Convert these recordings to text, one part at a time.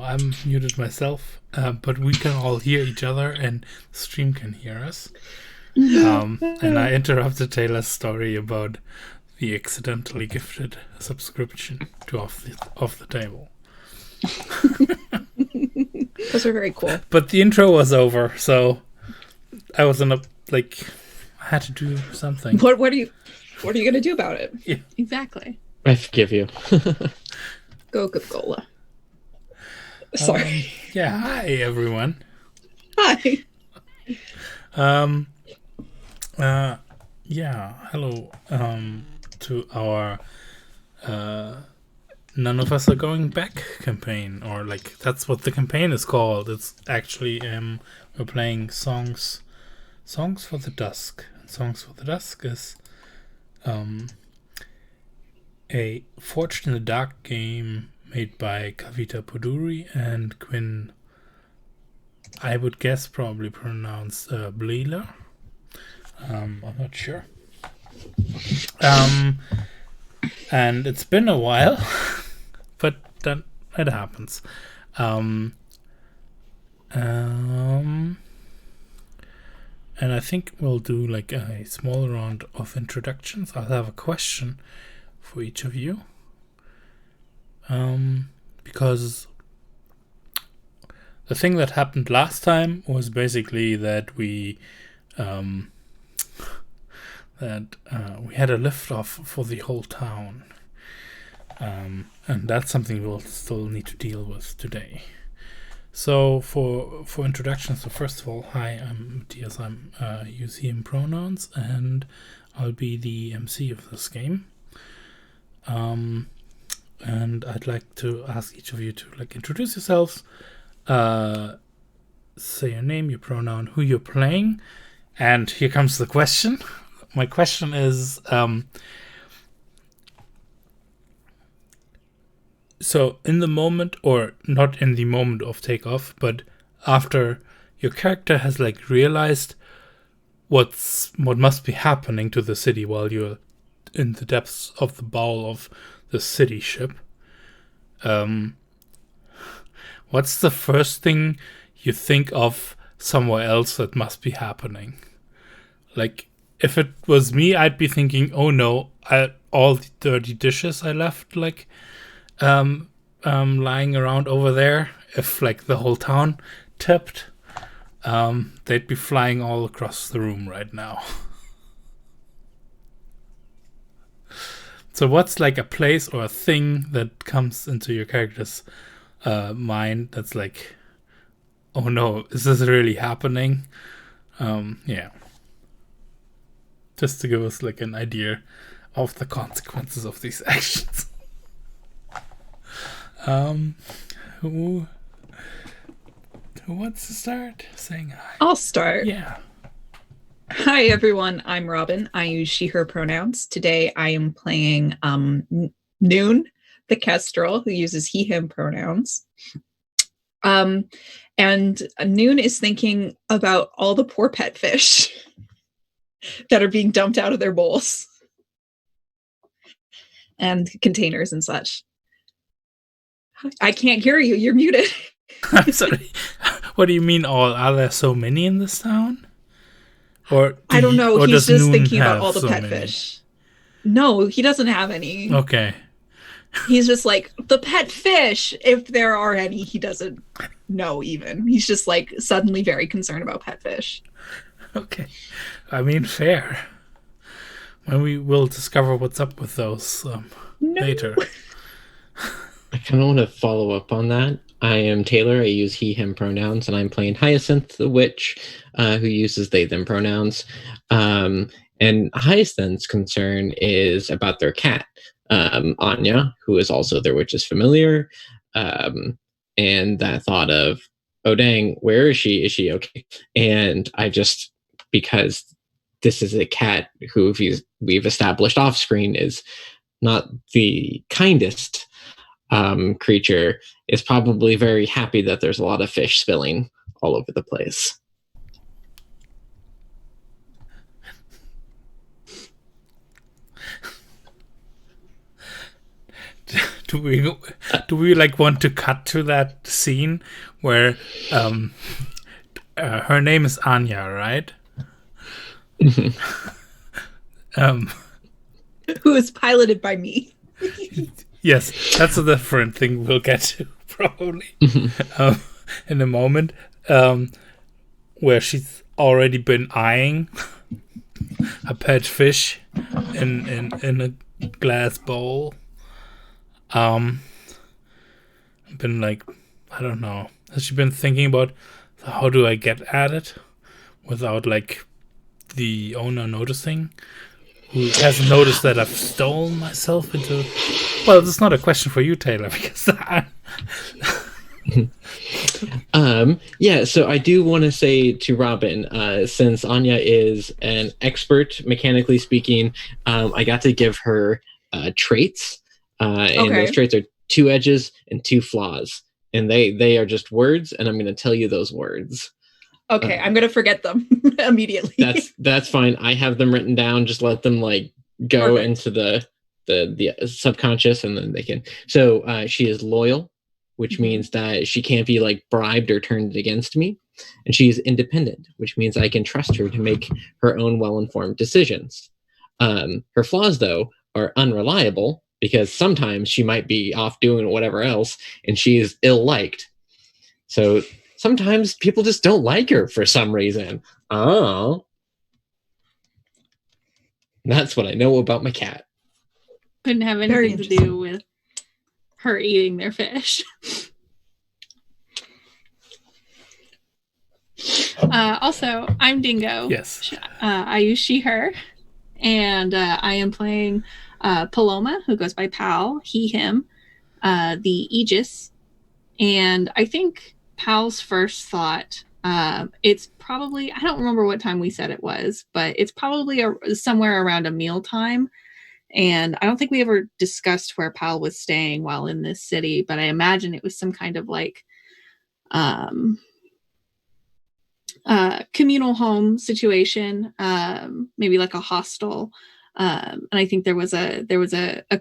I'm muted myself, but we can all hear each other and the stream can hear us. And I interrupted Taylor's story about the accidentally gifted subscription to Off the Table. Those are very cool. But the intro was over, so I was I had to do something. What are you gonna do about it? Yeah. Exactly. I forgive you. Go Coca-Cola. Sorry. Yeah, hi everyone. Hi. Yeah, hello to our None of Us Are Going Back campaign, or that's what the campaign is called. It's actually we're playing Songs for the Dusk. Songs for the Dusk is a Forged in the Dark game made by Kavita Poduri and Quinn, I would guess probably pronounced Bleeler. I'm not sure. And it's been a while, but then it happens. And I think we'll do a small round of introductions. I'll have a question for each of you. Because the thing that happened last time was basically that we had a lift-off for the whole town. And that's something we'll still need to deal with today. So for introductions, so first of all, hi, I'm Matthias. I'm use him pronouns, and I'll be the MC of this game. And I'd like to ask each of you to introduce yourselves, say your name, your pronoun, who you're playing, and here comes the question. My question is, so in the moment, or not in the moment of takeoff, but after your character has realized what must be happening to the city while you're in the depths of the bowl of the city ship, what's the first thing you think of somewhere else that must be happening? If it was me, I'd be thinking, oh no, all the dirty dishes I left lying around over there, if the whole town tipped, they'd be flying all across the room right now. So what's a place or a thing that comes into your character's mind that's oh no, is this really happening? Yeah. Just to give us an idea of the consequences of these actions. Who wants to start saying hi? I'll start. Yeah. Hi everyone, I'm Robin. I use she, her pronouns. Today I am playing Noon, the Kestrel, who uses he, him pronouns. And Noon is thinking about all the poor pet fish that are being dumped out of their bowls and containers and such. I can't hear you. You're muted. I'm sorry. What do you mean all? Are there so many in this town? Or I don't know. He's just Noon thinking about all the so pet many? fish. No, he doesn't have any. Okay. He's just the pet fish, if there are any, he doesn't know even. He's just suddenly very concerned about pet fish. Okay. I mean, fair. When we will discover what's up with those later. I kind of want to follow up on that. I am Taylor. I use he, him pronouns, and I'm playing Hyacinth, the witch, who uses they, them pronouns. And Hyacinth's concern is about their cat, Anya, who is also their witch's familiar. And that thought of, oh dang, where is she? Is she okay? And I just, because this is a cat who we've established off screen is not the kindest creature, is probably very happy that there's a lot of fish spilling all over the place. do we like want to cut to that scene where her name is Anya, right? Who is piloted by me. Yes, that's a different thing we'll get to probably in a moment, where she's already been eyeing a pet fish in a glass bowl. Been like, I don't know. Has she been thinking about how do I get at it without like the owner noticing? Who hasn't noticed that I've stolen myself into? Well, it's not a question for you, Taylor, because yeah, so I do want to say to Robin, since Anya is an expert, mechanically speaking, I got to give her traits, and those traits are 2 edges and 2 flaws, and they are just words, and I'm going to tell you those words. Okay, I'm going to forget them immediately. That's fine. I have them written down. Just let them like go into the subconscious, and then they can. So she is loyal, which means that she can't be like bribed or turned against me. And she is independent, which means I can trust her to make her own well-informed decisions. Her flaws, though, are unreliable because sometimes she might be off doing whatever else and she is ill-liked. So sometimes people just don't like her for some reason. Oh. That's what I know about my cat. Couldn't have anything to do with her eating their fish. Also, I'm Dingo. Yes. I use she, her. And I am playing Paloma, who goes by Pal, he, him, the Aegis. And I think Pal's first thought, it's probably, I don't remember what time we said it was, but it's probably somewhere around a mealtime. And I don't think we ever discussed where Pal was staying while in this city, but I imagine it was some kind of like communal home situation, maybe like a hostel. And I think there was a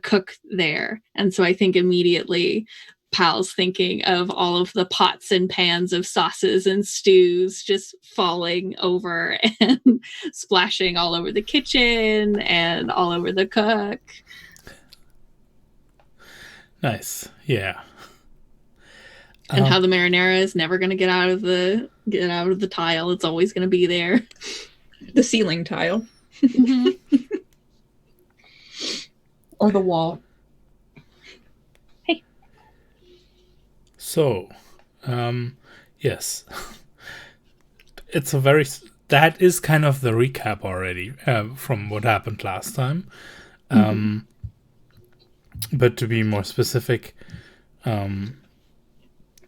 cook there. And so I think immediately Pal's thinking of all of the pots and pans of sauces and stews just falling over and splashing all over the kitchen and all over the cook. Nice. Yeah. And how the marinara is never going to get out of the tile. It's always going to be there. The ceiling tile. Or the wall. So, yes, that is kind of the recap already from what happened last time. But to be more specific, there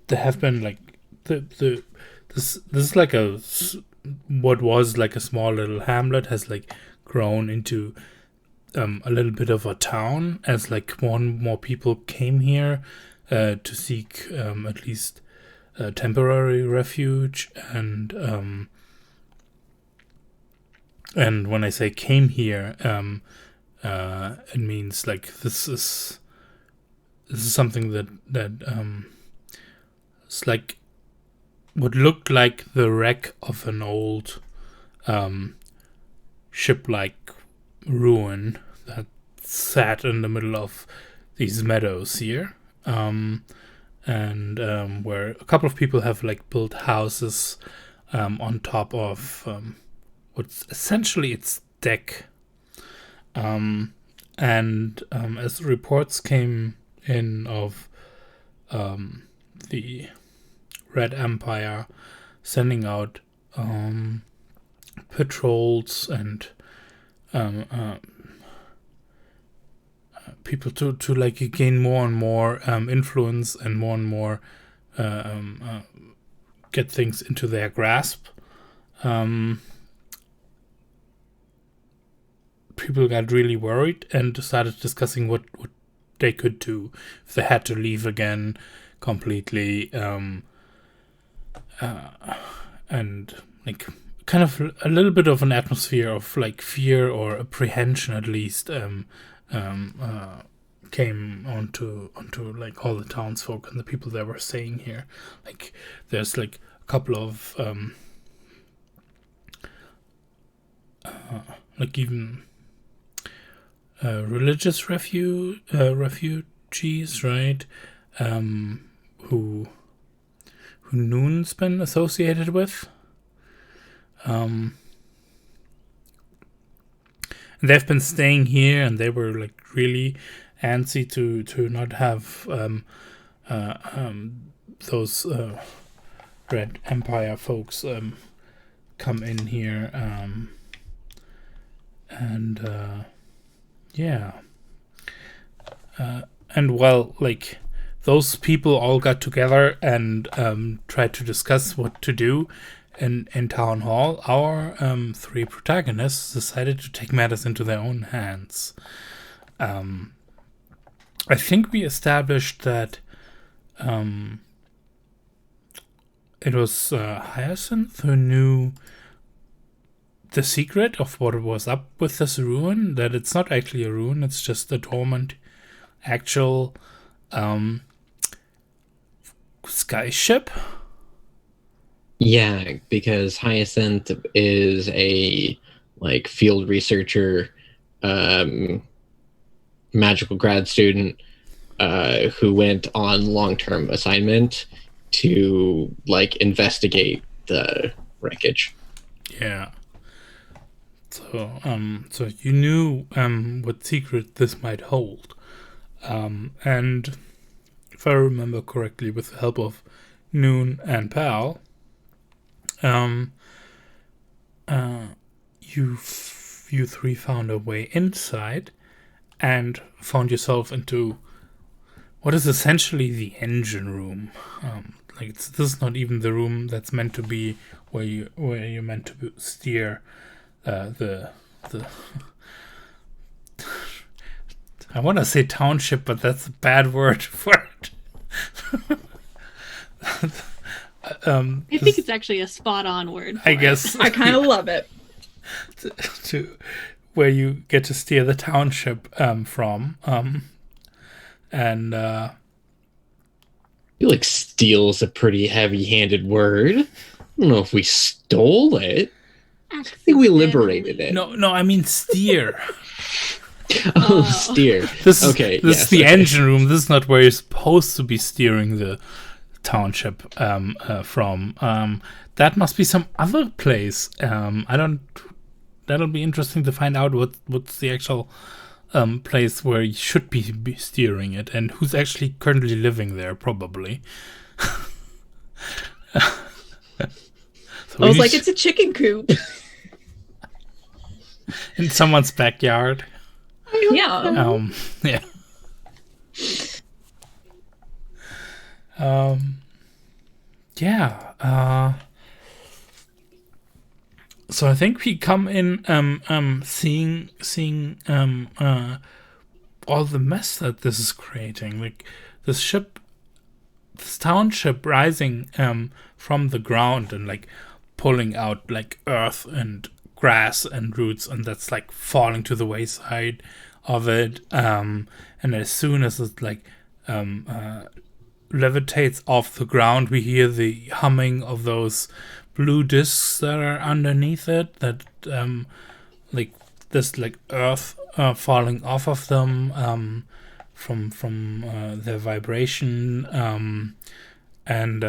have been like this is like what was like a small little hamlet has like grown into a little bit of a town as like more people came here to seek at least temporary refuge, and when I say came here, it means like this is something that it's like what looked like the wreck of an old ship-like ruin that sat in the middle of these meadows here. Where a couple of people have like built houses on top of what's essentially its deck. As reports came in of the Red Empire sending out patrols and people to like gain more and more influence and more get things into their grasp. People got really worried and started discussing what they could do if they had to leave again completely, and like kind of a little bit of an atmosphere of like fear or apprehension at least came onto like all the townsfolk and the people that were staying here. Like there's like a couple of like even religious refugees, right? Who Noon's been associated with. They've been staying here, and they were like really antsy to not have those Red Empire folks come in here, and well, like those people all got together and tried to discuss what to do. In Town Hall, our three protagonists decided to take matters into their own hands. I think we established that it was Hyacinth who knew the secret of what was up with this ruin, that it's not actually a ruin, it's just a dormant actual sky ship. Yeah, because Hyacinth is a like field researcher, magical grad student who went on long-term assignment to like investigate the wreckage. Yeah. So so you knew what secret this might hold, and if I remember correctly, with the help of Noon and Pal. You three found a way inside and found yourself into what is essentially the engine room. Like this is not even the room that's meant to be where you're meant to steer the I want to say township, but that's a bad word for it. I think it's actually a spot-on word. I guess I kind of love it. to where you get to steer the township from, and I feel like steal's a pretty heavy-handed word. I don't know if we stole it. I think we liberated it. No, I mean steer. Steer. This yes, is the engine room. This is not where you're supposed to be steering the township from. That must be some other place. That'll be interesting to find out what's the actual place where you should be steering it, and who's actually currently living there, probably. I was like, it's a chicken coop. In someone's backyard. Yeah. Yeah. So I think we come in seeing all the mess that this is creating, like this township rising from the ground and like pulling out like earth and grass and roots, and that's like falling to the wayside of it, and as soon as it like levitates off the ground, we hear the humming of those blue discs that are underneath it, that like this like earth falling off of them from their vibration, and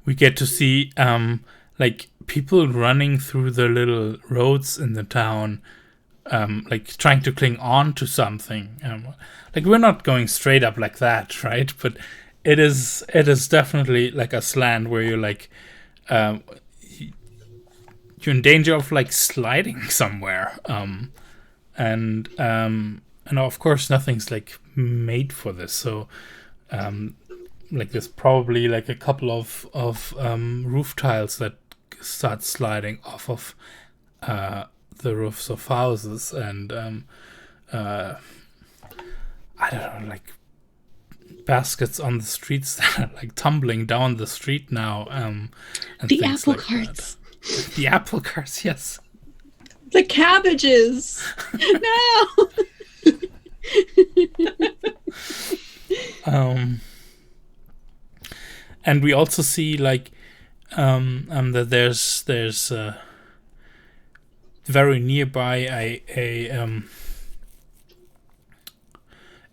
we get to see like people running through the little roads in the town, like trying to cling on to something. Like we're not going straight up like that, right? But it is definitely like a slant where you're like you're in danger of like sliding somewhere, and of course nothing's like made for this. So like there's probably like a couple of roof tiles that start sliding off of the roofs of houses, and I don't know, like baskets on the streets that are like tumbling down the street now, and the things apple like carts. The apple carts, yes. The cabbages. No. And we also see like that there's very nearby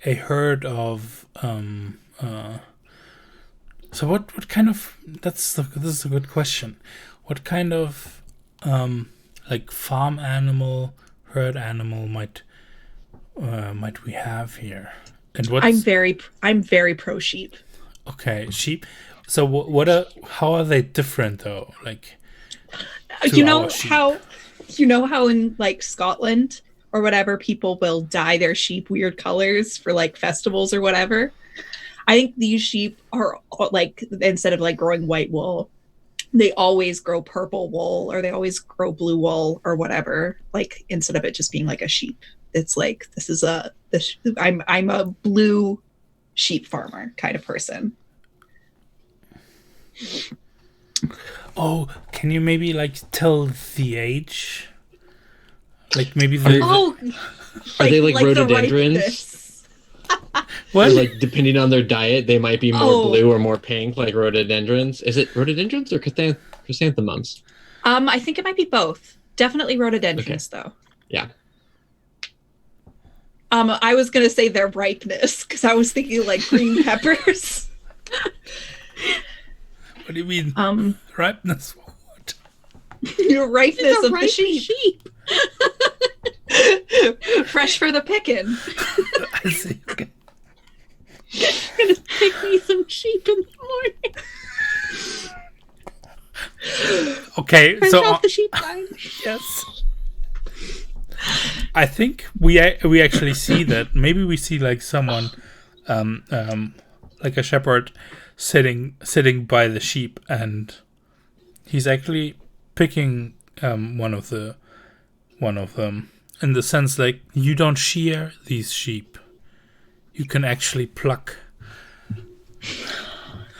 a herd of so what kind of this is a good question. What kind of like farm animal, herd animal might we have here? And what's I'm very pro sheep. okay, sheep. So how are they different though? Like You know how in like Scotland or whatever, people will dye their sheep weird colors for like festivals or whatever. I think these sheep are like, instead of like growing white wool, they always grow purple wool, or they always grow blue wool or whatever. Like, instead of it just being like a sheep, it's like, I'm a blue sheep farmer kind of person. Oh, can you maybe like tell the age? Like maybe are they like rhododendrons? What? Or like depending on their diet, they might be more blue or more pink, like rhododendrons. Is it rhododendrons or chrysanthemums? I think it might be both. Definitely rhododendrons, though. Yeah. I was gonna say their ripeness because I was thinking like green peppers. What do you mean? Ripeness for what? Your ripeness of the sheep. Fresh for the picking. I see. Okay. I'm gonna pick me some sheep in the morning. Okay, Fresh so off the sheep side. yes. I think we actually see that. Maybe we see like someone, like a shepherd, sitting by the sheep, and he's actually picking one of them. In the sense, like, you don't shear these sheep. You can actually pluck.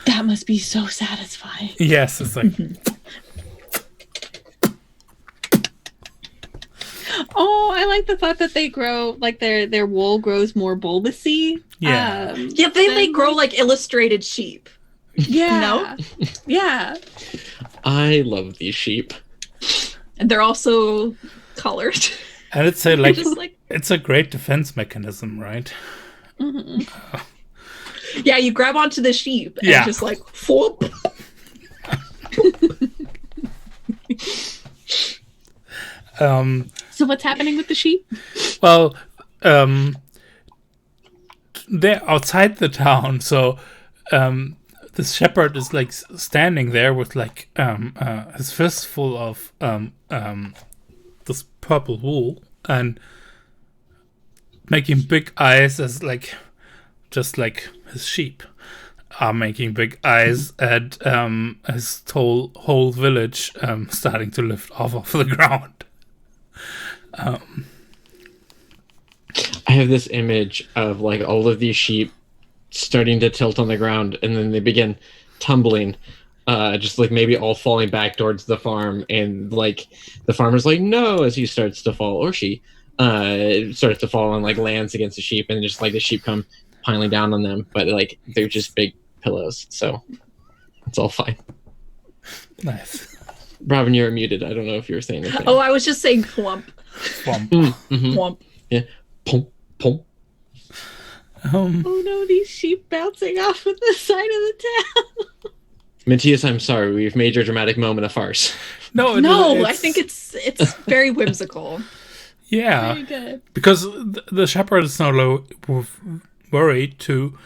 That must be so satisfying. Yes, it's like... Oh, I like the thought that they grow, like their wool grows more bulbousy. Yeah. Yeah, they grow like illustrated sheep. Yeah. No? Yeah. I love these sheep. And they're also colored. And it's a, like, Just like, it's a great defense mechanism, right? Mm-hmm. yeah, you grab onto the sheep and just like, whoop. So what's happening with the sheep? Well, they're outside the town, so the shepherd is like standing there with like his fist full of this purple wool and making big eyes as like just like his sheep are making big eyes at his whole village starting to lift off of the ground. I have this image of like all of these sheep starting to tilt on the ground, and then they begin tumbling, just like maybe all falling back towards the farm, and like the farmer's like no as he starts to fall, or she starts to fall and like lands against the sheep, and just like the sheep come piling down on them, but like they're just big pillows, so it's all fine. Nice. Robin, you're muted. I don't know if you were saying anything. Oh, I was just saying plump. Plump. Mm-hmm. Plump. Yeah. Pump, pump. Oh no, these sheep bouncing off of the side of the town. Matthias, I'm sorry. We've made your dramatic moment a farce. No, I think it's very whimsical. Yeah, Very good. because the shepherd is now worried to,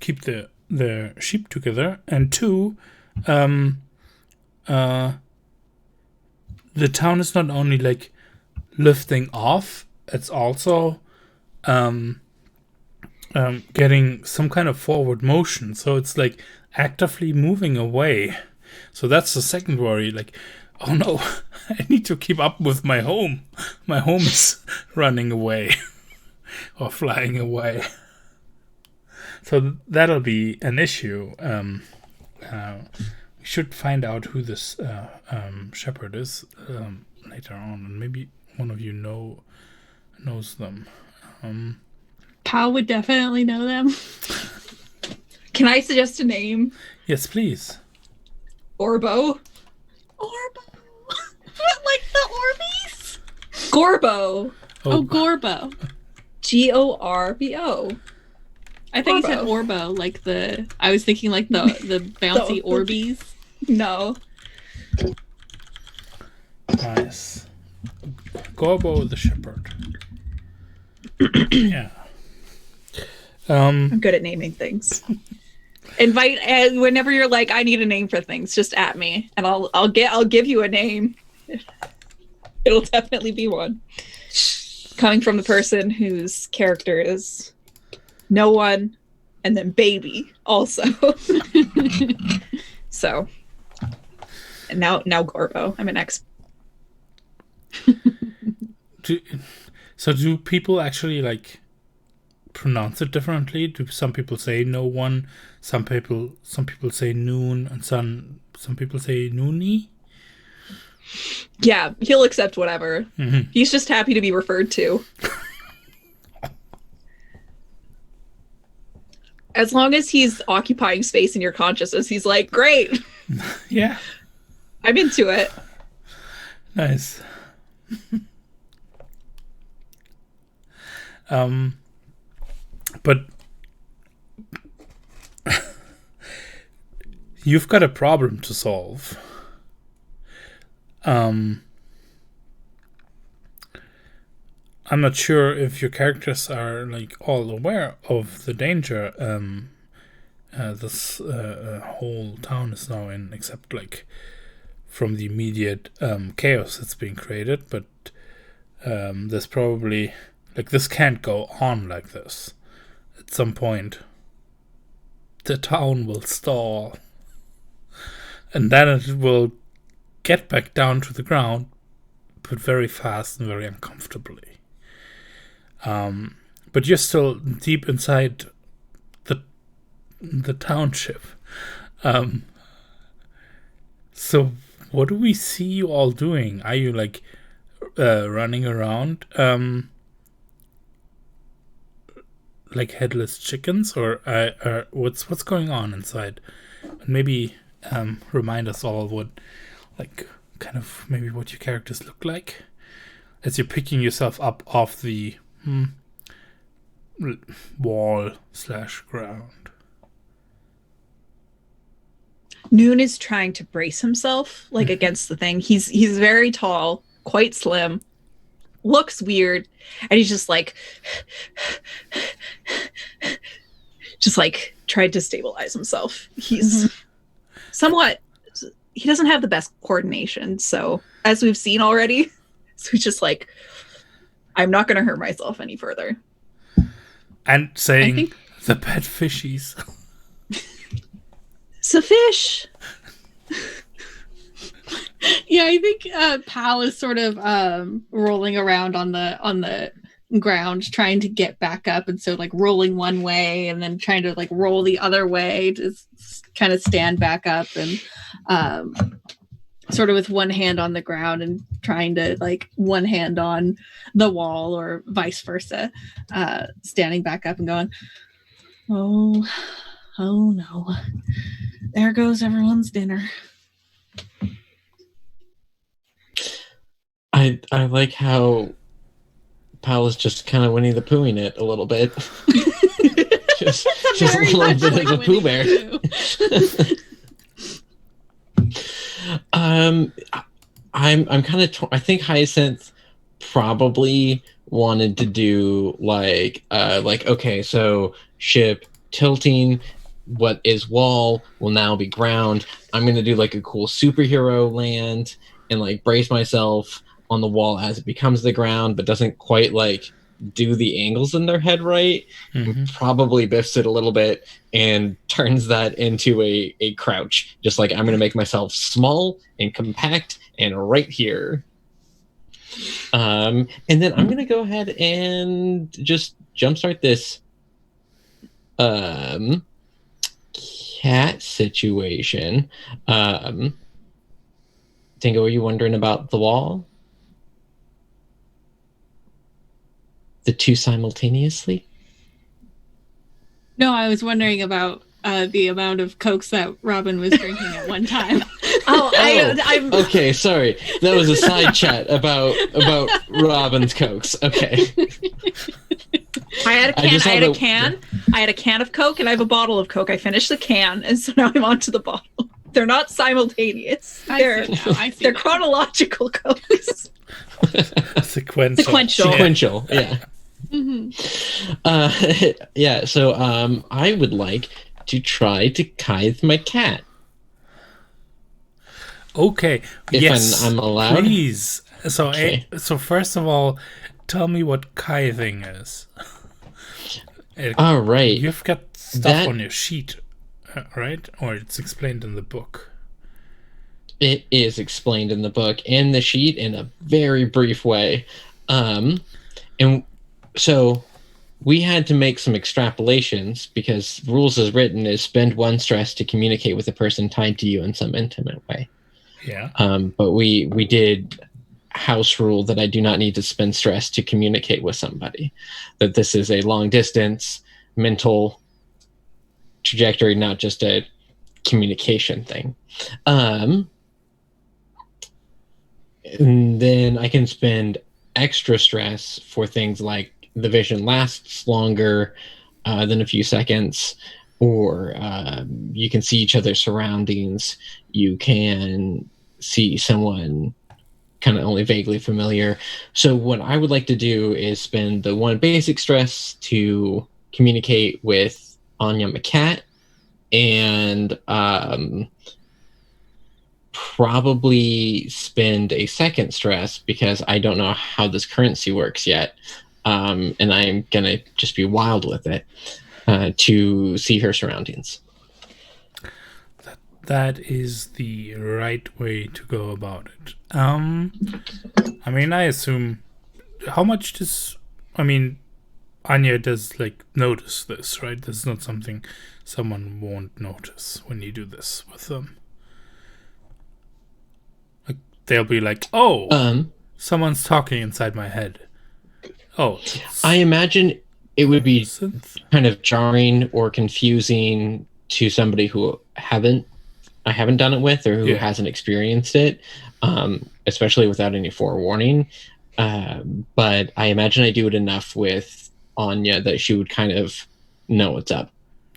keep the sheep together, and two, the town is not only like lifting off, it's also getting some kind of forward motion, so it's like actively moving away. So that's the second worry, like, oh no, I need to keep up with my home. My home is running away or flying away. So that'll be an issue. We should find out who this shepherd is later on, and maybe one of you knows them. Pal would definitely know them. Can I suggest a name? Yes, please. Orbo. Orbo. Like the Orbeez? Gorbo. Oh, Gorbo. Gorbo. I think you said Orbo. Orbo, like the. I was thinking like the bouncy Orbeez. No. Nice. Gorbo the shepherd. Yeah. I'm good at naming things. Invite whenever you're like, I need a name for things, just at me, and I'll give you a name. It'll definitely be one. Coming from the person whose character is no one, and then baby also. So, and now Gorbo, I'm an expert. Do people actually like pronounce it differently? Do some people say no one? Some people say noon, and some people say noonie. Yeah, he'll accept whatever. Mm-hmm. He's just happy to be referred to. As long as he's occupying space in your consciousness, he's like, great. Yeah. I'm into it. Nice. But you've got a problem to solve. I'm not sure if your characters are like all aware of the danger this whole town is now in, except like from the immediate chaos that's being created. But there's probably like this can't go on like this. At some point, the town will stall, and then it will get back down to the ground, but very fast and very uncomfortably. But you're still deep inside the township. So what do we see you all doing? Are you like running around like headless chickens, or what's going on inside? And maybe remind us all what, like, kind of maybe what your characters look like as you're picking yourself up off the wall/ground. Noon is trying to brace himself like against the thing. He's very tall, quite slim, looks weird, and he's just like tried to stabilize himself. He's somewhat, he doesn't have the best coordination, so as we've seen already, so he's just like, I'm not going to hurt myself any further. And saying the pet fishies. It's a fish. Yeah, I think Pal is sort of rolling around on the ground, trying to get back up, and so like rolling one way and then trying to like roll the other way to kind of stand back up, and sort of with one hand on the ground and trying to like one hand on the wall or vice versa, standing back up and going, oh no, there goes everyone's dinner. I like how Pal is just kind of Winnie the Poohing it a little bit. just a little bit like of a Pooh Bear. I'm kind of I think Hyacinth probably wanted to do like okay, so ship tilting, what is wall will now be ground. I'm gonna do like a cool superhero land and like brace myself on the wall as it becomes the ground, but doesn't quite like do the angles in their head right. Probably biffs it a little bit and turns that into a crouch. Just like, I'm going to make myself small and compact and right here. And then I'm going to go ahead and just jumpstart this cat situation. Dingo, are you wondering about the wall? the two simultaneously? No, I was wondering about the amount of Cokes that Robin was drinking at one time. I'm Okay, sorry. That was a side chat about Robin's Cokes. Okay. I had a can. I had a can of Coke, and I have a bottle of Coke. I finished the can, and so now I'm on to the bottle. They're not simultaneous. I see They're now. chronological Cokes. Sequential. Yeah. Mm-hmm. Yeah, so I would like to try to kithe my cat. Okay. If yes. I'm allowed? Please. So, Okay. so first of all, tell me what kithing is. All right. You've got stuff on your sheet, right? Or it's explained in the book. It is explained in the book and the sheet in a very brief way. And so we had to make some extrapolations because rules as written is spend 1 stress to communicate with a person tied to you in some intimate way. Yeah. But we did house rule that I do not need to spend stress to communicate with somebody. That this is a long distance mental trajectory, not just a communication thing. And then I can spend extra stress for things like the vision lasts longer than a few seconds, or you can see each other's surroundings. You can see someone kind of only vaguely familiar. So what I would like to do is spend the 1 basic stress to communicate with Anya McCat, and probably spend a 2nd stress because I don't know how this currency works yet. And I'm going to just be wild with it to see her surroundings. That is the right way to go about it. I mean, I assume how much does Anya does like notice this, right? This is not something someone won't notice when you do this with them. Like they'll be like, "Oh, someone's talking inside my head." Oh, I imagine it would be synth? kind of jarring or confusing to somebody who I haven't done it with, or who hasn't experienced it, especially without any forewarning. But I imagine I do it enough with Anya that she would kind of know what's up.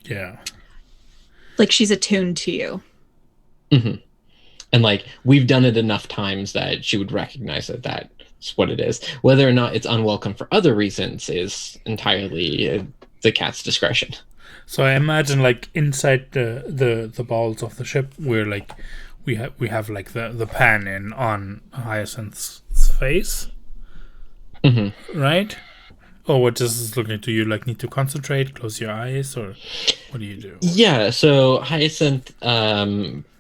Yeah. Like she's attuned to you. Mm-hmm. And like we've done it enough times that she would recognize that that's what it is. Whether or not it's unwelcome for other reasons is entirely the cat's discretion. So I imagine like inside the balls of the ship, we're like we have like the pan in on Hyacinth's face, right? Or what is looking to you like need to concentrate, close your eyes, or what do you do? Yeah, so Hyacinth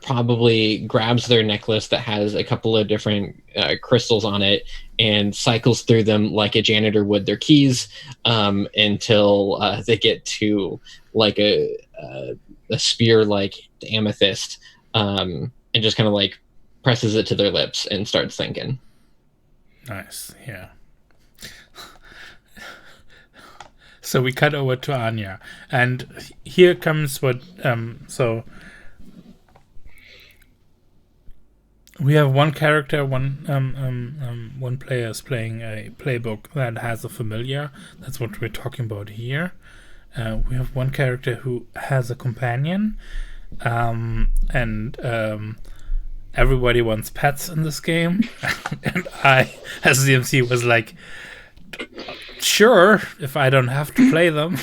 probably grabs their necklace that has a couple of different crystals on it and cycles through them like a janitor would their keys until they get to like a spear like amethyst, and just kind of like presses it to their lips and starts thinking. Nice, yeah. So we cut over to Anya, and here comes what. So we have one character, one player is playing a playbook that has a familiar. That's what we're talking about here. We have one character who has a companion, and everybody wants pets in this game, and I, as the MC, was like, sure, if I don't have to play them.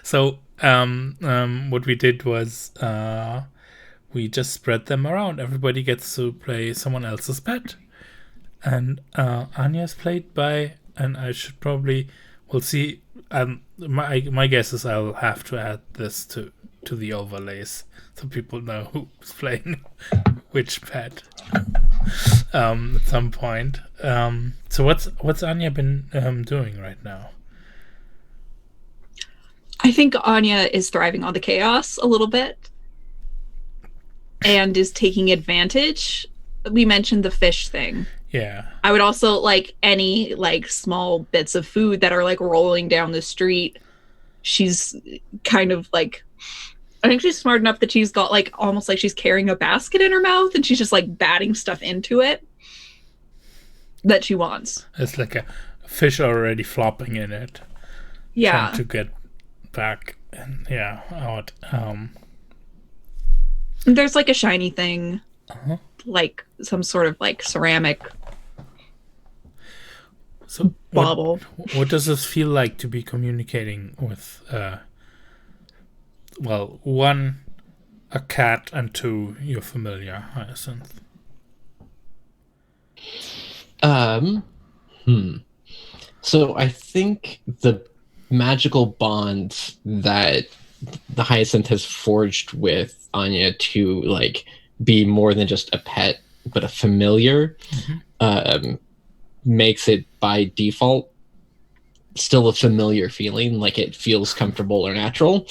So what we did was we just spread them around. Everybody gets to play someone else's pet, and Anya's played by, and I should probably, we'll see. My guess is I'll have to add this to the overlays so people know who's playing which pet at some point. So what's Anya been doing right now? I think Anya is thriving on the chaos a little bit and is taking advantage. We mentioned the fish thing. Yeah. I would also like any like small bits of food that are like rolling down the street. She's kind of like, I think she's smart enough that she's got like almost like she's carrying a basket in her mouth and she's just like batting stuff into it that she wants. It's like a fish already flopping in it. Yeah. Trying to get back and out. There's like a shiny thing, Uh-huh. like some sort of like ceramic So bauble. what does this feel like to be communicating with one, a cat, and two, your familiar Hyacinth? So I think the magical bond that the Hyacinth has forged with Anya to like be more than just a pet, but a familiar, makes it by default still a familiar feeling, like it feels comfortable or natural.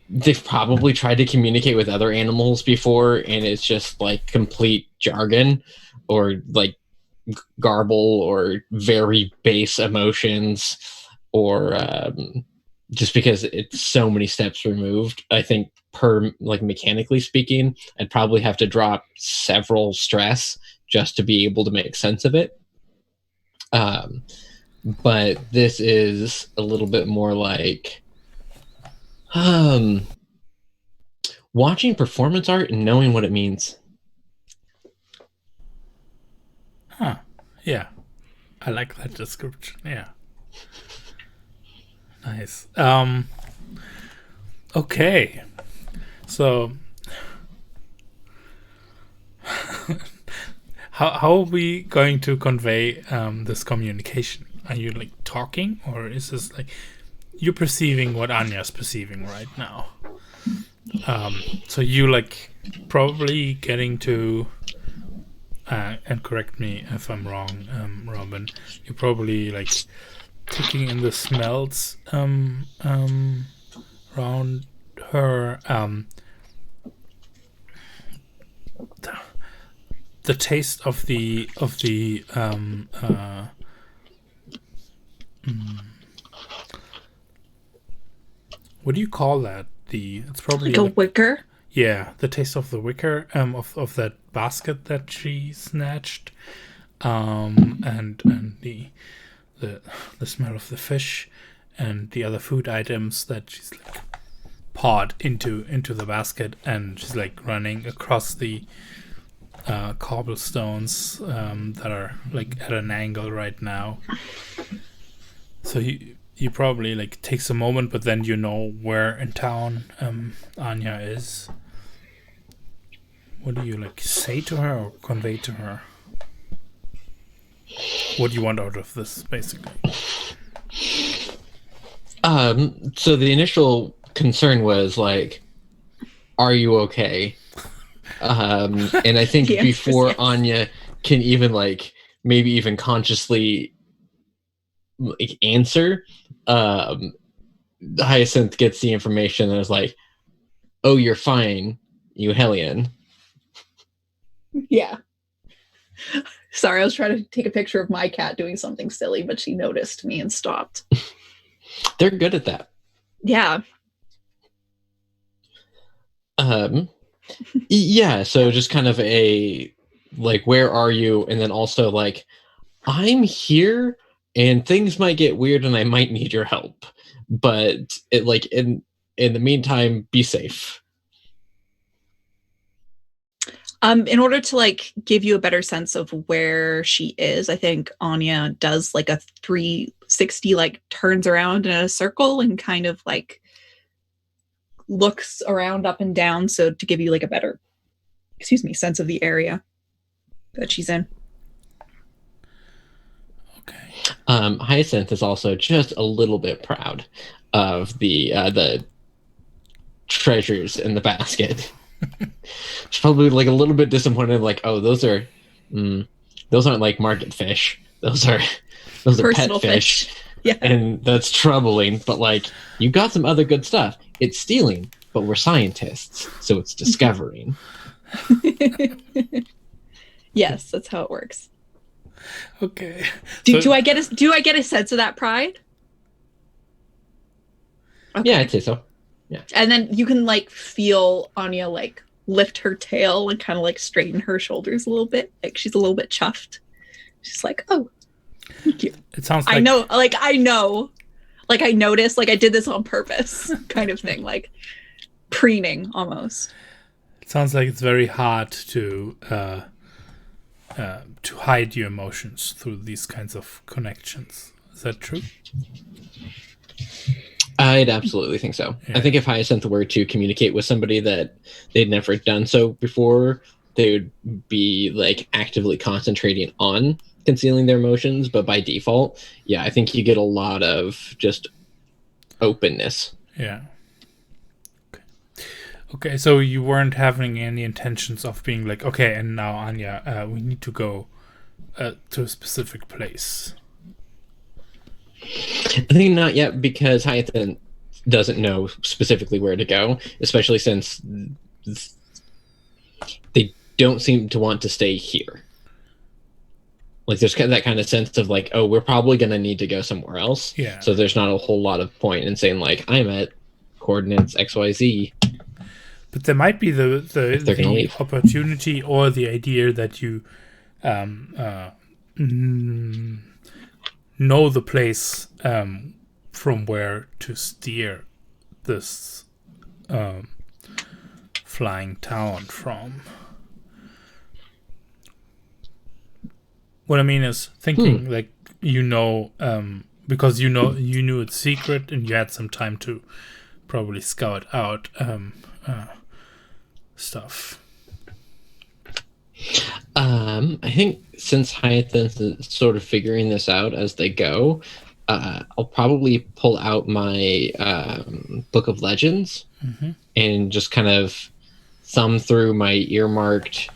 They've probably tried to communicate with other animals before, and it's just like complete jargon or like garble or very base emotions, or just because it's so many steps removed. I think per like mechanically speaking, I'd probably have to drop several stress just to be able to make sense of it. But this is a little bit more like watching performance art and knowing what it means. Huh. Yeah. I like that description. Yeah. Nice. Okay. So how are we going to convey this communication? Are you like talking, or is this like you're perceiving what Anya's perceiving right now? So you like probably getting to and correct me if I'm wrong, Robin. You're probably like taking in the smells around her, the taste of the what do you call that? It's probably Like a wicker. yeah, the taste of the wicker of that basket that she snatched, and the smell of the fish and the other food items that she's like pawed into the basket, and she's like running across the cobblestones that are like at an angle right now. So you probably like takes a moment, but then you know where in town Anya is. What do you like say to her or convey to her? What do you want out of this, basically? So the initial concern was like, are you okay? And I think before Anya can even like maybe even consciously like answer, Hyacinth gets the information and is like, oh, you're fine, you hellion. Yeah. Sorry, I was trying to take a picture of my cat doing something silly, but she noticed me and stopped. They're good at that. Yeah. Yeah, so just kind of a like, where are you? And then also like, I'm here and things might get weird and I might need your help. But it like in the meantime, be safe. In order to like give you a better sense of where she is, I think Anya does like a 360, like turns around in a circle and kind of like looks around up and down. So to give you like a better, sense of the area that she's in. Okay. Hyacinth is also just a little bit proud of the treasures in the basket. She's probably like a little bit disappointed, like, oh, those aren't like market fish. Those are Personal pet fish. Yeah. And that's troubling, but like, you got some other good stuff. It's stealing, but we're scientists, so it's discovering. Yes, that's how it works. Okay. Do I get a sense of that pride? Okay. Yeah, I'd say so. And then you can like feel Anya like lift her tail and kind of like straighten her shoulders a little bit. Like she's a little bit chuffed. She's like, "Oh, thank you." It sounds like I know. Like I noticed. Like I did this on purpose, kind of thing. Like preening almost. It sounds like it's very hard to hide your emotions through these kinds of connections. Is that true? I'd absolutely think so. Yeah. I think if Hyacinth were to communicate with somebody that they'd never done so before, they would be like actively concentrating on concealing their emotions. But by default, yeah, I think you get a lot of just openness. Yeah. Okay, so you weren't having any intentions of being like, okay, and now Anya, we need to go to a specific place. I think not yet, because Hyacinth doesn't know specifically where to go, especially since they don't seem to want to stay here. Like there's that kind of sense of like, oh, we're probably going to need to go somewhere else. Yeah. So there's not a whole lot of point in saying like, I'm at coordinates XYZ. But there might be the opportunity or the idea that you know the place from where to steer this flying town from. What I mean is thinking like because you knew it's secret and you had some time to probably scout out stuff. I think since Hyacinth is sort of figuring this out as they go, I'll probably pull out my book of legends and just kind of thumb through my earmarked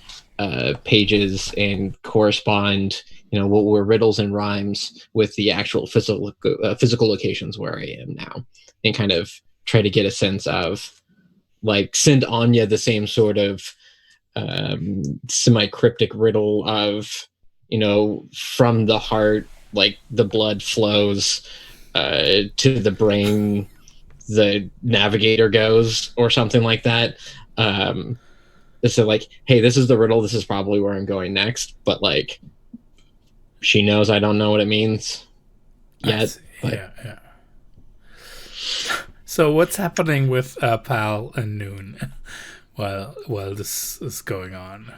pages and correspond, what were riddles and rhymes with the actual physical locations where I am now, and kind of try to get a sense of, like, send Anya the same sort of semi-cryptic riddle of, from the heart, like the blood flows to the brain, the navigator goes, or something like that. So like, hey, this is the riddle, this is probably where I'm going next, but like, she knows I don't know what it means yet. Yeah. So what's happening with Pal and Noon while this is going on?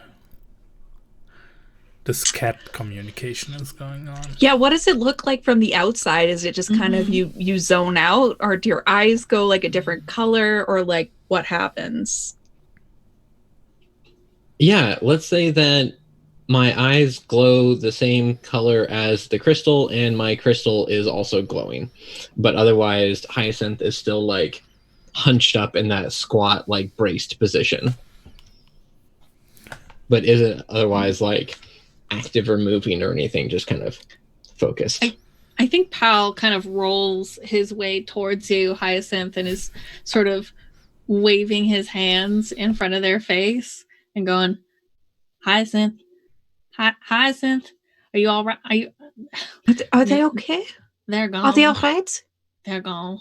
This cat communication is going on. Yeah, what does it look like from the outside? Is it just kind of you zone out, or do your eyes go like a different color, or like what happens? Yeah, let's say that my eyes glow the same color as the crystal, and my crystal is also glowing. But otherwise, Hyacinth is still like hunched up in that squat, like braced position. But isn't otherwise like active or moving or anything, just kind of focused. I think Pal kind of rolls his way towards you, Hyacinth, and is sort of waving his hands in front of their face and going, Hyacinth, Hyacinth, are you all right? Are they okay? They're gone. Are they all right? They're gone.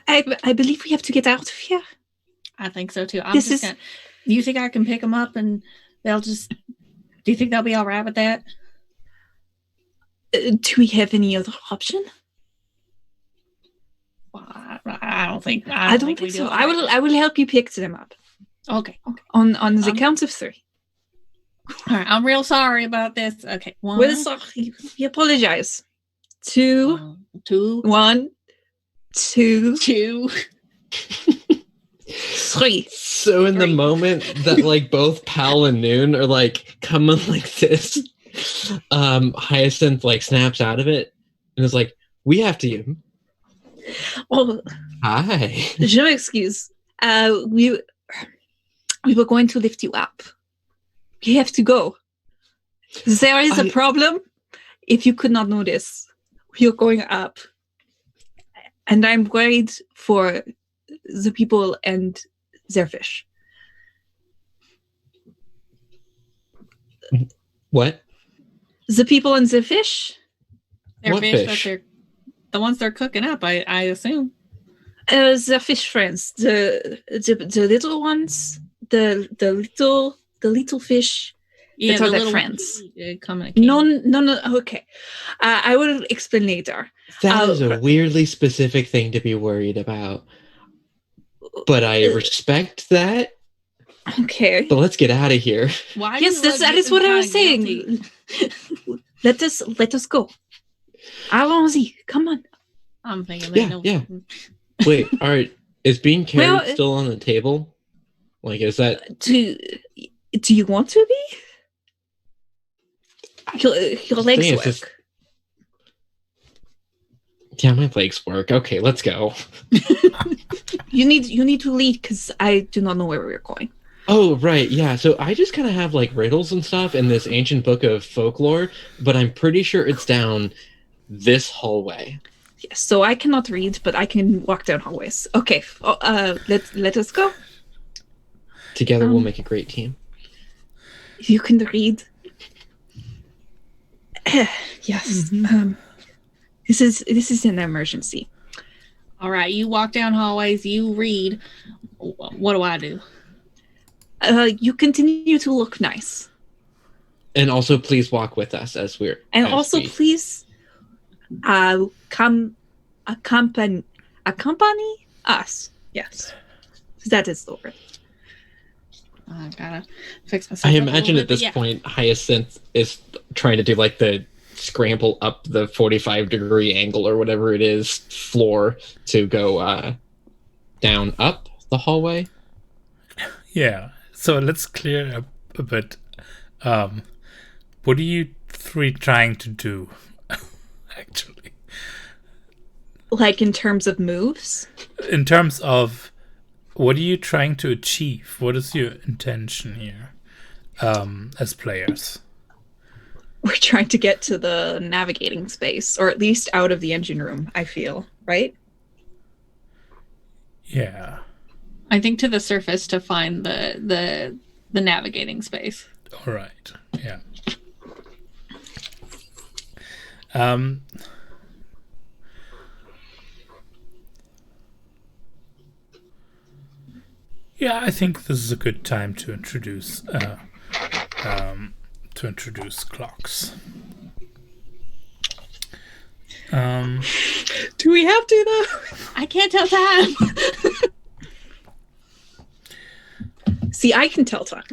I believe we have to get out of here. I think so too. Do you think I can pick them up and they'll just? Do you think they'll be all right with that? Do we have any other option? Well, I don't think. I don't think so. I will help you pick them up. Okay. On the count of 3. All right. I'm real sorry about this. Okay. 1. We're sorry. We apologize. 2. 1. 2. 3. So in the moment that like both Pal and Noon are like coming like this, Hyacinth like snaps out of it and is like, "We have to." Oh, hi. Je m'excuse. We were going to lift you up. We have to go. There is a problem. If you could not notice, we are going up, and I'm worried for the people and their fish. What? The people in the fish. They're What fish, fish? that they're the ones they're cooking up, I assume. The fish friends, the little ones, the little fish. Yeah, That are the their little friends. Come in a can. No. Okay, I will explain later. That is a weirdly specific thing to be worried about. But I respect that. Okay. But let's get out of here. Why? Yes, that is what I was saying. Let us go. Allons-y. Come on. I'm thinking. Yeah. Wait. All right. Is being carried still on the table? Like, is that? Do you want to be? Your legs work. Just... Yeah, my legs work. Okay, let's go. You need to lead because I do not know where we're going. Oh, right, yeah. So I just kind of have like riddles and stuff in this ancient book of folklore, but I'm pretty sure it's down this hallway. Yes, so I cannot read, but I can walk down hallways. Okay, let us go. Together we'll make a great team. You can read. Yes. Mm-hmm. This is an emergency. All right, you walk down hallways. You read. What do I do? You continue to look nice. And also, please walk with us as we're. And also, please, come accompany us. Yes, that is the word. I gotta fix myself. I imagine at this point, Hyacinth is trying to do like the scramble up the 45-degree angle or whatever it is floor to go down up the hallway. Yeah. So let's clear up a bit. What are you three trying to do, actually? Like in terms of moves? In terms of what are you trying to achieve? What is your intention here as players? We're trying to get to the navigating space, or at least out of the engine room, I feel, right? Yeah. I think to the surface to find the navigating space. All right. Yeah. Yeah, I think this is a good time to introduce clocks. Do we have to though? I can't tell time. See, I can tell time.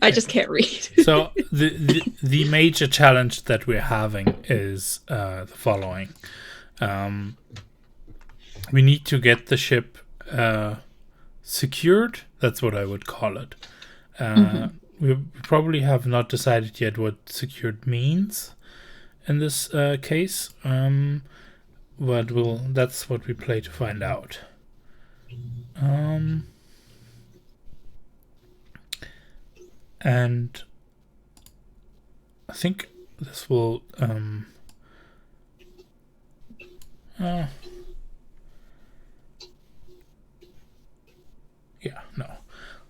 I just can't read. So the major challenge that we're having is the following. We need to get the ship secured. That's what I would call it. We probably have not decided yet what secured means in this case, but that's what we play to find out. And I think this will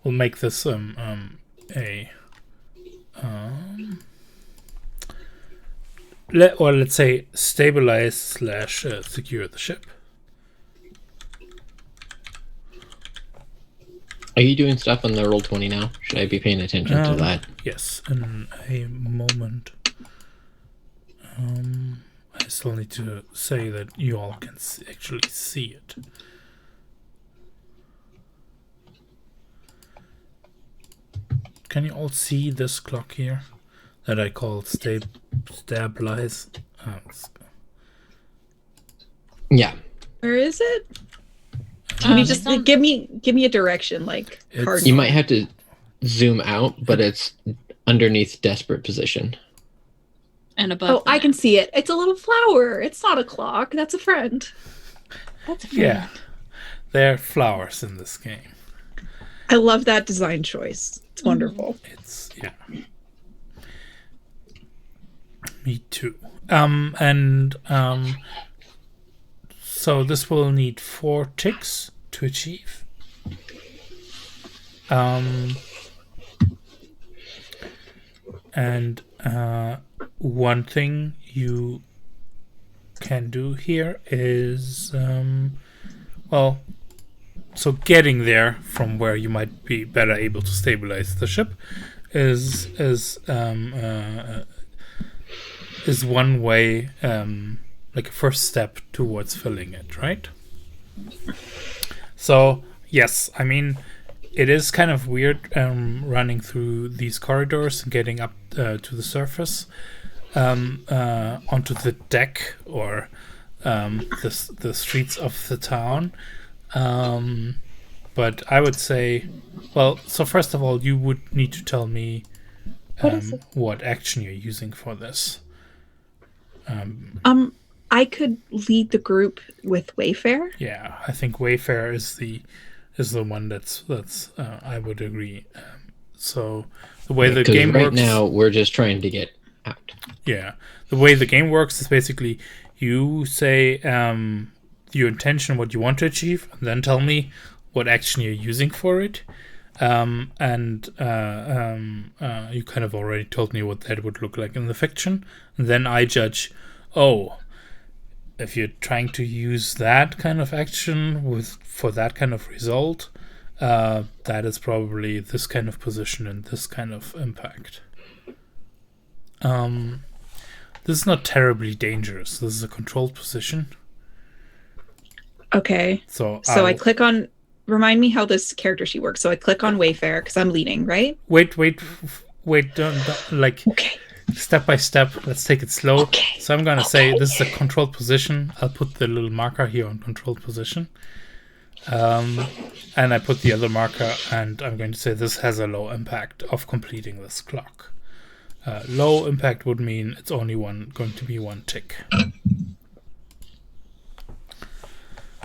we'll make this let's say stabilize / secure the ship. Are you doing stuff on the Roll20 now? Should I be paying attention to that? Yes, in a moment. I still need to say that you all can actually see it. Can you all see this clock here that I call stabilize? Yeah. Where is it? Can you just give me a direction, like you might have to zoom out, but it's underneath desperate position. And above. Oh, I can see it. It's a little flower. It's not a clock. That's a friend. That's a friend. Yeah, there are flowers in this game. I love that design choice. It's wonderful. It's me too. So this will need 4 ticks to achieve. And one thing you can do here is, so getting there from where you might be better able to stabilize the ship is one way, like a first step towards filling it, right? So yes, I mean, it is kind of weird running through these corridors and getting up to the surface, onto the deck or the streets of the town. But I would say, well, so first of all, you would need to tell me what action you're using for this. I could lead the group with Wayfair. Yeah, I think Wayfair is the one that's I would agree. So the way the game right works now, we're just trying to get out. Yeah, the way the game works is basically you say your intention, what you want to achieve, and then tell me what action you're using for it. You kind of already told me what that would look like in the fiction. And then I judge, if you're trying to use that kind of action for that kind of result, that is probably this kind of position and this kind of impact. This is not terribly dangerous. This is a controlled position. Okay. So I click on. Remind me how this character sheet works. So I click on Wayfair because I'm leading, right? Wait! Don't like. Okay. Step by step. Let's take it slow. Okay. So I'm gonna say this is a controlled position. I'll put the little marker here on controlled position. And I put the other marker, and I'm going to say this has a low impact of completing this clock. Low impact would mean it's only going to be one tick.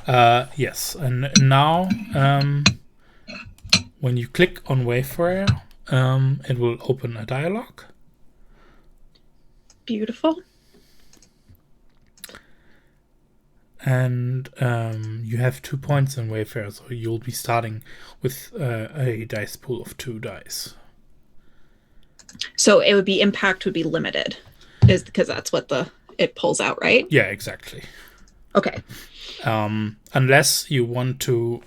Yes, and now when you click on Wayfair, it will open a dialogue. Beautiful. And you have 2 points in Wayfair, so you'll be starting with a dice pool of 2 dice. So it would be impact would be limited, is because that's what it pulls out, right? Yeah, exactly. Okay. Unless you want to,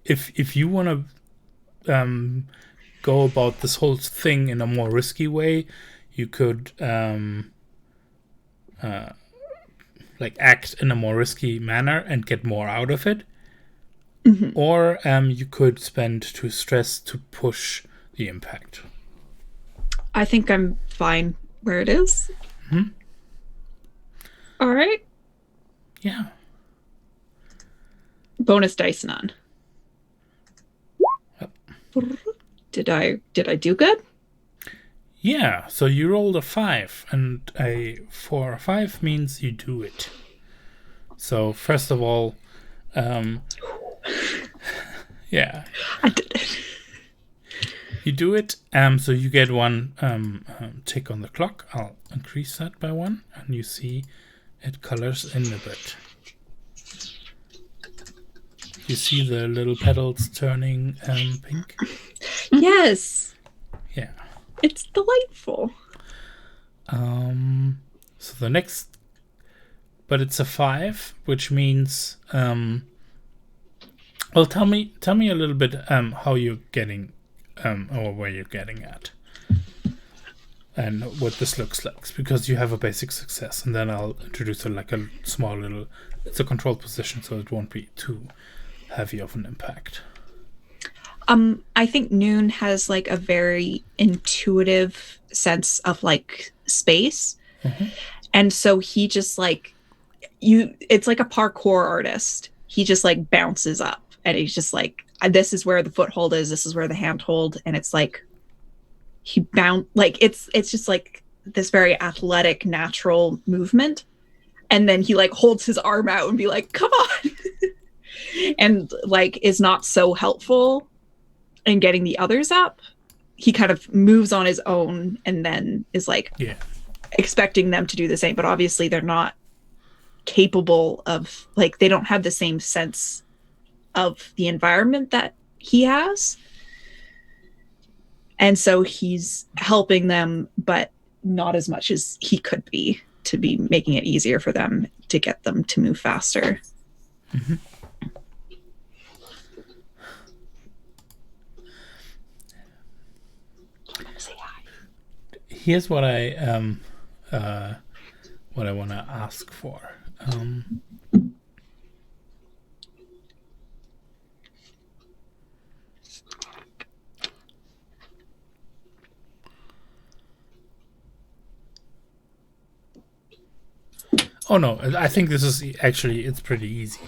if you want to go about this whole thing in a more risky way, you could act in a more risky manner and get more out of it. Mm-hmm. Or you could spend 2 stress to push the impact. I think I'm fine where it is. Mm-hmm. All right. Yeah. Bonus dice none. Yep. Did I do good? Yeah, so you rolled a 5, and a 4 or 5 means you do it. So first of all, yeah, I did it. You do it. So you get 1 tick on the clock. I'll increase that by 1, and you see it colors in a bit. You see the little petals turning pink? Yes. Yeah. It's delightful. So the next, but it's a 5, which means well, tell me a little bit how you're getting or where you're getting at, and what this looks like, because you have a basic success, and then I'll introduce a small little. It's a controlled position, so it won't be too heavy of an impact. I think Noon has a very intuitive sense of space. Mm-hmm. And so he just it's like a parkour artist. He just bounces up, and he's just this is where the foothold is, this is where the handhold, and it's he it's just this very athletic, natural movement. And then he holds his arm out and be come on. And is not so helpful in getting the others up. He kind of moves on his own and then is expecting them to do the same, but obviously they're not capable of they don't have the same sense of the environment that he has. And so he's helping them, but not as much as he could be, to be making it easier for them to get them to move faster. Mm-hmm. Here's what I want to ask for. Oh no, I think this is actually, it's pretty easy.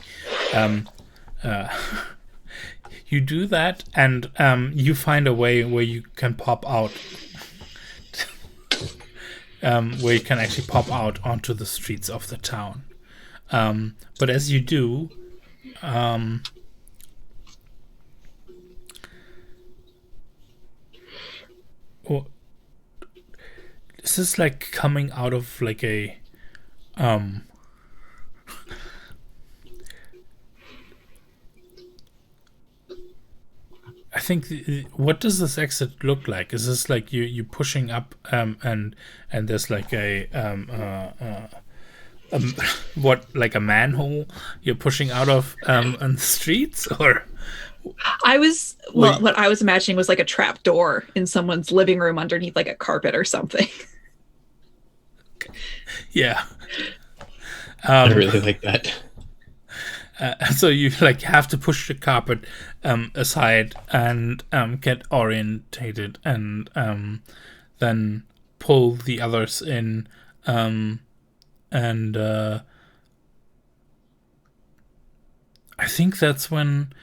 You do that, and you find a way where you can pop out. Where you can actually pop out onto the streets of the town. But as you do, this is like coming out of like a I think what does this exit look like? Is this like you pushing up and there's like a what, like a manhole you're pushing out of on the streets? Or what I was imagining was like a trap door in someone's living room underneath like a carpet or something. Yeah. I really like that. So you like have to push the carpet aside and get orientated, and then pull the others in, and I think that's when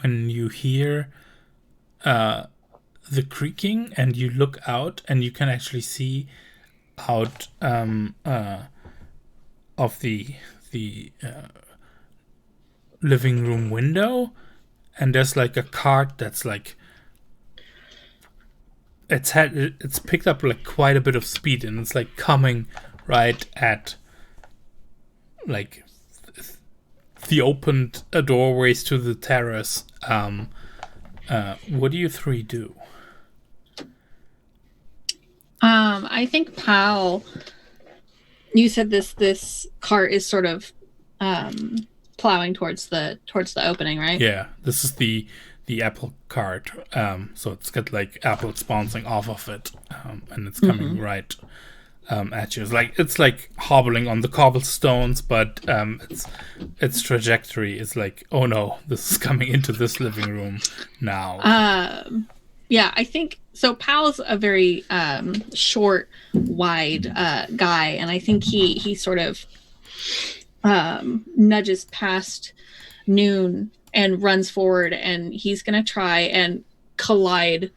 you hear the creaking, and you look out, and you can actually see out of the living room window, and there's like a cart that's like it's picked up like quite a bit of speed, and it's like coming right at like the opened doorways to the terrace. What do you three do? I think Pal, you said this cart is sort of plowing towards the opening, right? Yeah, this is the apple cart. So it's got like apples bouncing off of it, and it's coming right at you. It's like hobbling on the cobblestones, but its trajectory is like, oh no, this is coming into this living room now. Yeah, I think so. Pal's a very short, wide guy, and I think he sort of nudges past Noon and runs forward, and he's going to try and collide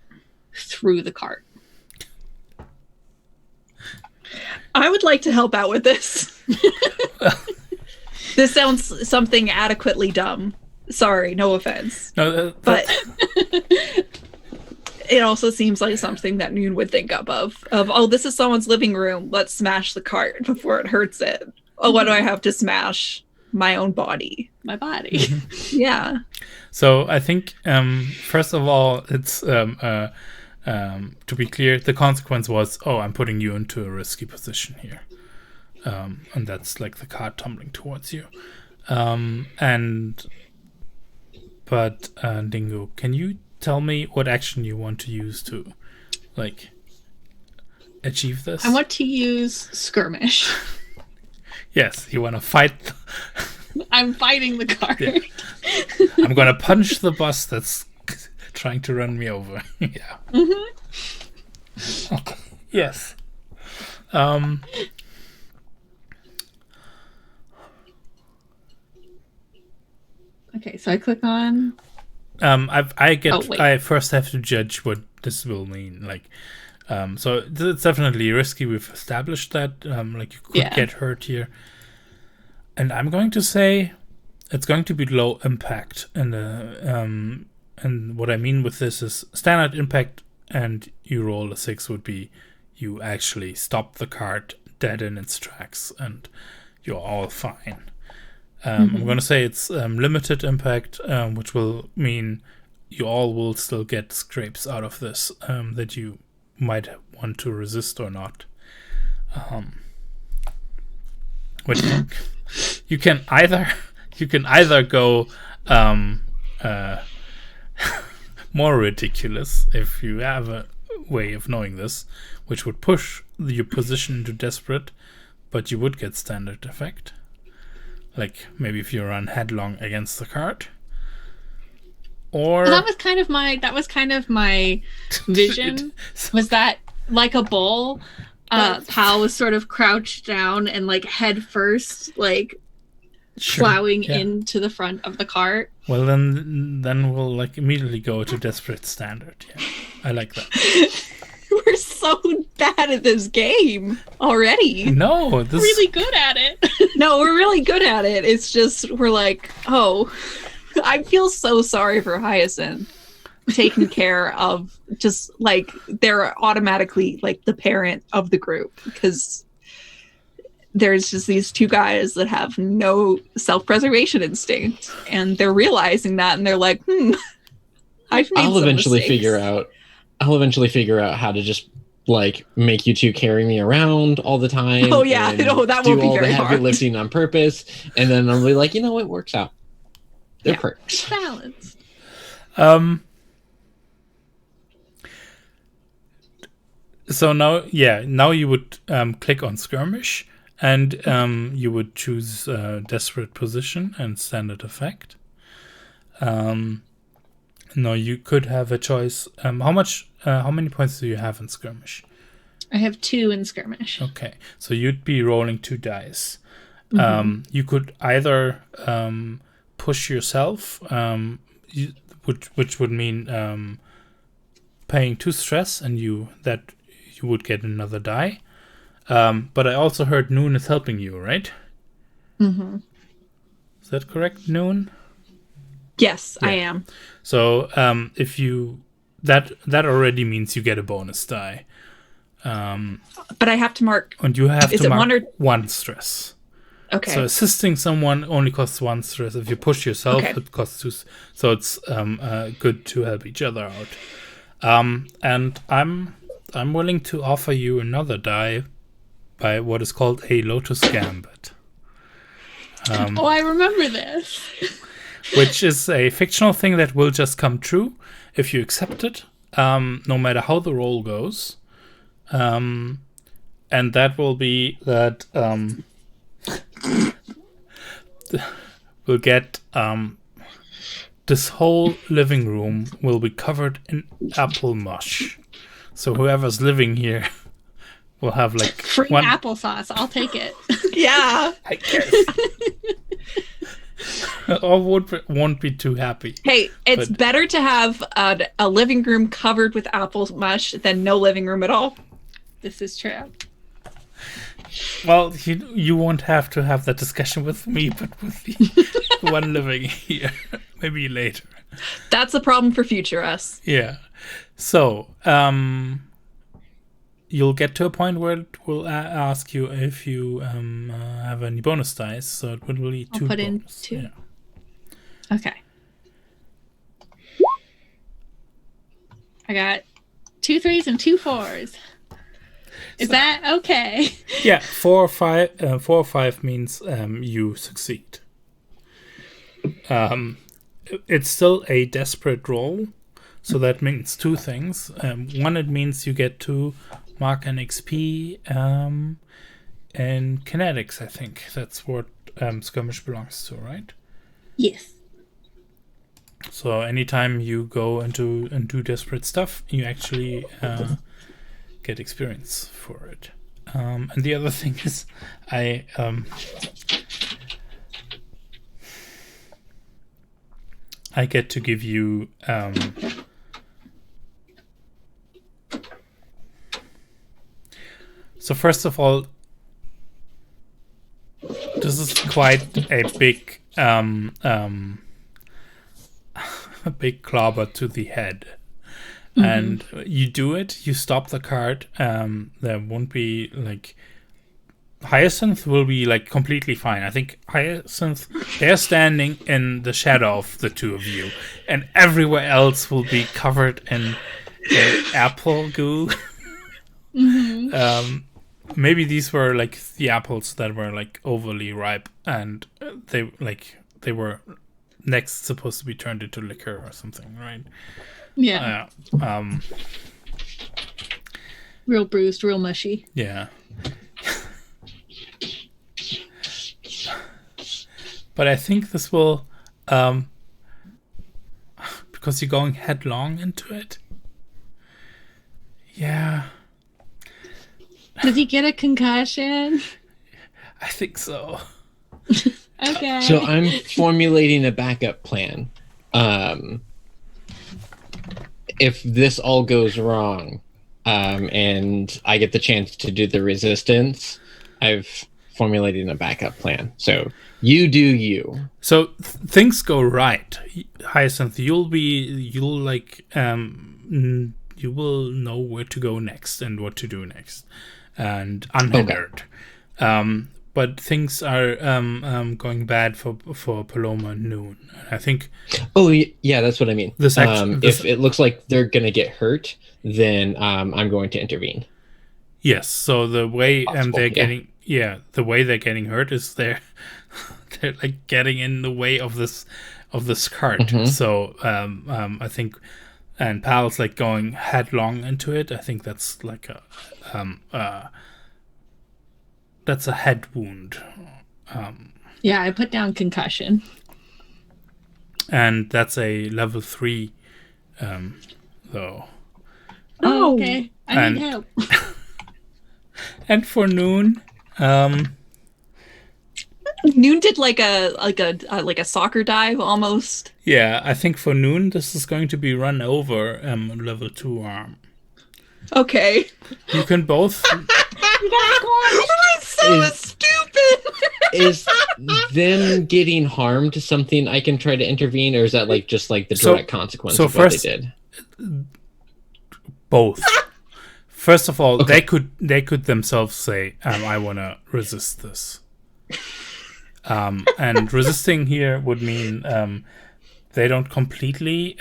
through the cart. I would like to help out with this. This sounds something adequately dumb. Sorry, no offense. No, but it also seems like something that Noon would think up of, oh, this is someone's living room. Let's smash the cart before it hurts it. Oh, what do I have to smash? My own body. My body. Yeah. So I think, first of all, it's, to be clear, the consequence was, oh, I'm putting you into a risky position here. And that's like the cart tumbling towards you. But Dingo, can you tell me what action you want to use to, like, achieve this? I want to use skirmish. Yes, you want to fight. I'm fighting the cart. Yeah. I'm gonna punch the bus that's trying to run me over. Yeah. Mm-hmm. Okay. Yes. Okay, so I click on. I first have to judge what this will mean. Like, so it's definitely risky. We've established that. Like, you could get hurt here. And I'm going to say it's going to be low impact. And what I mean with this is standard impact, and you roll a 6 would be you actually stop the cart dead in its tracks, and you're all fine. I'm going to say it's limited impact, which will mean you all will still get scrapes out of this that you might want to resist or not. Which you can either go more ridiculous if you have a way of knowing this, which would push your position into desperate, but you would get standard effect. Like maybe if you run headlong against the card. Or that was kind of my vision. Was that like a bull? Pal was sort of crouched down and like head first, like plowing into the front of the cart. Well, then we'll like immediately go to desperate standard. Yeah, I like that. We're so bad at this game already. No, this really good at it. No, we're really good at it. It's just we're like, oh, I feel so sorry for Hyacinth taking care of just like they're automatically like the parent of the group because there's just these two guys that have no self-preservation instinct and they're realizing that and they're like, I'll eventually figure out how to just like make you two carry me around all the time. Oh yeah, no, that won't be very hard. Do all the heavy lifting on purpose, and then I'll be like, you know, it works out. They're perks. Balanced. So now you would click on skirmish, and you would choose desperate position and standard effect. No, you could have a choice. How many points do you have in skirmish? I have 2 in skirmish. Okay, so you'd be rolling 2 dice. You could either push yourself, which would mean paying 2 stress, and you would get another die. But I also heard Noon is helping you, right? Mm-hmm. Is that correct, Noon? Yes, I am. So if you that already means you get a bonus die. But I have to mark. And you have to mark 1 stress. Okay. So assisting someone only costs 1 stress. If you push yourself, it costs 2. So it's good to help each other out. And I'm willing to offer you another die by what is called a Lotus Gambit. I remember this. Which is a fictional thing that will just come true if you accept it, no matter how the roll goes. And that will be that we'll get this whole living room will be covered in apple mush. So whoever's living here will have like free applesauce. I'll take it. Yeah, I guess. Or won't be too happy. Hey, it's better to have a living room covered with apple mush than no living room at all. This is true. Well, you won't have to have that discussion with me, but with the one living here. Maybe later. That's a problem for future us. Yeah. So, you'll get to a point where it will ask you if you have any bonus dice. So it will be 2 I'll put bonus. in 2. Yeah. Okay. I got 2 3s and 2 4s. Is that okay? Yeah, 4 or 5. 4 or 5 means you succeed. It's still a desperate roll, so that means 2 things. One, it means you get to mark an XP and kinetics. I think that's what skirmish belongs to, right? Yes. So anytime you go into and do desperate stuff, you actually get experience for it. And the other thing is, I get to give you so first of all, this is quite a big a big clobber to the head. And you do it, you stop the card, there won't be like Hyacinth will be like completely fine. I think Hyacinth, they're standing in the shadow of the two of you, and everywhere else will be covered in apple goo. Mm-hmm. Maybe these were like the apples that were like overly ripe, and they were next supposed to be turned into liquor or something, right? Yeah. Real bruised, real mushy. Yeah. But I think this will, because you're going headlong into it. Yeah. Does he get a concussion? I think so. Okay. So I'm formulating a backup plan. If this all goes wrong, and I get the chance to do the resistance, I've formulated a backup plan. So you do you. So things go right, Hyacinth. You will know where to go next and what to do next, and unhindered. Okay. But things are going bad for Paloma and Noon. I think. Oh yeah, that's what I mean. If it looks like they're gonna get hurt, then I'm going to intervene. Yes. So the way the way they're getting hurt is they're like getting in the way of this cart. Mm-hmm. So I think, and Pal's like going headlong into it. I think that's like that's a head wound. Yeah, I put down concussion. And that's a level 3, though. Oh, okay. I need help. And for Noon, Noon did like a soccer dive almost. Yeah, I think for Noon this is going to be run over level 2 arm. Okay. You can both. That's so stupid. Is them getting harmed something I can try to intervene, or is that like just like the direct consequence of what they did? Both. First of all, okay. they could themselves say, "I want to resist this," and resisting here would mean they don't completely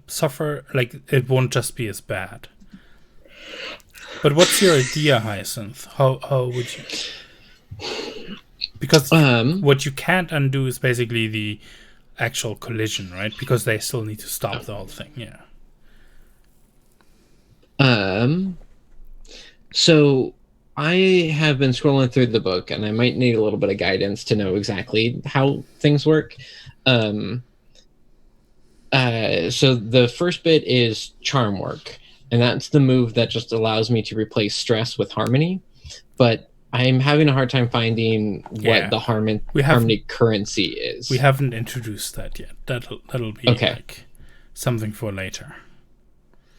suffer. Like it won't just be as bad. But what's your idea, Hyacinth? How would you? Because what you can't undo is basically the actual collision, right? Because they still need to stop the whole thing. Yeah. So I have been scrolling through the book, and I might need a little bit of guidance to know exactly how things work. So the first bit is charm work. And that's the move that just allows me to replace stress with harmony. But I'm having a hard time finding what the harmony currency is. We haven't introduced that yet. That'll be like something for later.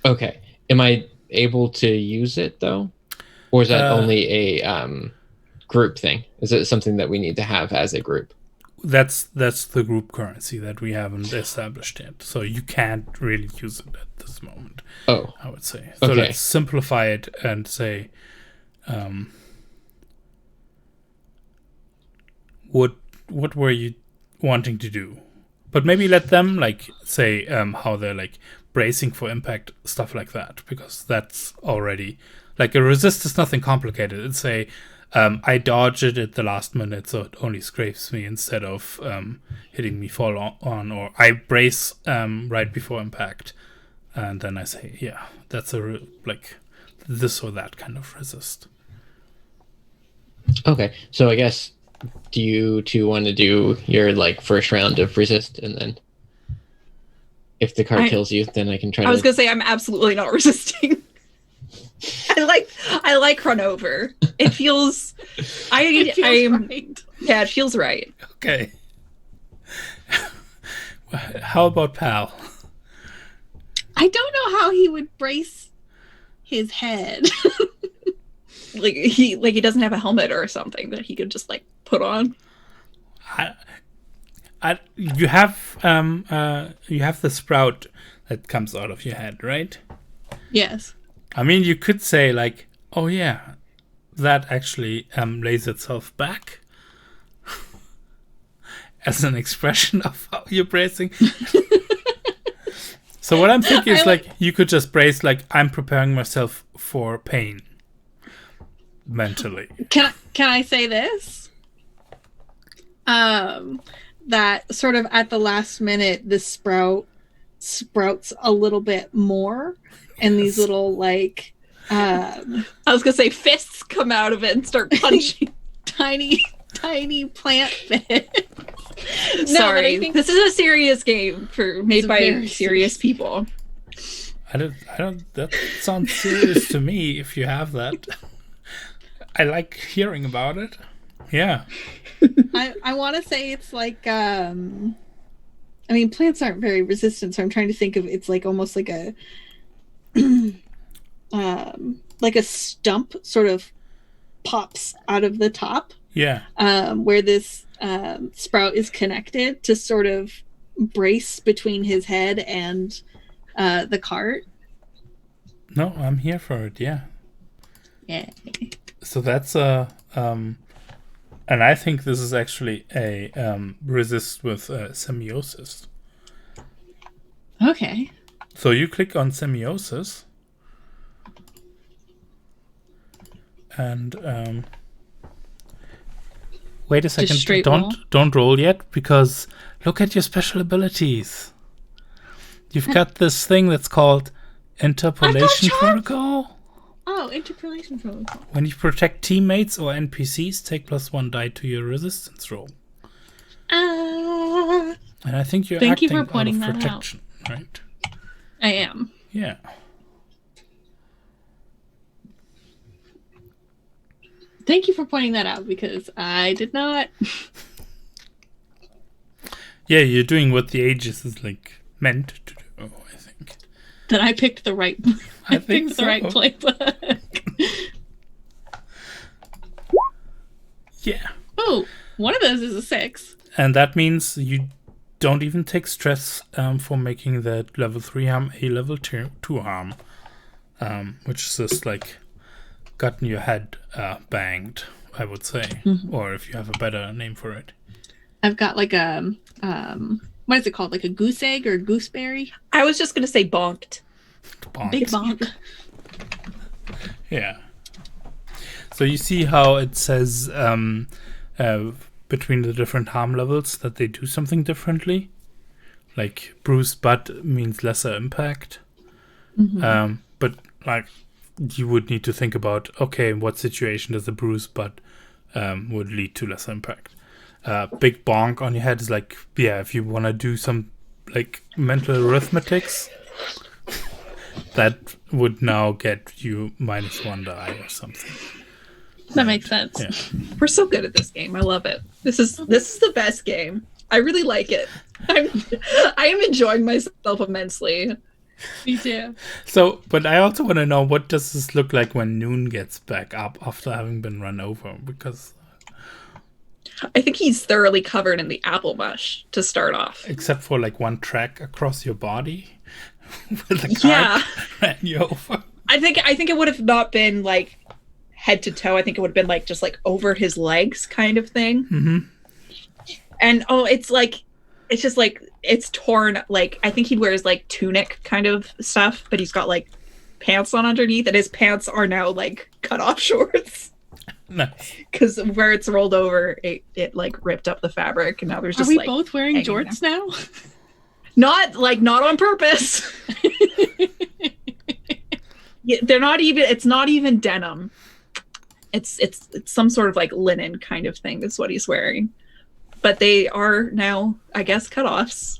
Okay. Am I able to use it, though? Or is that only a group thing? Is it something that we need to have as a group? That's the group currency that we haven't established yet. So you can't really use it at this moment. Oh, I would say. So let's simplify it and say, what were you wanting to do? But maybe let them like say how they're like bracing for impact, stuff like that, because that's already like a resist is nothing complicated. It's say. I dodge it at the last minute, so it only scrapes me instead of hitting me full on, or I brace right before impact, and then I say, yeah, that's like this or that kind of resist. Okay, so I guess do you two want to do your like first round of resist, and then if the card kills you, then I can try. I was gonna say I'm absolutely not resisting. I like run over. It feels right. Yeah, it feels right. Okay. How about Pal? I don't know how he would brace his head. like he doesn't have a helmet or something that he could just like put on. You have the sprout that comes out of your head, right? Yes. I mean, you could say like, oh yeah, that actually lays itself back as an expression of how you're bracing. So what I'm thinking is like you could just brace like I'm preparing myself for pain mentally. Can I say this? That sort of at the last minute, the sprout sprouts a little bit more, and these little like I was gonna say fists come out of it and start punching. tiny plant fit. Sorry, this is a serious game made by serious people. I don't. That sounds serious to me. If you have that, I like hearing about it. Yeah. I want to say it's like I mean, plants aren't very resistant, so I'm trying to think of it's like almost like a like a stump sort of pops out of the top. Yeah. Where this sprout is connected to sort of brace between his head and the cart. No, I'm here for it. Yeah. Yeah. So that's a and I think this is actually a resist with semiosis. Okay. So you click on semiosis, and wait a second. Don't roll yet, because look at your special abilities. You've got this thing that's called Interpolation Protocol. Oh, Interpolation Protocol. When you protect teammates or NPCs, take +1 die to your resistance roll. And I think you're acting for pointing out of that protection, right? I am. Yeah. Thank you for pointing that out, because I did not. Yeah, you're doing what the Aegis is like meant to do, I think. Then I picked the right. I think picked the right playbook. Yeah. Oh, one of those is a 6. And that means you don't even take stress for making that level 3 harm a level 2 harm, which is just like gotten your head banged, I would say, or if you have a better name for it. I've got like a what is it called? Like a goose egg or gooseberry? I was just gonna say bonked. Big bonk. Yeah. So you see how it says between the different harm levels that they do something differently? Like bruised butt means lesser impact. But like you would need to think about, okay, in what situation does a bruised butt would lead to lesser impact? Big bonk on your head is like, yeah, if you want to do some like mental arithmetics, that would now get you -1 die or something. That makes sense. Yeah. We're so good at this game. I love it. This is the best game. I really like it. I am enjoying myself immensely. Me too. So, but I also want to know, what does this look like when Noon gets back up after having been run over? Because I think he's thoroughly covered in the apple mush to start off. Except for like one track across your body. Where the car ran you over. I think it would have not been like head to toe. I think it would have been like just like over his legs kind of thing. Mm-hmm. And it's just like it's torn. Like I think he wears like tunic kind of stuff, but he's got like pants on underneath, and his pants are now like cut off shorts. Nice. Because where it's rolled over, it like ripped up the fabric, and now there's just. Are we like, both wearing jorts now? Not on purpose. Yeah, they're not even. It's not even denim. It's some sort of like linen kind of thing. That's what he's wearing. But they are now, I guess, cutoffs.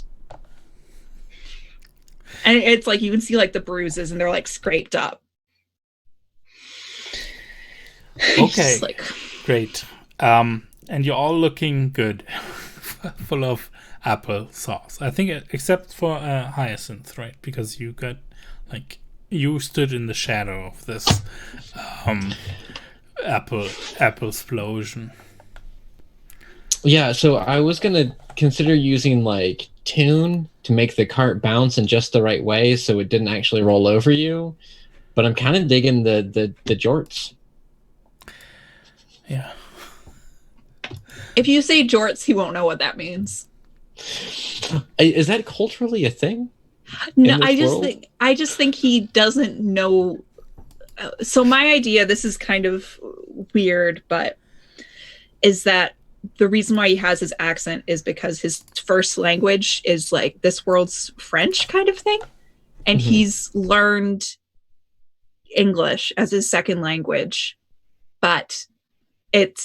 And it's like you can see like the bruises, and they're like scraped up. Okay, like... great. And you're all looking good, full of apple sauce. I think, except for Hyacinth, right? Because you got like you stood in the shadow of this apple explosion. Yeah, so I was gonna consider using like tune to make the cart bounce in just the right way so it didn't actually roll over you, but I'm kind of digging the jorts. Yeah. If you say jorts, he won't know what that means. Is that culturally a thing? No, this I just think he doesn't know. So my idea, this is kind of weird, but is that the reason why he has his accent is because his first language is like this world's French kind of thing, and he's learned English as his second language, but it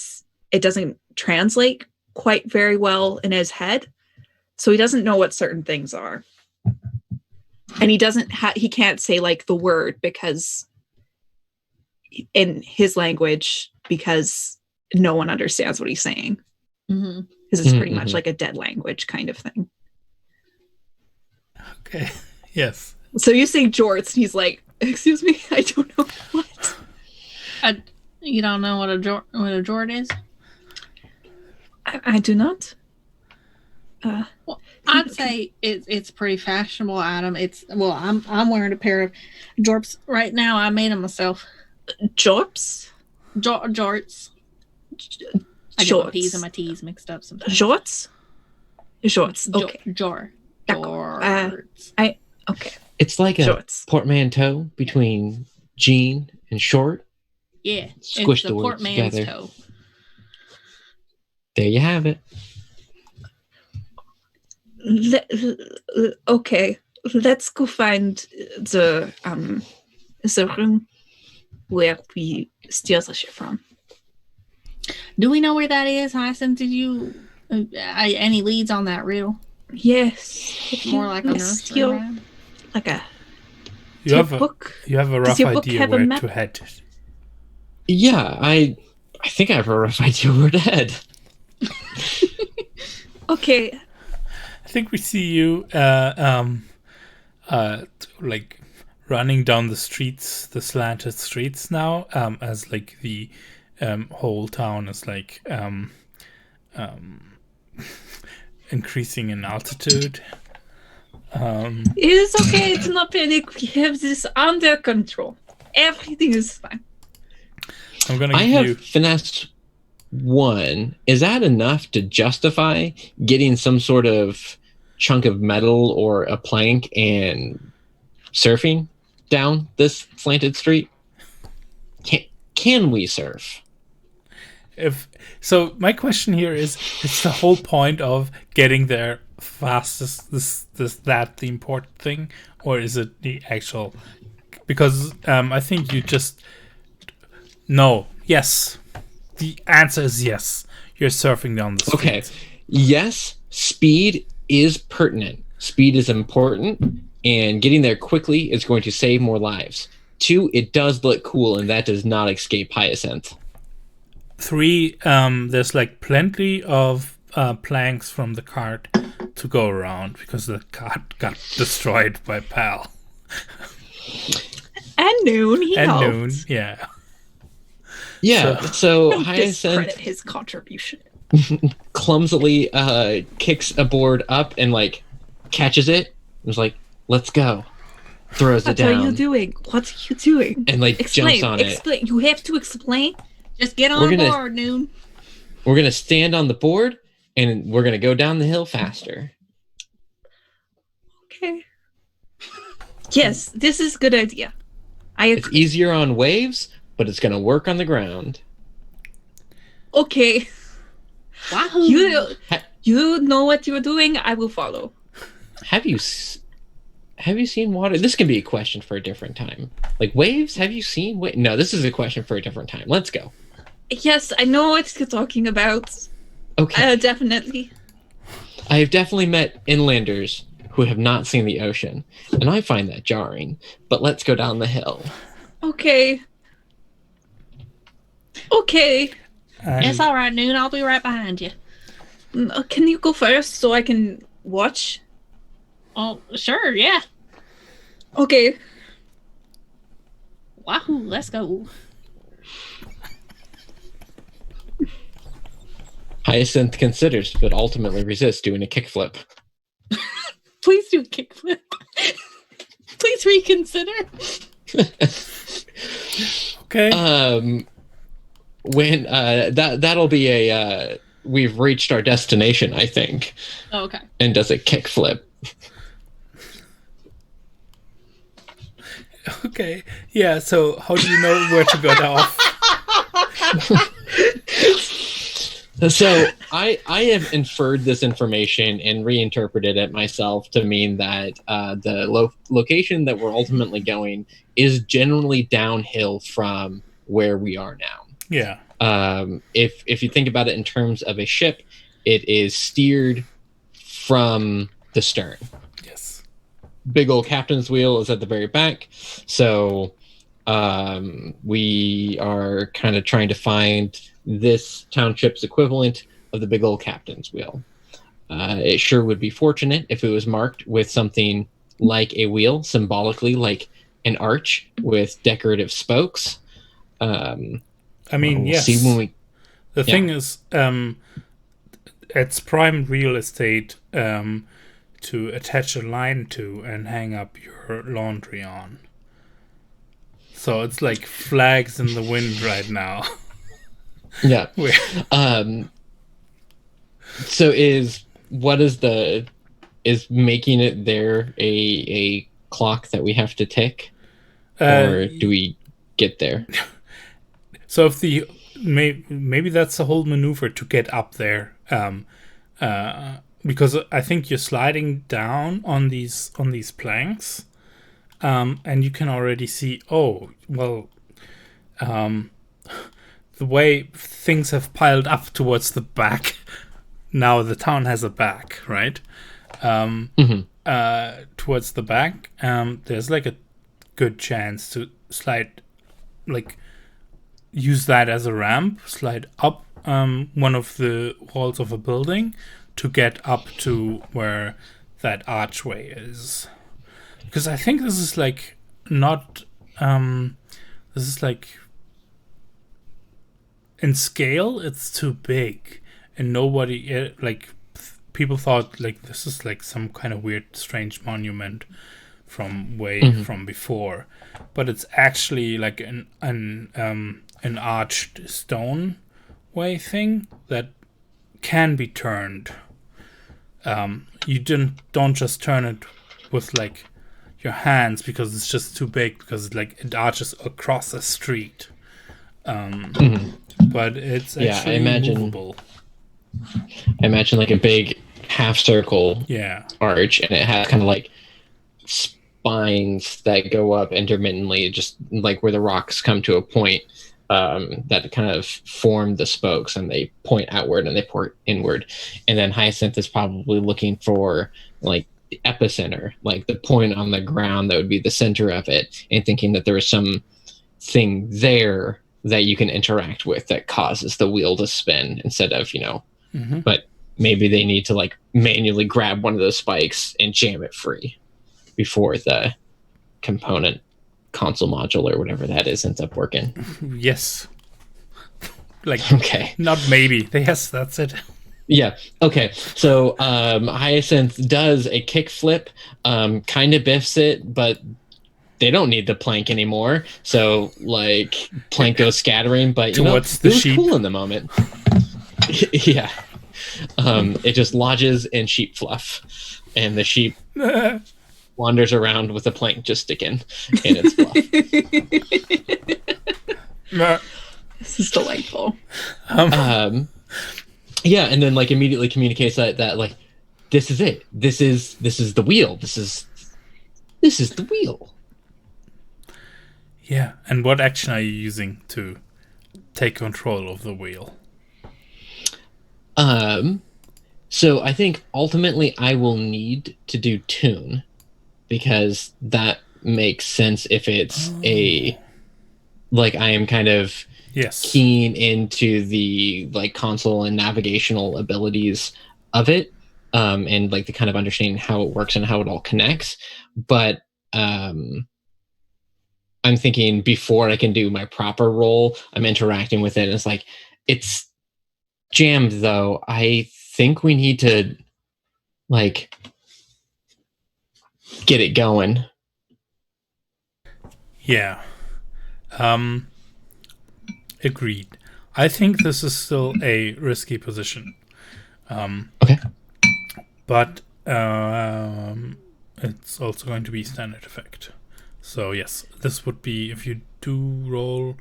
doesn't translate quite very well in his head, so he doesn't know what certain things are, and he can't say like the word because in his language, because no one understands what he's saying, because it's pretty much like a dead language kind of thing. Okay. Yes. So you say jorts, and he's like, excuse me, I don't know what. You don't know what a jort is? I do not. Well, I'd say it's pretty fashionable, Adam. I'm wearing a pair of jorts right now. I made them myself. Jorts? Jorts. I get my P's and my T's mixed up sometimes. Jorts? Jorts. Okay. Jorts. Okay. It's like Jorts. a portmanteau between jean and short. Yeah. Squish it's the words together. Toe. There you have it. Okay. Let's go find the room where we steal the ship from. Do we know where that is, Hyacinth? Did you any leads on that reel? Yes. More like a nursery rhyme? Like a book. You have a rough idea where to head. Yeah, I think I have a rough idea where to head. Okay. I think we see you like running down the streets, the slanted streets now, as like the whole town is like increasing in altitude. It is okay. It's not panic. We have this under control. Everything is fine. I have finesse 1. Is that enough to justify getting some sort of chunk of metal or a plank and surfing down this slanted street? Can we surf? So my question here is, it's the whole point of getting there fastest, that the important thing, or is it the actual? Because I think you just no. Yes, the answer is yes. You're surfing down the street. Okay. Yes, speed is pertinent. Speed is important, and getting there quickly is going to save more lives. 2, it does look cool, and that does not escape Hyacinth. 3, there's like plenty of planks from the cart to go around because the cart got destroyed by Pal. And Noon, he helped. Noon, yeah. Yeah, so don't Hyacinth discredit his contribution. clumsily kicks a board up and like catches it. And was like, "Let's go." Throws it down. What are you doing? What are you doing? And like jumps on it. You have to explain. Just get on board, Noon. We're gonna stand on the board and we're gonna go down the hill faster. Okay. Yes, this is a good idea. It's easier on waves, but it's gonna work on the ground. Okay. Wahoo! You know what you're doing. I will follow. Have you seen water? This can be a question for a different time. Like waves, have you seen? No, this is a question for a different time. Let's go. Yes, I know what you're talking about. Okay. Definitely. I have definitely met inlanders who have not seen the ocean, and I find that jarring. But let's go down the hill. Okay. Okay. It's all right, Noon. I'll be right behind you. Can you go first so I can watch? Oh, sure, yeah. Okay. Wahoo, let's go. Hyacinth considers, but ultimately resists doing a kickflip. Please do a kickflip. Please reconsider. Okay. when that'll be a we've reached our destination, I think. Oh, okay. And does a kickflip. Okay. Yeah. So how do you know where to get off? So I have inferred this information and reinterpreted it myself to mean that the location that we're ultimately going is generally downhill from where we are now. Yeah. If you think about it in terms of a ship, it is steered from the stern. Yes. Big old captain's wheel is at the very back, so we are kind of trying to find this township's equivalent of the big old captain's wheel. It sure would be fortunate if it was marked with something like a wheel, symbolically like an arch with decorative spokes. I mean, we'll yes. see when we. The thing is, it's prime real estate to attach a line to and hang up your laundry on. So it's like flags in the wind right now. Yeah. So is making it there a clock that we have to tick, or do we get there? So if maybe that's the whole maneuver to get up there, because I think you're sliding down on these planks, and you can already see. Oh well, the way things have piled up towards the back. Now the town has a back, right? Towards the back, there's like a good chance to slide, like use that as a ramp, slide up one of the walls of a building to get up to where that archway is. Because I think this is like not, this is like, in scale, it's too big. And nobody, like, people thought, like, this is like some kind of weird, strange monument from from before. But it's actually like an arched stone way thing that can be turned. You don't just turn it with like your hands because it's just too big, because it arches across a street. But it's actually movable. I imagine like a big half circle arch, and it has kind of like spines that go up intermittently, just like where the rocks come to a point that kind of form the spokes, and they point outward and they point inward. And then Hyacinth is probably looking for like the epicenter, like the point on the ground that would be the center of it, and thinking that there is some thing there that you can interact with that causes the wheel to spin instead of, but maybe they need to like manually grab one of those spikes and jam it free before the component console module or whatever that is ends up working. Yes. Like, okay. Not maybe. Yes, that's it. Yeah. Okay. So Hyacinth does a kickflip, kind of biffs it, but they don't need the plank anymore. So like plank goes scattering, but towards it was cool in the moment. Yeah. It just lodges in sheep fluff, and the sheep wanders around with the plank just sticking in its fluff. This is delightful. Yeah, and then like immediately communicates that like this is it. This is the wheel. This is the wheel. Yeah, and what action are you using to take control of the wheel? So I think ultimately I will need to do tune, because that makes sense if it's like I am kind of keen into the like console and navigational abilities of it, and like the kind of understanding how it works and how it all connects. But I'm thinking before I can do my proper role, I'm interacting with it, and it's like it's jammed though. I think we need to like get it going. Yeah. Agreed. I think this is still a risky position. Okay. But it's also going to be standard effect. So yes, this would be, if you do roll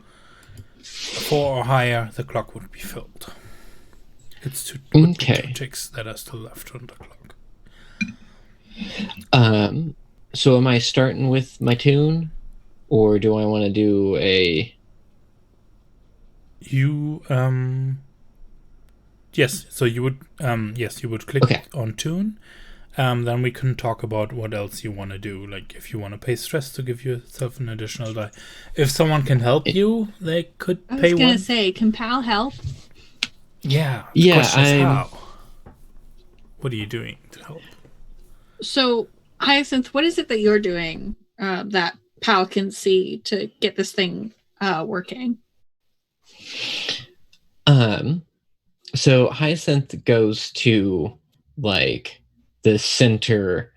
4 or higher, the clock would be filled. Would be 2 ticks that are still left on the clock. So am I starting with my tune, or do I want to do a? Yes. So you would you would click on tune. Then we can talk about what else you want to do. Like if you want to pay stress to give yourself an additional die. If someone can help you, they could pay one. I was going to say, can Pal help? Yeah. Yeah, how? What are you doing to help? So, Hyacinth, what is it that you're doing that Pal can see to get this thing working? So Hyacinth goes to like the center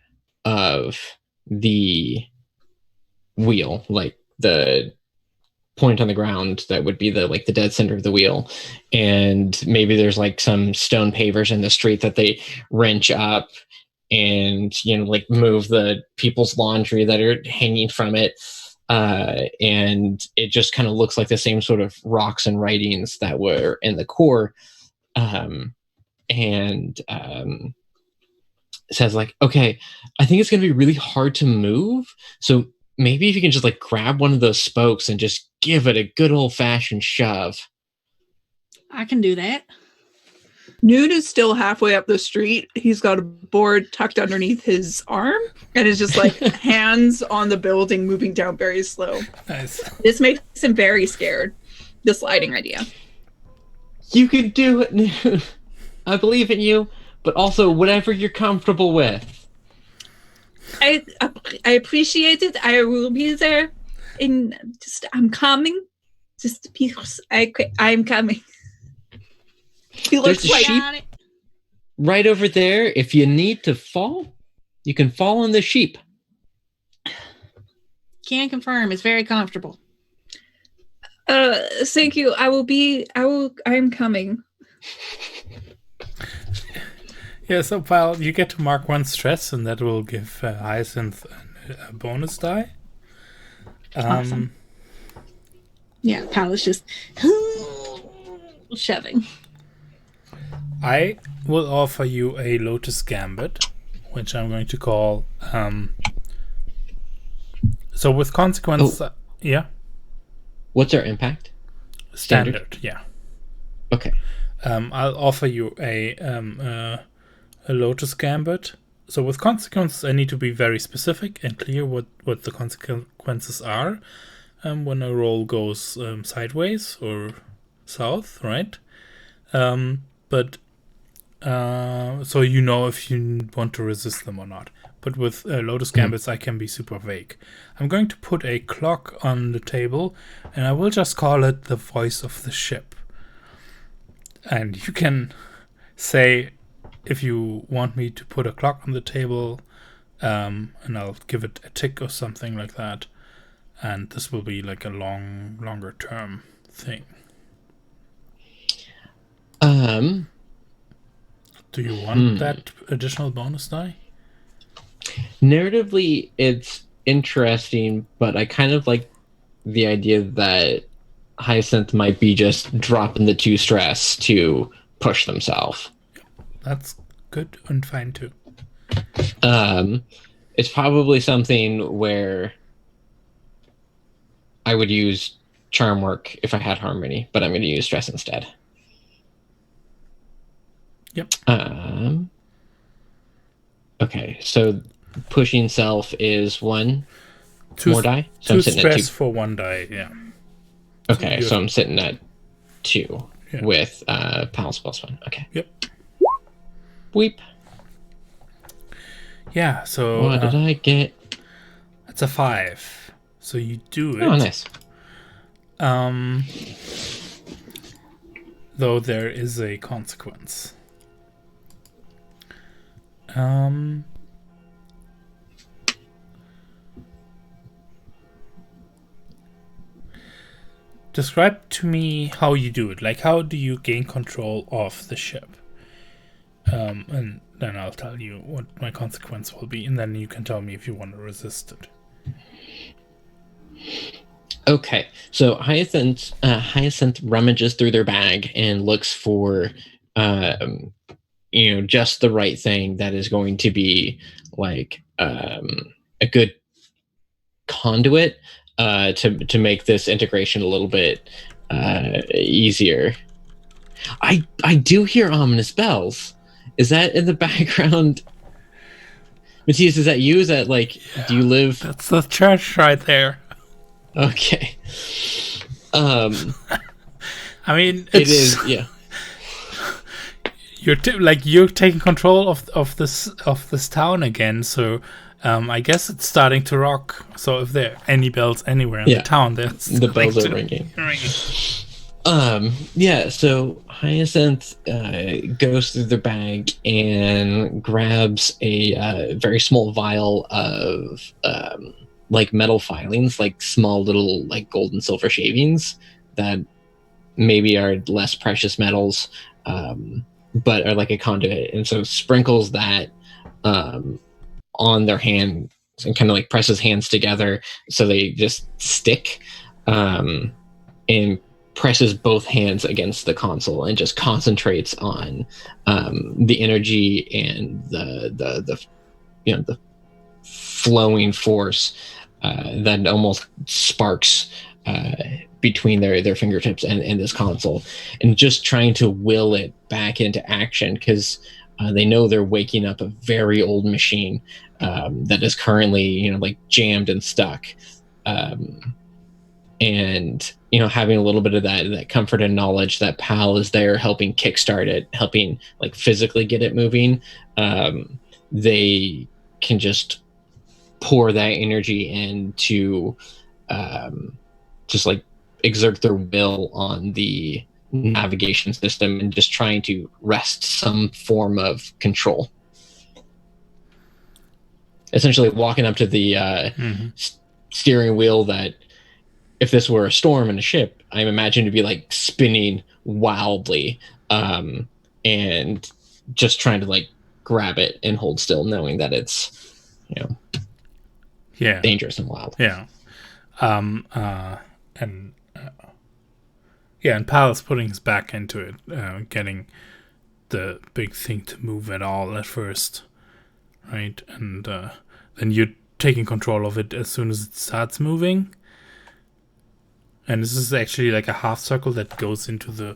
of the wheel, like the point on the ground that would be the dead center of the wheel, and maybe there's like some stone pavers in the street that they wrench up and move the people's laundry that are hanging from it, and it just kind of looks like the same sort of rocks and writings that were in the core, and says like, okay, I think it's going to be really hard to move, so maybe if you can just like grab one of those spokes and just give it a good old-fashioned shove. I can do that. Noon is still halfway up the street. He's got a board tucked underneath his arm and is just like hands on the building, moving down very slow. Nice. This makes him very scared. The sliding idea. You can do it, Noon. I believe in you, but also whatever you're comfortable with. I appreciate it. I will be there. I'm coming. Just because I'm coming. He looks There's a sheep right over there. If you need to fall, you can fall on the sheep. Can confirm. It's very comfortable. Thank you. I'm coming. Yeah, so Pal, you get to mark 1 stress, and that will give Hyacinth a bonus die. Awesome. Yeah, Pal is just shoving. I will offer you a Lotus Gambit, which I'm going to call. So with consequence, yeah. What's our impact? Standard, yeah. Okay. I'll offer you a Lotus Gambit. So with consequences, I need to be very specific and clear what the consequences are when a roll goes sideways or south, right? But so you know if you want to resist them or not. But with Lotus Gambits, I can be super vague. I'm going to put a clock on the table, and I will just call it the voice of the ship. And you can say if you want me to put a clock on the table, and I'll give it a tick or something like that. And this will be like a longer term thing. Do you want that additional bonus die? Narratively, it's interesting, but I kind of like the idea that Hyacinth might be just dropping the 2 stress to push themselves. That's good and fine too. It's probably something where I would use charm work if I had harmony, but I'm going to use stress instead. Yep. Okay, so pushing self is 1 more die. So 2 I'm sitting stress at 2 for 1 die. Yeah. Okay, so I'm sitting at 2 Yeah. with Pal's +1. Okay. Yep. Weep. Yeah. So What did I get? It's a 5. So you do it. Oh, nice. Though there is a consequence. describe to me how you do it. Like, how do you gain control of the ship? And then I'll tell you what my consequence will be, and then you can tell me if you want to resist it. Okay, so Hyacinth rummages through their bag and looks for, just the right thing that is going to be like a good conduit to make this integration a little bit easier. I do hear ominous bells. Is that in the background? Matthias, is that you? Is that like, do you live? That's the church right there. Okay. I mean, it is. Yeah. You're taking control of this town again. So, I guess it's starting to rock. So if there are any bells anywhere in the town, the bells are ringing. Yeah, so Hyacinth goes through the bag and grabs a very small vial of like metal filings, like small little like gold and silver shavings that maybe are less precious metals, but are like a conduit, and so sprinkles that on their hand and kind of like presses hands together so they just stick, and presses both hands against the console and just concentrates on the energy and the flowing force that almost sparks between their fingertips and this console, and just trying to will it back into action, because they know they're waking up a very old machine that is currently like jammed and stuck. And having a little bit of that comfort and knowledge that Pal is there helping kickstart it, helping like physically get it moving, they can just pour that energy into just like exert their will on the navigation system and just trying to wrest some form of control. Essentially walking up to the steering wheel that, if this were a storm in a ship, I imagine to be like spinning wildly, and just trying to like grab it and hold still, knowing that it's, dangerous and wild. Yeah. And Pal is putting his back into it, getting the big thing to move at all at first, right? And then you're taking control of it as soon as it starts moving. And this is actually like a half circle that goes into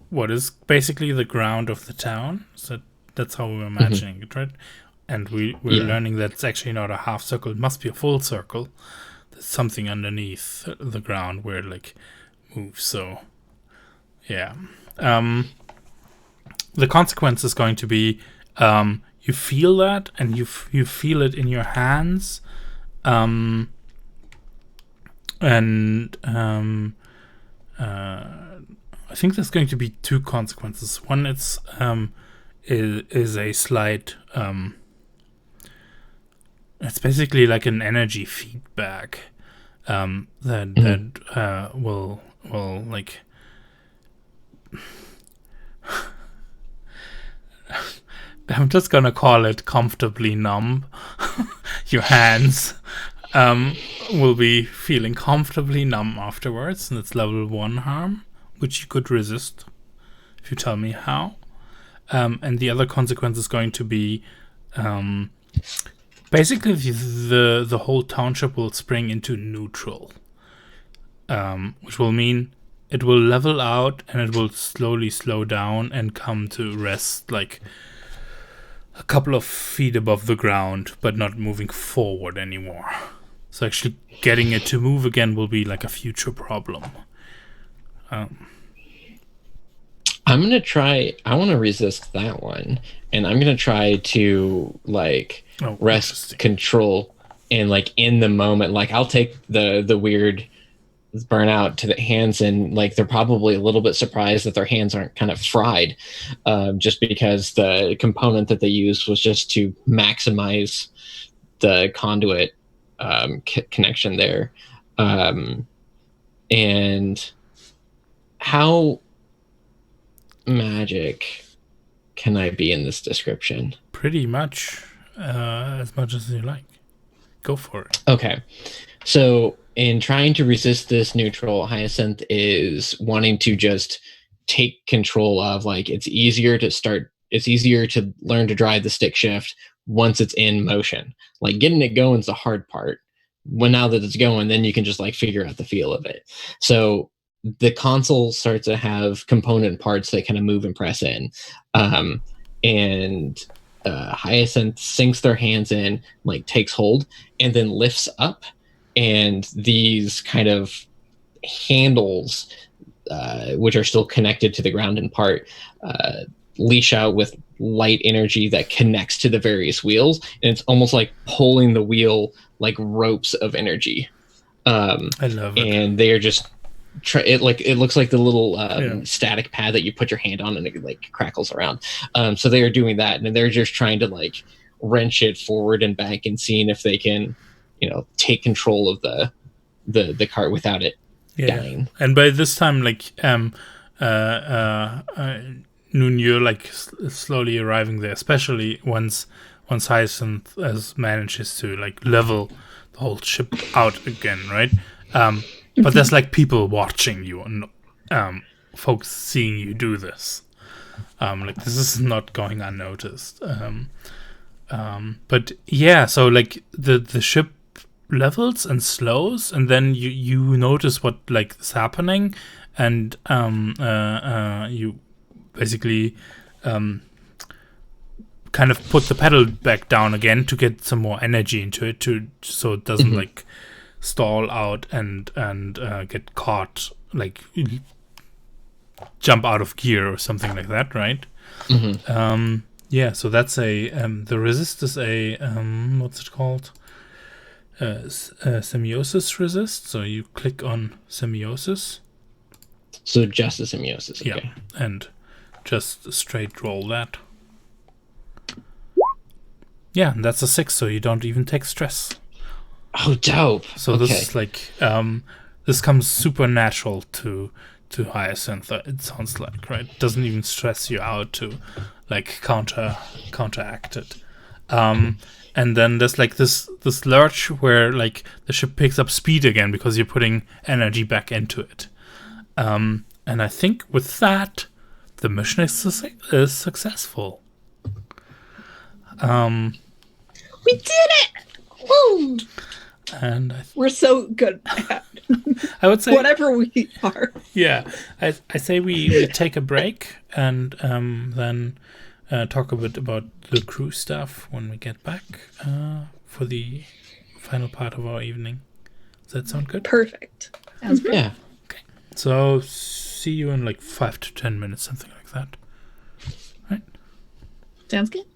what is basically the ground of the town. So that's how we're imagining it, right? And we're learning that it's actually not a half circle. It must be a full circle. There's something underneath the ground where it like moves. So, yeah. The consequence is going to be you feel that, and you feel it in your hands. And I think there's going to be two consequences. One is a slight. It's basically like an energy feedback that will like. I'm just gonna call it comfortably numb. Your hands will be feeling comfortably numb afterwards, and it's level 1 harm, which you could resist if you tell me how. And the other consequence is going to be basically the whole township will spring into neutral, which will mean it will level out and it will slowly slow down and come to rest like a couple of feet above the ground, but not moving forward anymore. So actually getting it to move again will be like a future problem. I'm going to try, I want to resist that one. And I'm going to try to like wrest control and like in the moment, like I'll take the weird burnout to the hands, and like they're probably a little bit surprised that their hands aren't kind of fried, just because the component that they used was just to maximize the conduit connection there. And how magic can I be in this description? Pretty much as you like. Go for it. Okay. So, in trying to resist this neutral, Hyacinth is wanting to just take control of, like, it's easier to learn to drive the stick shift once it's in motion. Like, getting it going is the hard part. When now that it's going, then you can just like figure out the feel of it. So the console starts to have component parts that kind of move and press in. And Hyacinth sinks their hands in, like takes hold, and then lifts up. And these kind of handles, which are still connected to the ground in part, leash out with light energy that connects to the various wheels. And it's almost like pulling the wheel like ropes of energy. I love it. And they are just it looks like the little static pad that you put your hand on and it like crackles around. So they are doing that, and they're just trying to like wrench it forward and back and seeing if they can, take control of the cart without it dying. And by this time, like Noon, you're like slowly arriving there, especially once Hyacinth manages to like level the whole ship out again, right? But there's like people watching you and folks seeing you do this. Like this is not going unnoticed. But yeah, so like the ship levels and slows, and then you notice what like is happening, and you basically kind of put the pedal back down again to get some more energy into it, so it doesn't like stall out and get caught, like jump out of gear or something like that, right? Yeah, so that's the resist is a what's it called? Semiosis resist. So you click on semiosis. So just a semiosis, okay. Yeah, and just straight roll that. Yeah, and that's a 6, so you don't even take stress. Oh, dope. So okay. This is like this comes supernatural to Hyacinth. It sounds like, right? It doesn't even stress you out to like counteract it. And then there's like this lurch where like the ship picks up speed again because you're putting energy back into it. And I think with that, the mission is successful. We did it! Woo! And we're so good at I would say whatever we are. Yeah, I say we take a break and then talk a bit about the crew stuff when we get back for the final part of our evening. Does that sound good? Perfect. Sounds good. Yeah. Okay. So see you in like 5 to 10 minutes, something like that. Right? Sounds good.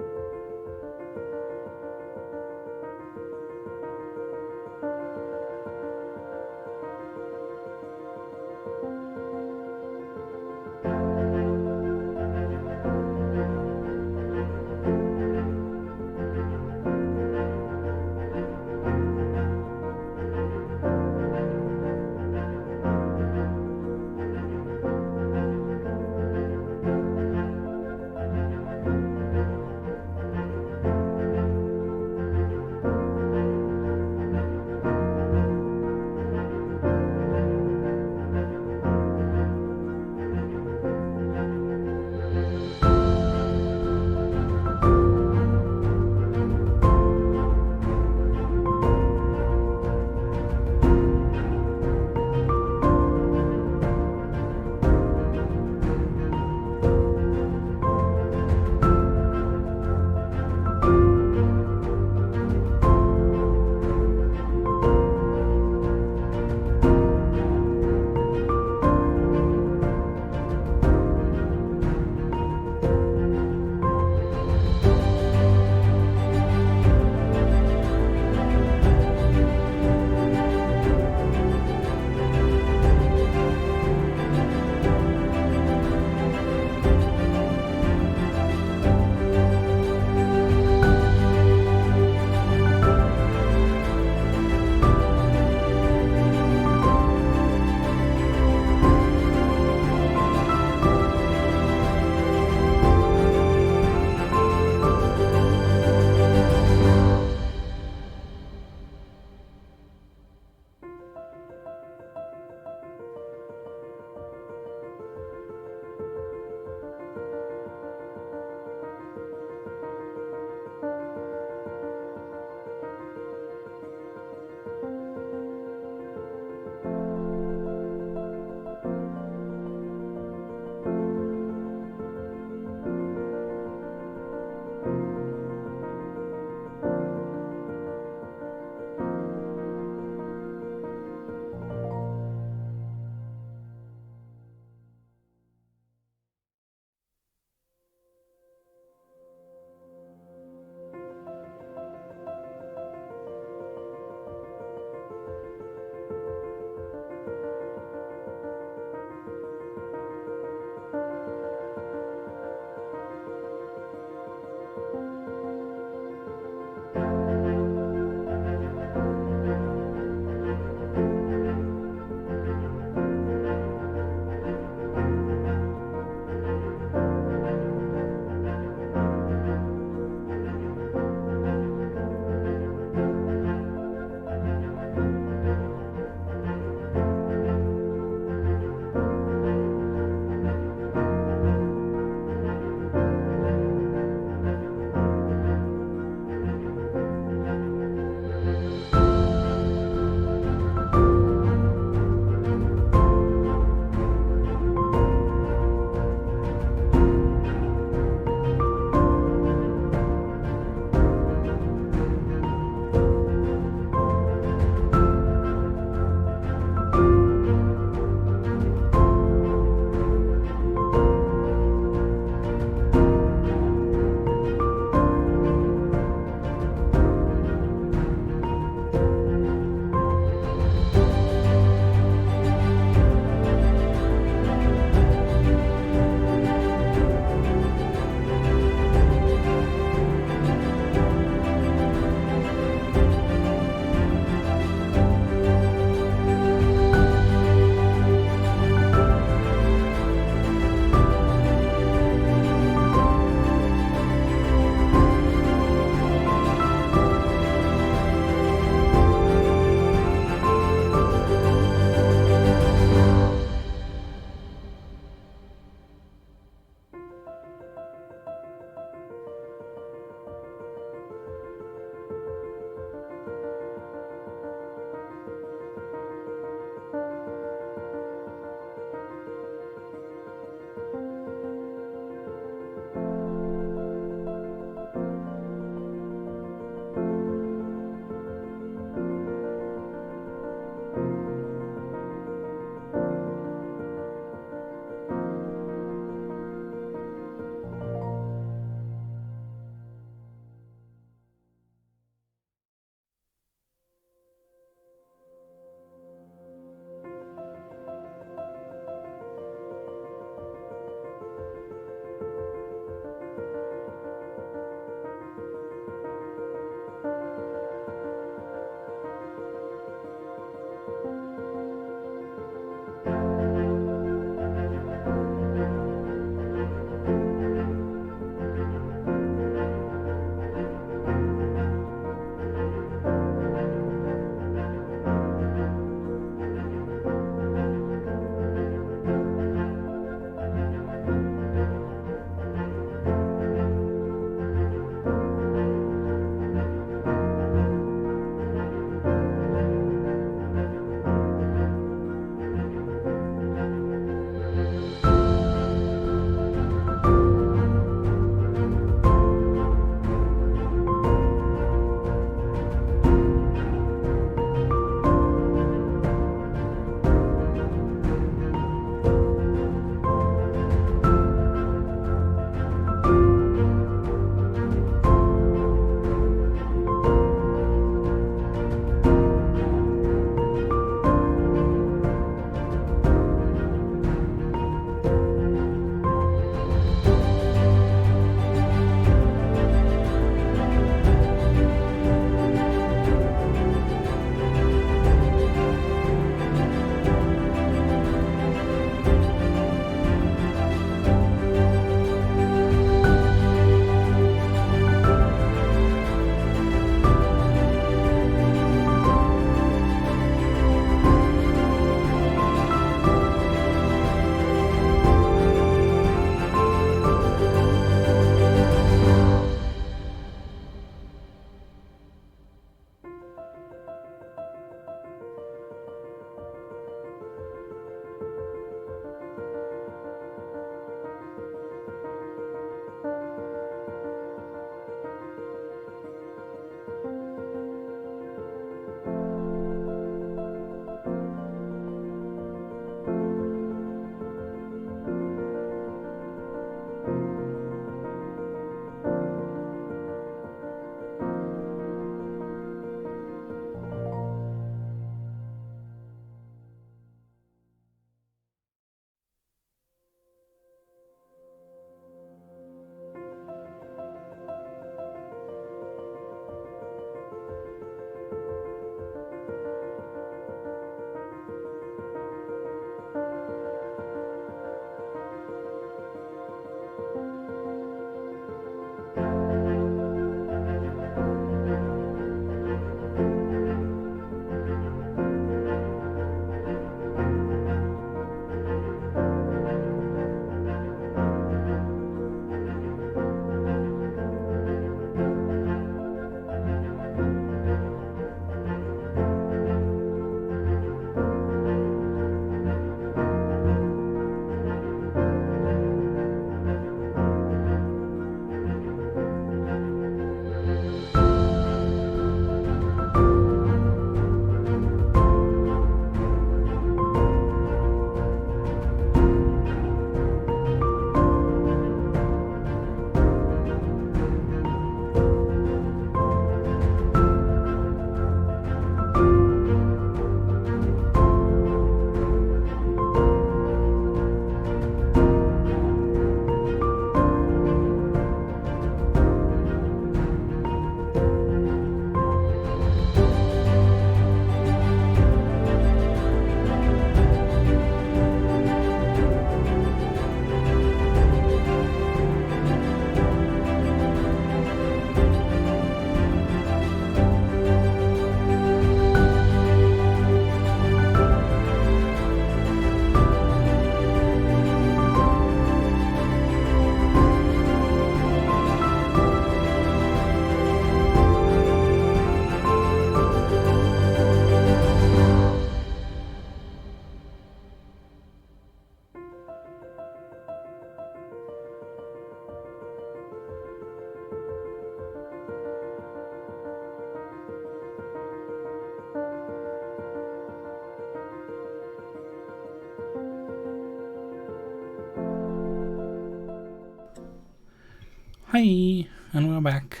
Hi, and we're back.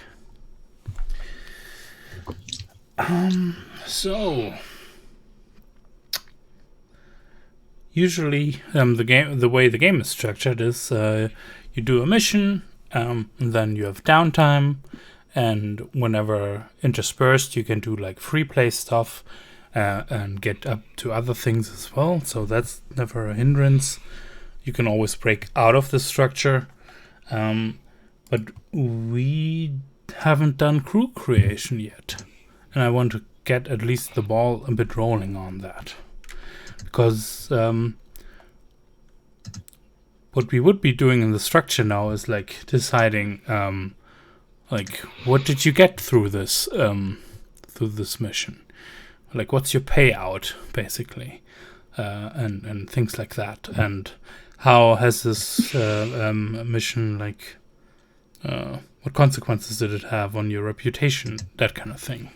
So usually, the way the game is structured is you do a mission, and then you have downtime, and whenever interspersed, you can do like free play stuff and get up to other things as well. So that's never a hindrance. You can always break out of the structure, but we haven't done crew creation yet, and I want to get at least the ball a bit rolling on that, because what we would be doing in the structure now is like deciding like what did you get through this mission, like what's your payout basically, and things like that, and how has this mission, like what consequences did it have on your reputation, that kind of thing.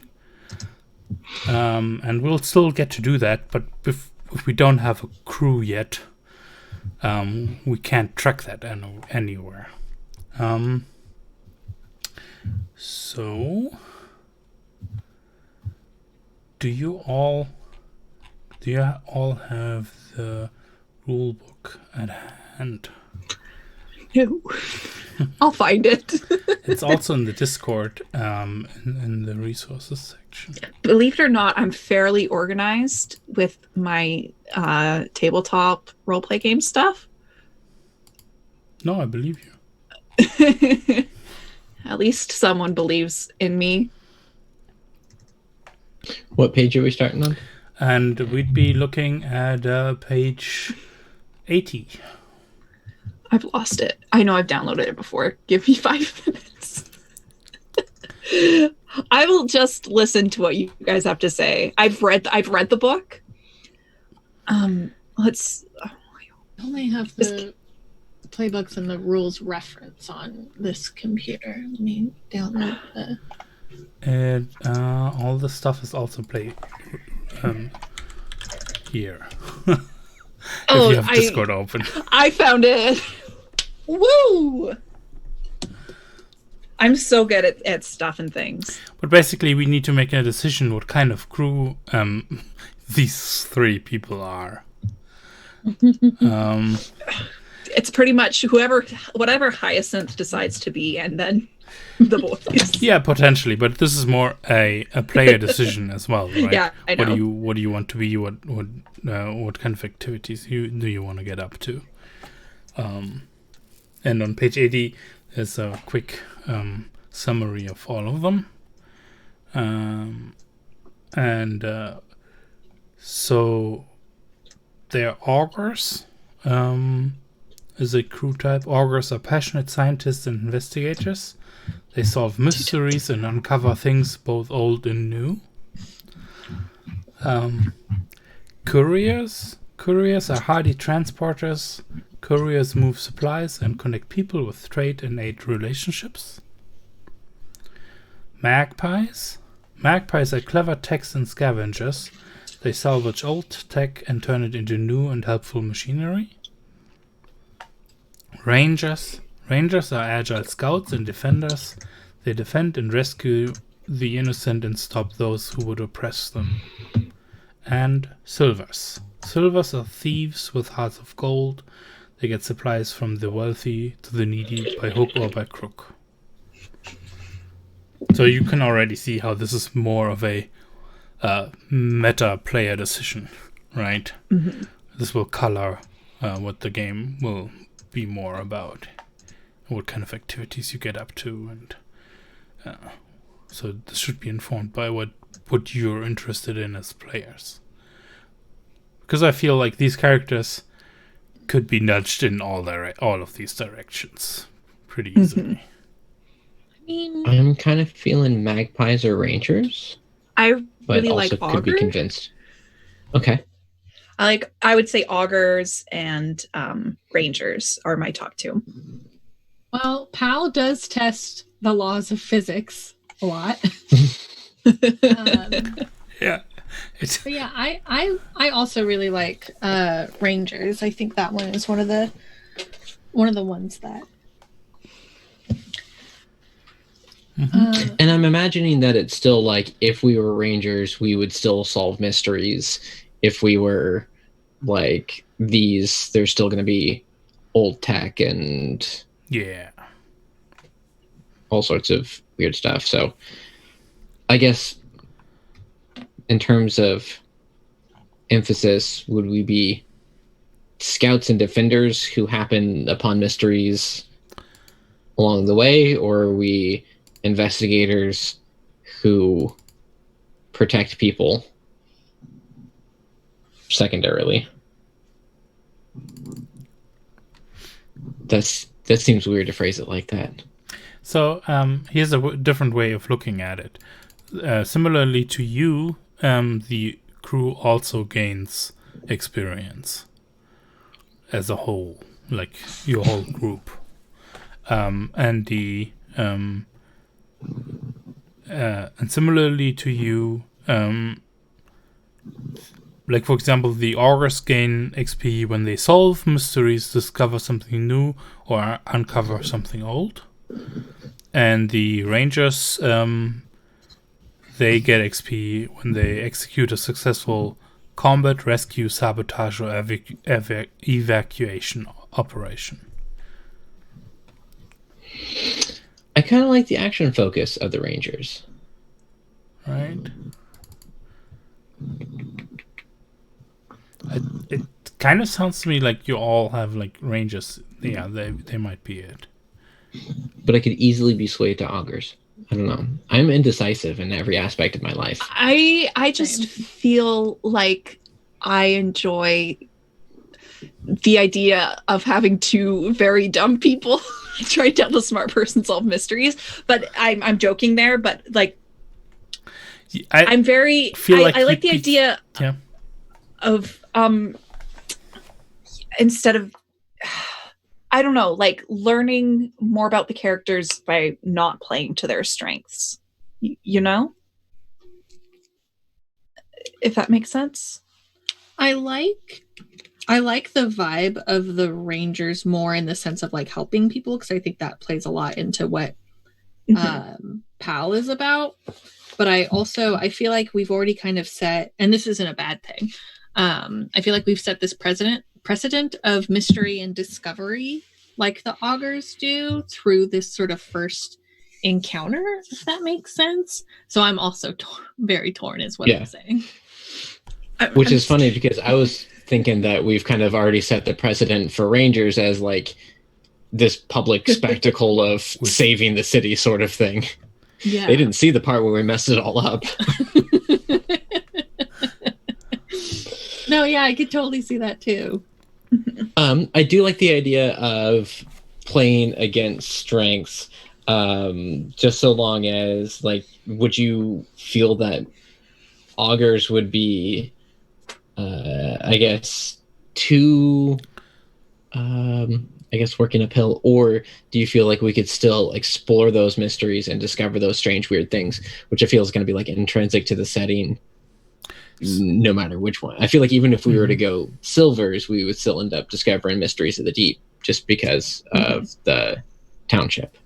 And we'll still get to do that, but if we don't have a crew yet, we can't track that anywhere. So, do you all have the rule book at hand? No. I'll find it. It's also in the Discord, in the resources section. Believe it or not, I'm fairly organized with my tabletop roleplay game stuff. No, I believe you. At least someone believes in me. What page are we starting on? And we'd be looking at page 80. I've lost it. I know I've downloaded it before. Give me 5 minutes. I will just listen to what you guys have to say. I've read the book. Let's. I only have the playbooks and the rules reference on this computer. Let me download the. And all the stuff is also played here. If you have Discord open. I found it. Woo! I'm so good at stuff and things. But basically, we need to make a decision what kind of crew these 3 people are. It's pretty much whatever Hyacinth decides to be, and then the boys. Yeah, potentially, but this is more a player decision as well, right? Yeah, I know. What do you want to be? What kind of activities do you want to get up to? And on page 80, there's a quick summary of all of them. So they're augurs. Is a crew type. Augurs are passionate scientists and investigators. They solve mysteries and uncover things both old and new. Couriers are hardy transporters. Couriers move supplies and connect people with trade and aid relationships. Magpies are clever techs and scavengers. They salvage old tech and turn it into new and helpful machinery. Rangers are agile scouts and defenders. They defend and rescue the innocent and stop those who would oppress them. And Silvers are thieves with hearts of gold. They get supplies from the wealthy to the needy by hook or by crook. So you can already see how this is more of a meta player decision, right? Mm-hmm. This will color what the game will be more about, what kind of activities you get up to, and so this should be informed by what you're interested in as players. Because I feel like these characters could be nudged in all of these directions pretty easily. I mean, I'm kind of feeling magpies or rangers. I but really also like could be augurs. convinced. Okay. I would say augurs and rangers are my top 2. Well, Pal does test the laws of physics a lot. Yeah. But yeah, I also really like rangers. I think that one is one of the ones that And I'm imagining that it's still like if we were rangers, we would still solve mysteries. If we were like these, there's still going to be old tech and all sorts of weird stuff. So I guess in terms of emphasis, would we be scouts and defenders who happen upon mysteries along the way, or are we investigators who protect people secondarily? That seems weird to phrase it like that. So here's a different way of looking at it. Similarly to you, the crew also gains experience as a whole, like your whole group. And similarly to you, like for example, the augurs gain XP when they solve mysteries, discover something new, or uncover something old. And the rangers, they get XP when they execute a successful combat, rescue, sabotage, or evacuation operation. I kind of like the action focus of the rangers. Right. It kind of sounds to me like you all have like rangers. Yeah, they might be it. But I could easily be swayed to augurs. I don't know. I'm indecisive in every aspect of my life. I just feel like I enjoy the idea of having two very dumb people try to help a smart person solve mysteries. But I'm joking there. But like, I like the idea of instead of, I don't know, like learning more about the characters by not playing to their strengths, you know? If that makes sense. I like the vibe of the rangers more in the sense of like helping people, because I think that plays a lot into what PAL is about. But I feel like we've already kind of set, and this isn't a bad thing, I feel like we've set this precedent of mystery and discovery like the augurs do through this sort of first encounter, if that makes sense. So I'm also very torn is what I'm saying. Which is funny because I was thinking that we've kind of already set the precedent for rangers as like this public spectacle of saving the city sort of thing. Yeah. They didn't see the part where we messed it all up. No, yeah, I could totally see that too. I do like the idea of playing against strengths, just so long as, like, would you feel that augurs would be, I guess, too, working uphill, or do you feel like we could still explore those mysteries and discover those strange, weird things, which I feel is going to be, like, intrinsic to the setting, no matter which one. I feel like even if we were to go silvers, we would still end up discovering mysteries of the deep just because of the township.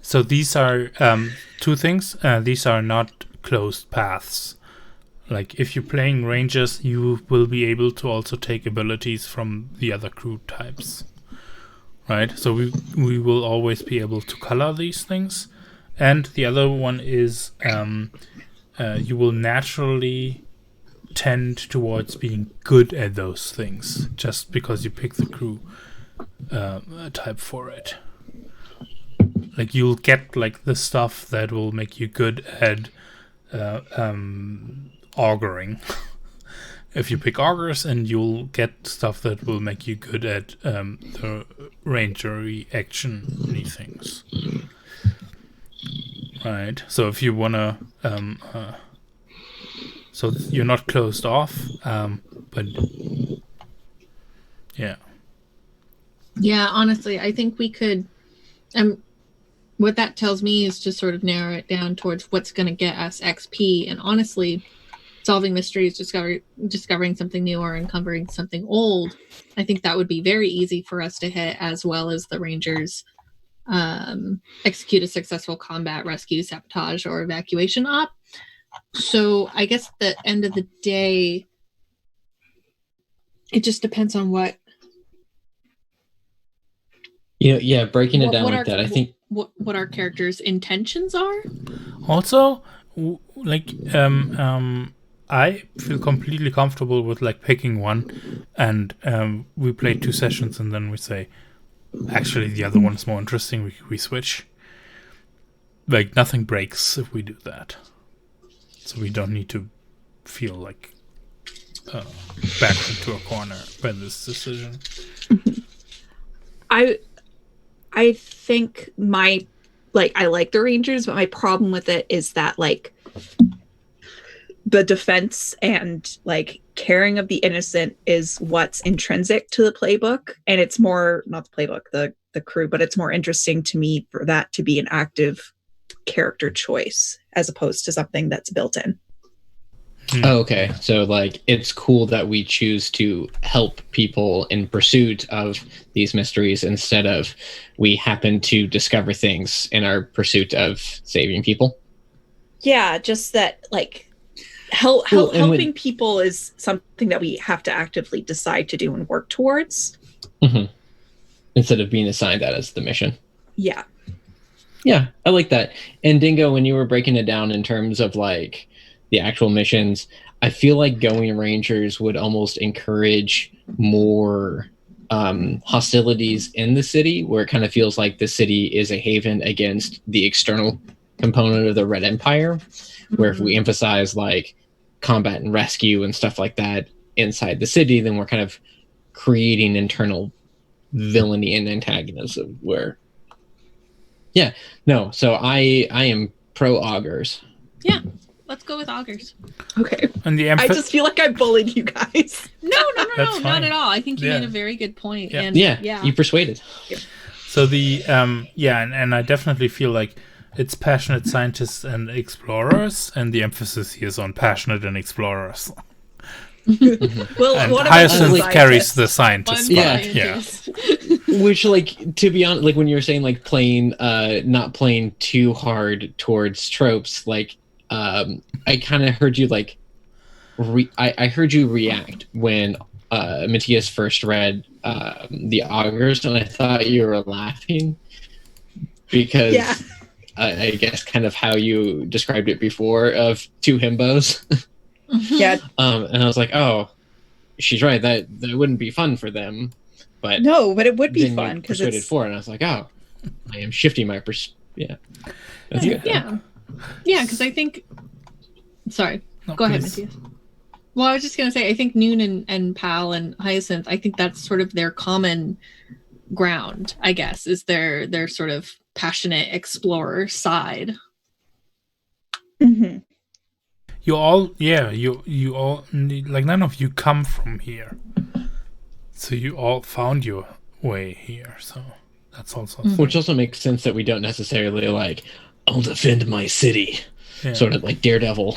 So these are two things. These are not closed paths. Like if you're playing rangers, you will be able to also take abilities from the other crew types, right? So we will always be able to color these things. And the other one is you will naturally tend towards being good at those things just because you pick the crew type for it. Like you'll get like the stuff that will make you good at auguring. If you pick augurs, and you'll get stuff that will make you good at the rangery action-y things. Right. So if you wanna, so you're not closed off, but yeah. Yeah, honestly, I think we could. What that tells me is to sort of narrow it down towards what's going to get us XP. And honestly, solving mysteries, discovering something new, or uncovering something old, I think that would be very easy for us to hit, as well as the Rangers execute a successful combat, rescue, sabotage, or evacuation op. So I guess at the end of the day, it just depends on what. Breaking it down like that, I think what our characters' intentions are. Also, I feel completely comfortable with like picking one, and we play 2 sessions, and then we say, actually, the other one is more interesting. We switch. Like nothing breaks if we do that, so we don't need to feel like backed into a corner by this decision. I think I like the Rangers, but my problem with it is that like the defense and like caring of the innocent is what's intrinsic to the playbook, and it's more not the playbook, the crew, but it's more interesting to me for that to be an active character choice as opposed to something that's built in. Oh, okay. So like it's cool that we choose to help people in pursuit of these mysteries instead of we happen to discover things in our pursuit of saving people. Yeah, just that like helping people is something that we have to actively decide to do and work towards. Mm-hmm. Instead of being assigned that as the mission. Yeah. Yeah, I like that. And Dingo, when you were breaking it down in terms of like the actual missions, I feel like going Rangers would almost encourage more hostilities in the city, where it kind of feels like the city is a haven against the external component of the Red Empire, where if we emphasize like combat and rescue and stuff like that inside the city, then we're kind of creating internal villainy and antagonism where so I am pro augurs. Yeah, let's go with augurs. Okay. And I just feel like I bullied you guys. No, not at all. I think you made a very good point. Yeah. And You persuaded. So the and I definitely feel like it's passionate scientists and explorers, and the emphasis here is on passionate and explorers. Well, and what Hyacinth carries the scientist part. Yeah. Which, like, to be honest, like when you were saying like playing, not playing too hard towards tropes, like, I kind of heard you like, I heard you react when Matthias first read the augurs, and I thought you were laughing because I guess kind of how you described it before of 2 himbos. Yeah. And I was like, oh, she's right. That wouldn't be fun for them. But no, but it would be fun because it's 4, and I was like, oh, I am shifting my That's good. Yeah, because I think. Sorry, go ahead, Matthias. Well, I was just gonna say, I think Noon and Pal and Hyacinth, I think that's sort of their common ground. I guess is their sort of passionate explorer side. Mm-hmm. You all like none of you come from here, so you all found your way here. So that's also which also makes sense that we don't necessarily like I'll defend my city, sort of like Daredevil.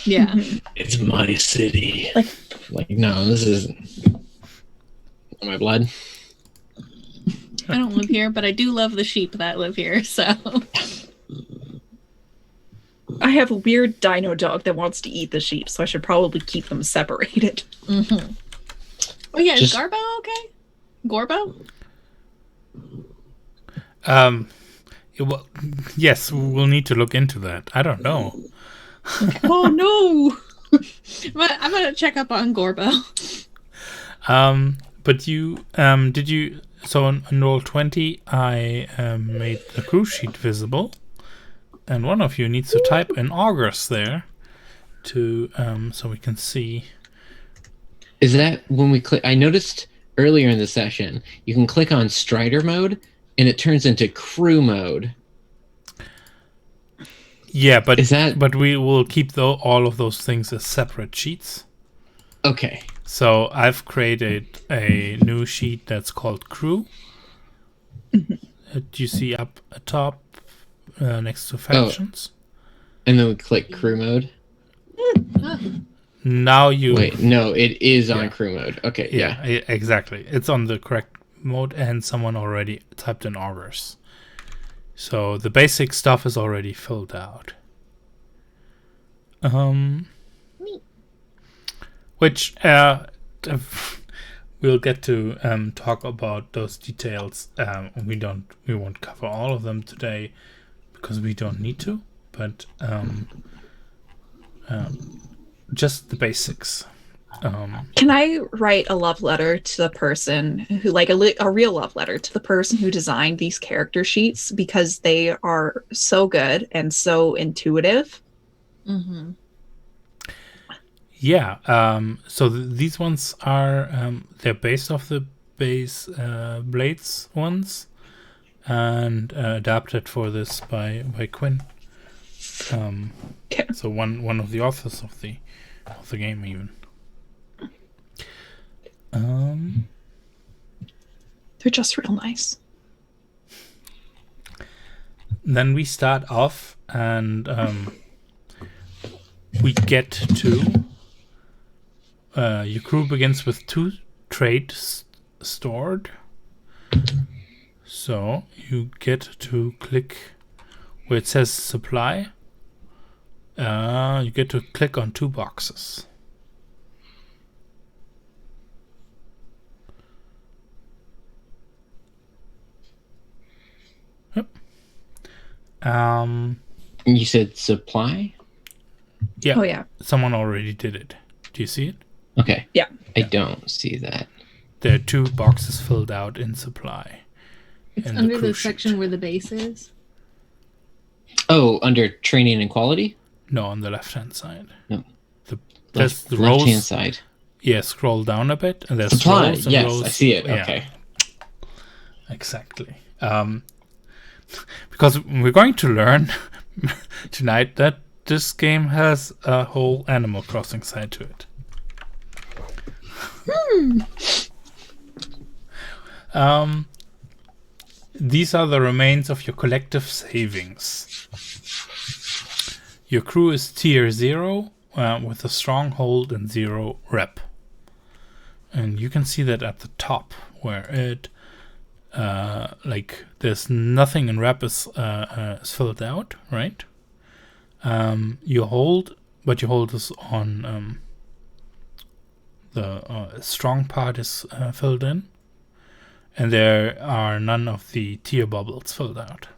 Yeah, it's my city. Like no, this isn't my blood. I don't live here, but I do love the sheep that live here. So. I have a weird dino dog that wants to eat the sheep, so I should probably keep them separated. Mm-hmm. Oh yeah, is Garbo okay? Gorbo? Well, yes, we'll need to look into that. I don't know. Okay. Oh no! I'm gonna check up on Gorbo. But you did you? So on roll 20, I made the crew sheet visible. And one of you needs to type in augurs there to so we can see. Is that when we click? I noticed earlier in the session you can click on Strider mode and it turns into crew mode. Yeah, but is that? But we will keep all of those things as separate sheets. Okay. So I've created a new sheet that's called crew. You see up top. Next to factions, and then we click crew mode. now you... Wait, no, it is on Yeah. crew mode. Okay, Yeah, exactly. It's on the correct mode, and someone already typed in orders. So the basic stuff is already filled out. Which we'll get to talk about those details. We won't cover all of them today because we don't need to. But just the basics. Can I write a love letter to the person who, like a real love letter to the person who designed these character sheets, because they are so good and so intuitive? Mm-hmm. Yeah. So these ones are they're based off the base Blades ones, and adapted for this by Quinn. Okay. So one of the authors of the game even. They're just real nice. Then we start off, and we get to your crew begins with 2 trades stored. So you get to click where it says supply. You get to click on 2 boxes. Yep. You said supply? Yeah. Oh yeah. Someone already did it. Do you see it? Okay. Yeah. I don't see that. There are 2 boxes filled out in supply. It's in under crew the sheet. section where the base is. Oh, under training and quality? No, on the left-hand side. No. There's the Left-hand rows. side. Yeah, scroll down a bit, and there's Supply. rows and Yes, rows. I see it. Yeah, Okay. exactly. Because we're going to learn tonight that this game has a whole Animal Crossing side to it. These are the remains of your collective savings. Your crew is tier 0 with a stronghold and 0 rep. And you can see that at the top where it there's nothing in rep is filled out, right? You hold this on the strong part is filled in, and there are none of the tier bubbles filled out.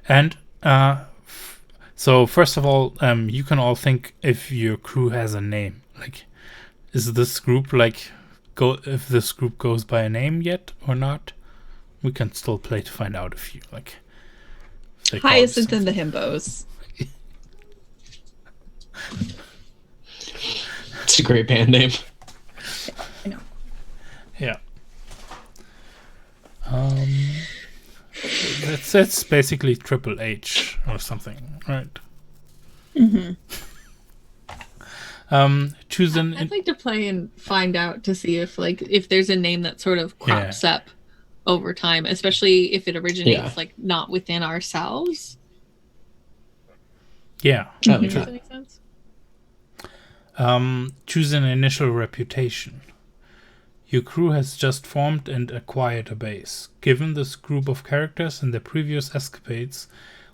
And so first of all, you can all think if your crew has a name. Like, is this group if this group goes by a name yet or not? We can still play to find out if you like. if they call it Hyacinth and the something. Himbos. It's a great band name. I know. Yeah. It's basically Triple H or something, right? Mm-hmm. Choose an. I'd like to play and find out to see if there's a name that sort of crops up over time, especially if it originates not within ourselves. Yeah. Oh, Does sure. that make sense? Choose an initial reputation. Your crew has just formed and acquired a base. Given this group of characters and their previous escapades,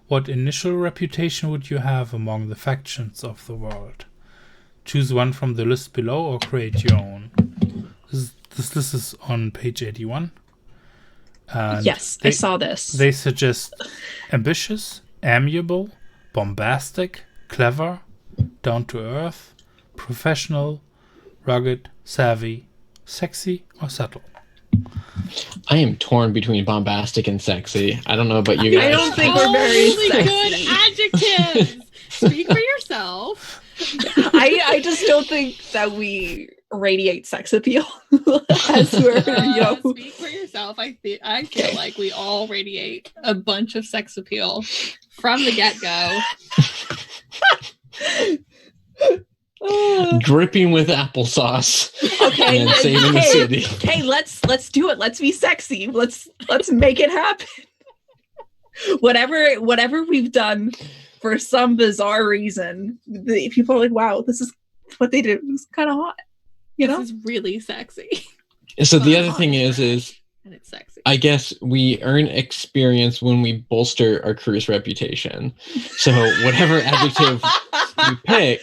what initial reputation would you have among the factions of the world? Choose one from the list below or create your own. This list is on page 81. And Yes, I saw this. They suggest ambitious, amiable, bombastic, clever, down-to-earth, professional, rugged, savvy, sexy, or subtle. I am torn between bombastic and sexy. I don't know about you guys. I don't think we're very Really sexy. good adjectives. Speak for yourself. I just don't think that we radiate sex appeal as we're, Speak for yourself. I feel like we all radiate a bunch of sex appeal from the get-go. Dripping with applesauce. Okay, And saving the city. Okay, let's do it. Let's be sexy. Let's make it happen. Whatever we've done for some bizarre reason, people are like, wow, this is what they did. It was kind of hot. You know? This is really sexy. So the Well, other thing is and it's sexy. I guess we earn experience when we bolster our crew's reputation. So whatever adjective you pick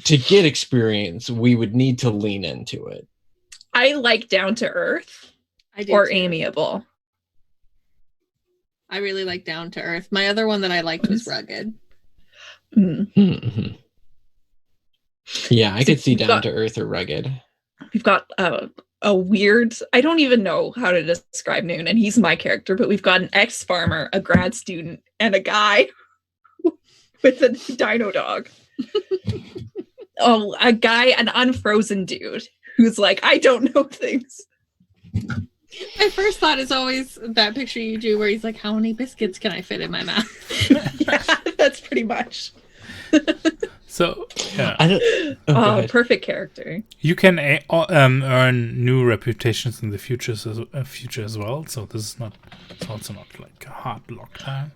to get experience, we would need to lean into it. I like down to earth or amiable. I really like down to earth. My other one that I liked was rugged. Mm-hmm. Yeah, I could see down to earth or rugged. We've got a weird, I don't even know how to describe Noon, and he's my character, but we've got an ex-farmer, a grad student, and a guy with a dino dog. A guy, an unfrozen dude, who's like, I don't know things. My first thought is always that picture you do where he's like, how many biscuits can I fit in my mouth? Yeah, that's pretty much. So, yeah. Perfect character. You can earn new reputations in the future as well. So this is not. It's also not like a hard lockdown.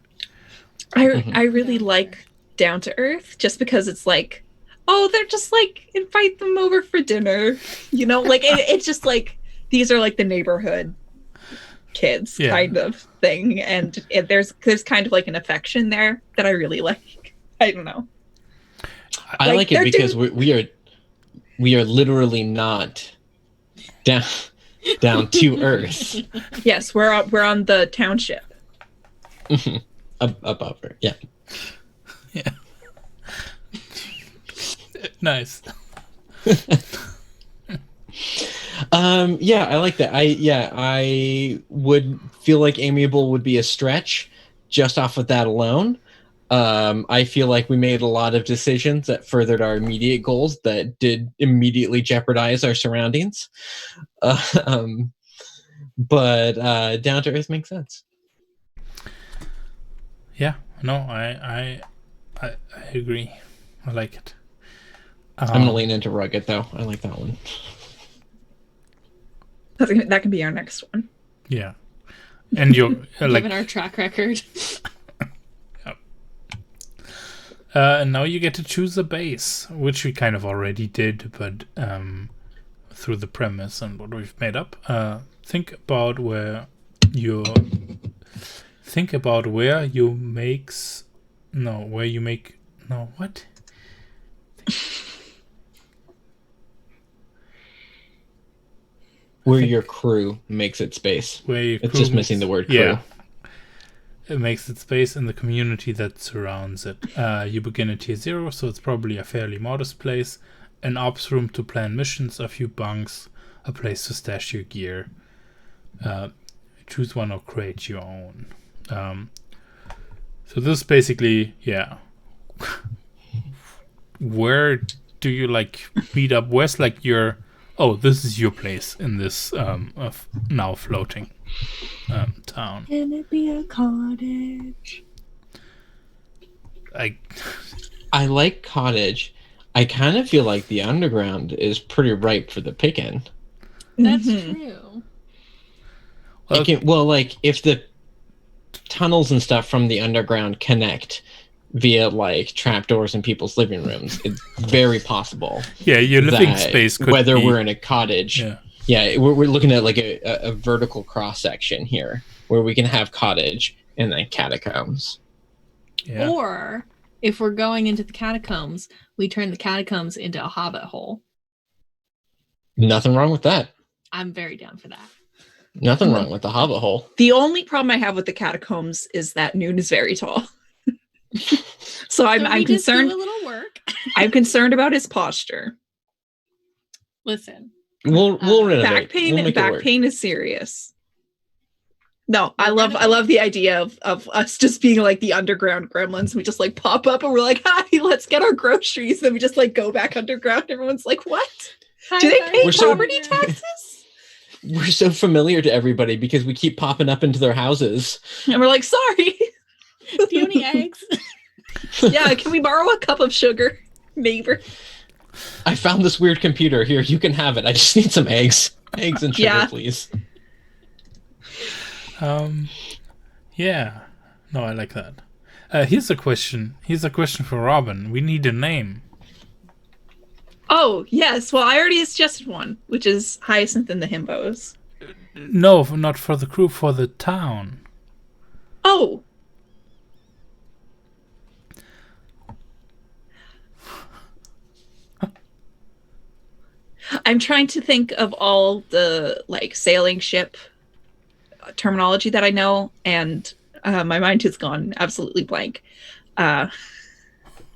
I really like down to earth just because it's like, oh, they're just like invite them over for dinner. You know, like it's just like these are like the neighborhood kids kind of thing, and there's kind of like an affection there that I really like. I don't know. I like it because we are literally not down to earth. Yes, we're on the township. Above her, yeah. Yeah. Nice. Yeah, I like that. I would feel like amiable would be a stretch just off of that alone. I feel like we made a lot of decisions that furthered our immediate goals that did immediately jeopardize our surroundings. But down to earth makes sense. Yeah, no, I agree. I like it. I'm gonna lean into rugged though. I like that one. That can be our next one. Yeah, and you're given our track record. And now you get to choose a base, which we kind of already did, but through the premise and what we've made up. Think about where you Where your crew makes its base. It's just missing the word crew. Yeah. It makes its base in the community that surrounds it. You begin at tier 0, so it's probably a fairly modest place. An ops room to plan missions, a few bunks, a place to stash your gear. Choose one or create your own. So this is basically, where do you meet up? Where's your... Oh, this is your place in this now floating town. Can it be a cottage? I like cottage. I kind of feel like the underground is pretty ripe for the picking. That's true. If the tunnels and stuff from the underground connect via trapdoors in people's living rooms, it's very possible. Yeah, your living space could whether be... we're in a cottage. Yeah, we're looking at a vertical cross section here where we can have cottage and then catacombs. Yeah. Or if we're going into the catacombs, we turn the catacombs into a hobbit hole. Nothing wrong with that. I'm very down for that. Nothing wrong with the hobbit hole. The only problem I have with the catacombs is that Noon is very tall. So I'm concerned. Do a little work. I'm concerned about his posture. Listen, we'll renovate. Back pain is serious. No, I love the idea of us just being like the underground gremlins. We just pop up and we're like, hi, let's get our groceries. Then we just go back underground. Everyone's like, what? Do they pay property taxes? We're so familiar to everybody because we keep popping up into their houses. And we're like, sorry. Do you have any eggs? Yeah, can we borrow a cup of sugar, neighbor? I found this weird computer. Here, you can have it. I just need some eggs. Eggs and sugar, please. Yeah. No, I like that. Here's a question. Here's a question for Robin. We need a name. Oh, yes. Well, I already suggested one, which is Hyacinth and the Himbos. No, not for the crew, for the town. Oh. I'm trying to think of all the like sailing ship terminology that I know, and my mind has gone absolutely blank.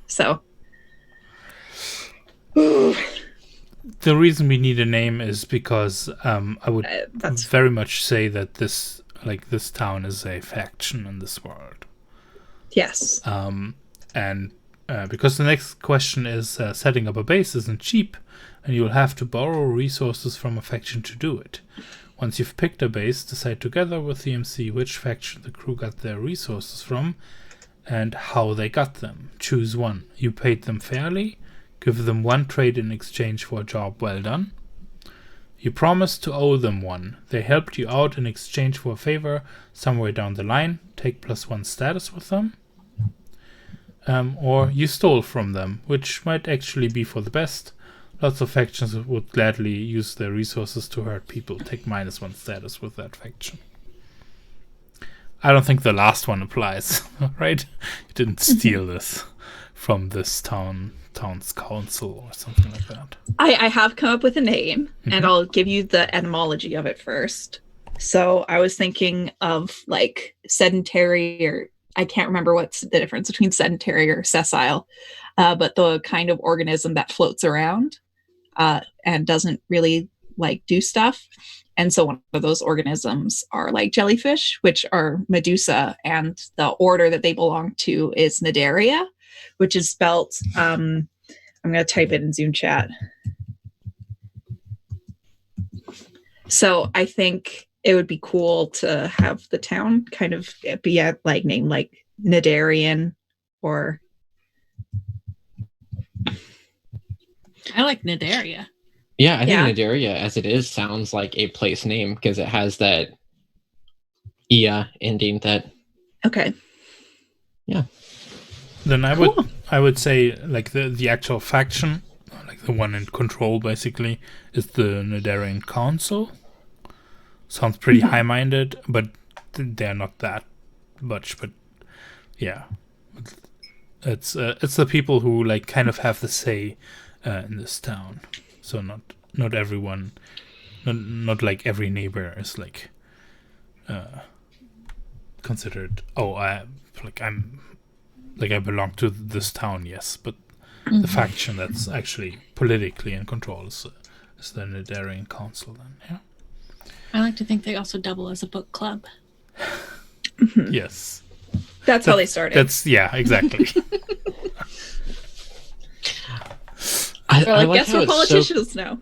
So The reason we need a name is because I would that's very much say that this town is a faction in this world. yes. And because the next question is setting up a base isn't cheap, and you'll have to borrow resources from a faction to do it. Once you've picked a base, decide together with the MC which faction the crew got their resources from and how they got them. Choose one. You paid them fairly. Give them one trade in exchange for a job well done. You promised to owe them one. They helped you out in exchange for a favor somewhere down the line. Take +1 status with them. Or you stole from them, which might actually be for the best. Lots of factions would gladly use their resources to hurt people. Take -1 status with that faction. I don't think the last one applies, right? You didn't steal this from this town's council or something like that. I have come up with a name, and I'll give you the etymology of it first. So I was thinking of like sedentary, or I can't remember what's the difference between sedentary or sessile, but the kind of organism that floats around and doesn't really like do stuff. And so one of those organisms are like jellyfish, which are Medusa, and the order that they belong to is Cnidaria, which is spelt, I'm going to type it in Zoom chat. So I think it would be cool to have the town kind of be a like name like Cnidarian, or I like Cnidaria. Yeah, I think Yeah. Cnidaria, as it is, sounds like a place name because it has that ia ending. That okay. Yeah. Then I Cool. would say like the actual faction, like the one in control, basically, is the Cnidarian Council. Sounds pretty high-minded, but they're not that much. But yeah, it's the people who like kind of have the say in this town. So not everyone, not like every neighbor is like considered. Oh, I belong to this town, yes, but the faction that's actually politically in control is the Cnidarian Council. Then, yeah. I like to think they also double as a book club. Yes. That's how they started. That's exactly. I like guess how we're it's politicians now.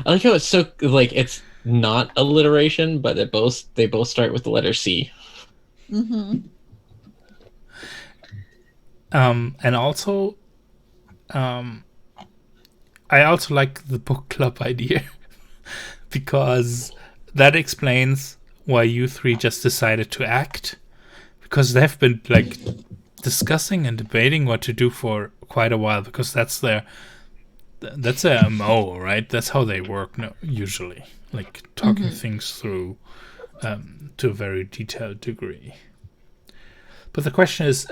I like how it's so like it's not alliteration, but they both start with the letter C. Mm-hmm. And also, I also like the book club idea because that explains why you three just decided to act, because they've been like discussing and debating what to do for quite a while, because that's their MO, right? That's how they work usually, like talking things through to a very detailed degree. But the question is,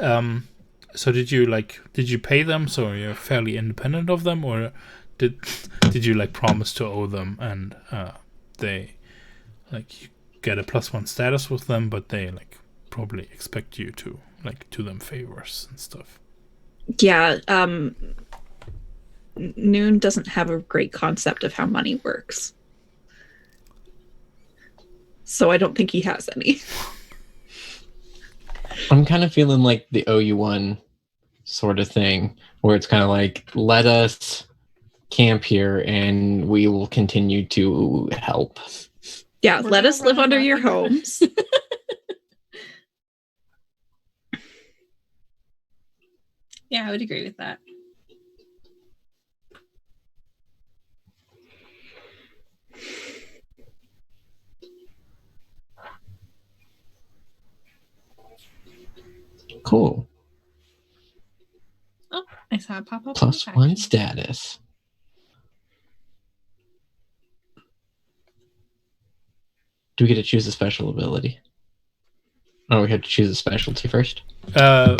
so did you pay them so you're fairly independent of them, or did you like promise to owe them, and they like you get a +1 status with them, but they like probably expect you to like do them favors and stuff? Yeah. Noon doesn't have a great concept of how money works, so I don't think he has any. I'm kind of feeling like the OU1 sort of thing, where it's kind of like, let us camp here and we will continue to help. Yeah, We're let gonna us live run under back your together. homes. Yeah, I would agree with that. Cool. Oh, I saw it pop up. +1 status. Do we get to choose a special ability? Oh, we have to choose a specialty first. Well,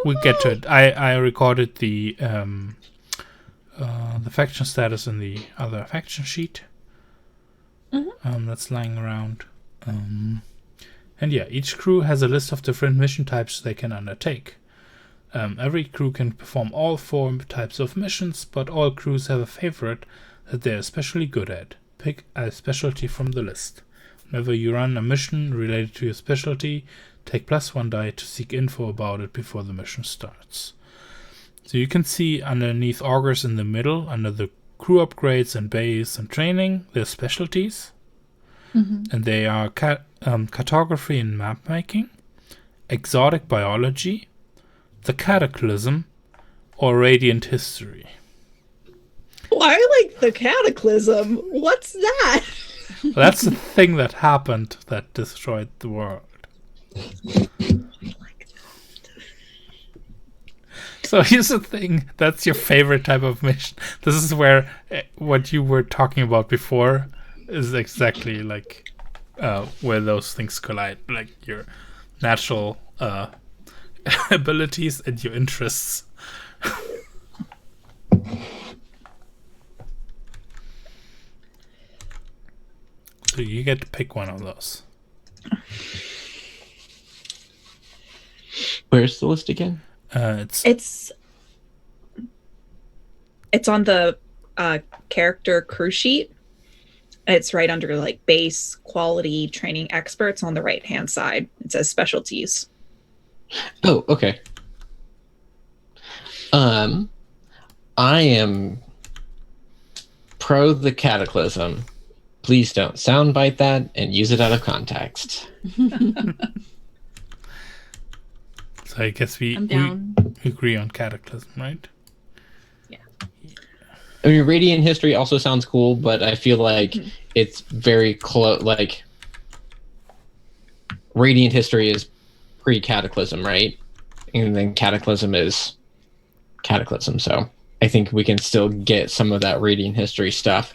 we get to it. I recorded the faction status in the other faction sheet. That's lying around. And yeah, each crew has a list of different mission types they can undertake. Every crew can perform all 4 types of missions, but all crews have a favorite that they're especially good at. Pick a specialty from the list. Whenever you run a mission related to your specialty, take +1 die to seek info about it before the mission starts. So you can see underneath augurs in the middle, under the crew upgrades and base and training, there's specialties. And they are cartography and map making, exotic biology, the cataclysm, or radiant history. Oh, I like the cataclysm. What's that? Well, that's the thing that happened that destroyed the world. I like that. So here's the thing. That's your favorite type of mission. This is where what you were talking about before is exactly like where those things collide. Like your natural abilities and your interests. So you get to pick one of those. Where's the list again? It's on the character crew sheet. It's right under like base, quality, training experts on the right hand side. It says specialties. Oh, okay. I am pro the cataclysm. Please don't soundbite that and use it out of context. So I guess we agree on cataclysm, right? Yeah. I mean, radiant history also sounds cool, but I feel like it's very close. Like, radiant history is pre-cataclysm, right? And then cataclysm is cataclysm. So I think we can still get some of that radiant history stuff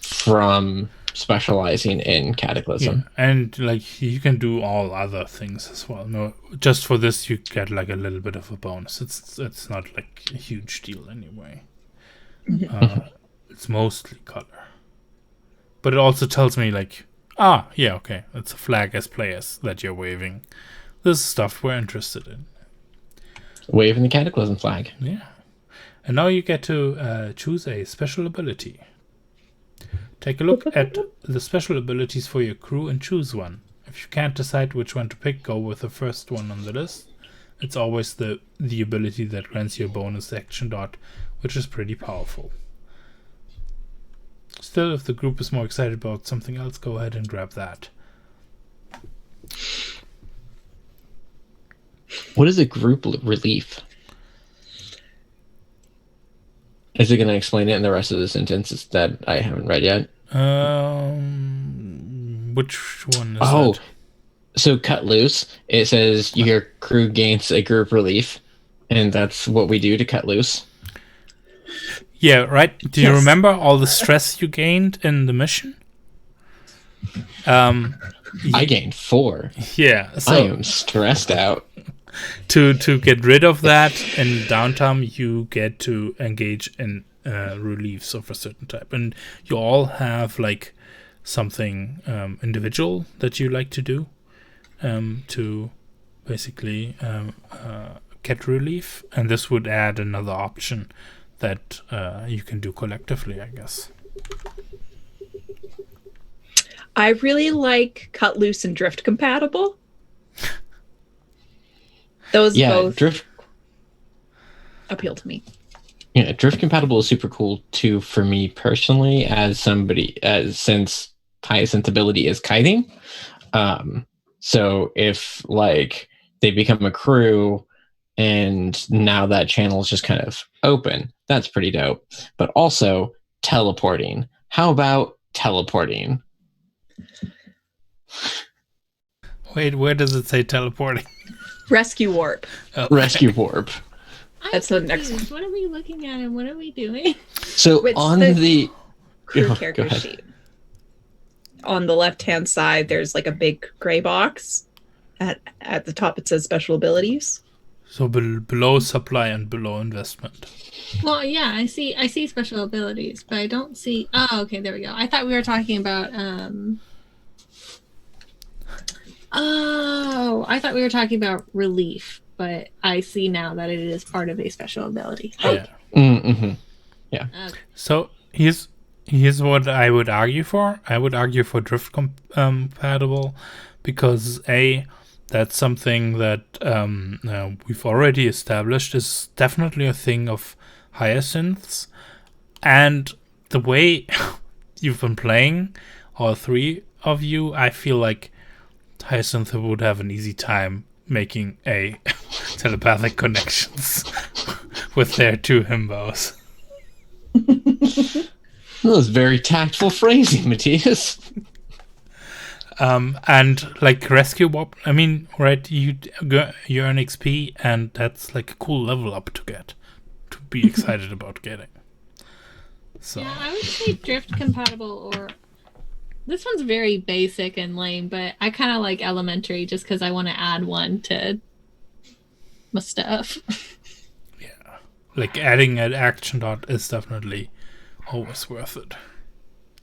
from specializing in cataclysm. Yeah. And like you can do all other things as well. No, just for this you get like a little bit of a bonus. It's not like a huge deal anyway. It's mostly color, but it also tells me like, yeah, okay, it's a flag as players that you're waving. This is stuff we're interested in. Waving the cataclysm flag. Yeah. And now you get to choose a special ability. Take a look at the special abilities for your crew and choose one. If you can't decide which one to pick, go with the first one on the list. It's always the ability that grants you a bonus action dot, which is pretty powerful. Still, if the group is more excited about something else, go ahead and grab that. What is a group relief? Is it going to explain it in the rest of the sentences that I haven't read yet? Which one is that? So cut loose. It says your crew gains a group relief, and that's what we do to cut loose. Yeah, right. Do you remember all the stress you gained in the mission? I gained 4. Yeah, so I am stressed out. To get rid of that in downtime, you get to engage in reliefs of a certain type, and you all have like something individual that you like to do to basically get relief, and this would add another option that you can do collectively, I guess. I really like cut loose and drift compatible. Those both drift appeal to me. Yeah, drift compatible is super cool too for me personally, as somebody since Hyacinth ability is kiting. So if like they become a crew and now that channel is just kind of open, that's pretty dope. But also teleporting. How about teleporting? Wait, where does it say teleporting? Rescue warp. Oh, Rescue warp. That's the next one. What are we looking at and what are we doing? So It's on the- the Crew Go character ahead. sheet. On the left-hand side, there's like a big gray box. At the top, it says special abilities. So below supply and below investment. Well, yeah, I see special abilities, but I don't see. Oh, okay, there we go. I thought we were talking about. Oh, I thought we were talking about relief, but I see now that it is part of a special ability. Yeah. Mm-hmm. Okay. So here's what I would argue for. I would argue for drift compatible because that's something that we've already established is definitely a thing of hyacinths, and the way you've been playing, all three of you, I feel like Hyacinth would have an easy time making a telepathic connections with their two himbos. That was very tactful phrasing, Matthias. And like rescue warp, I mean, right? You earn XP, and that's like a cool level up to be excited about getting. So Yeah, I would say drift compatible, or this one's very basic and lame, but I kind of like elementary just because I want to add one to my stuff. yeah, like adding an action dot is definitely always worth it.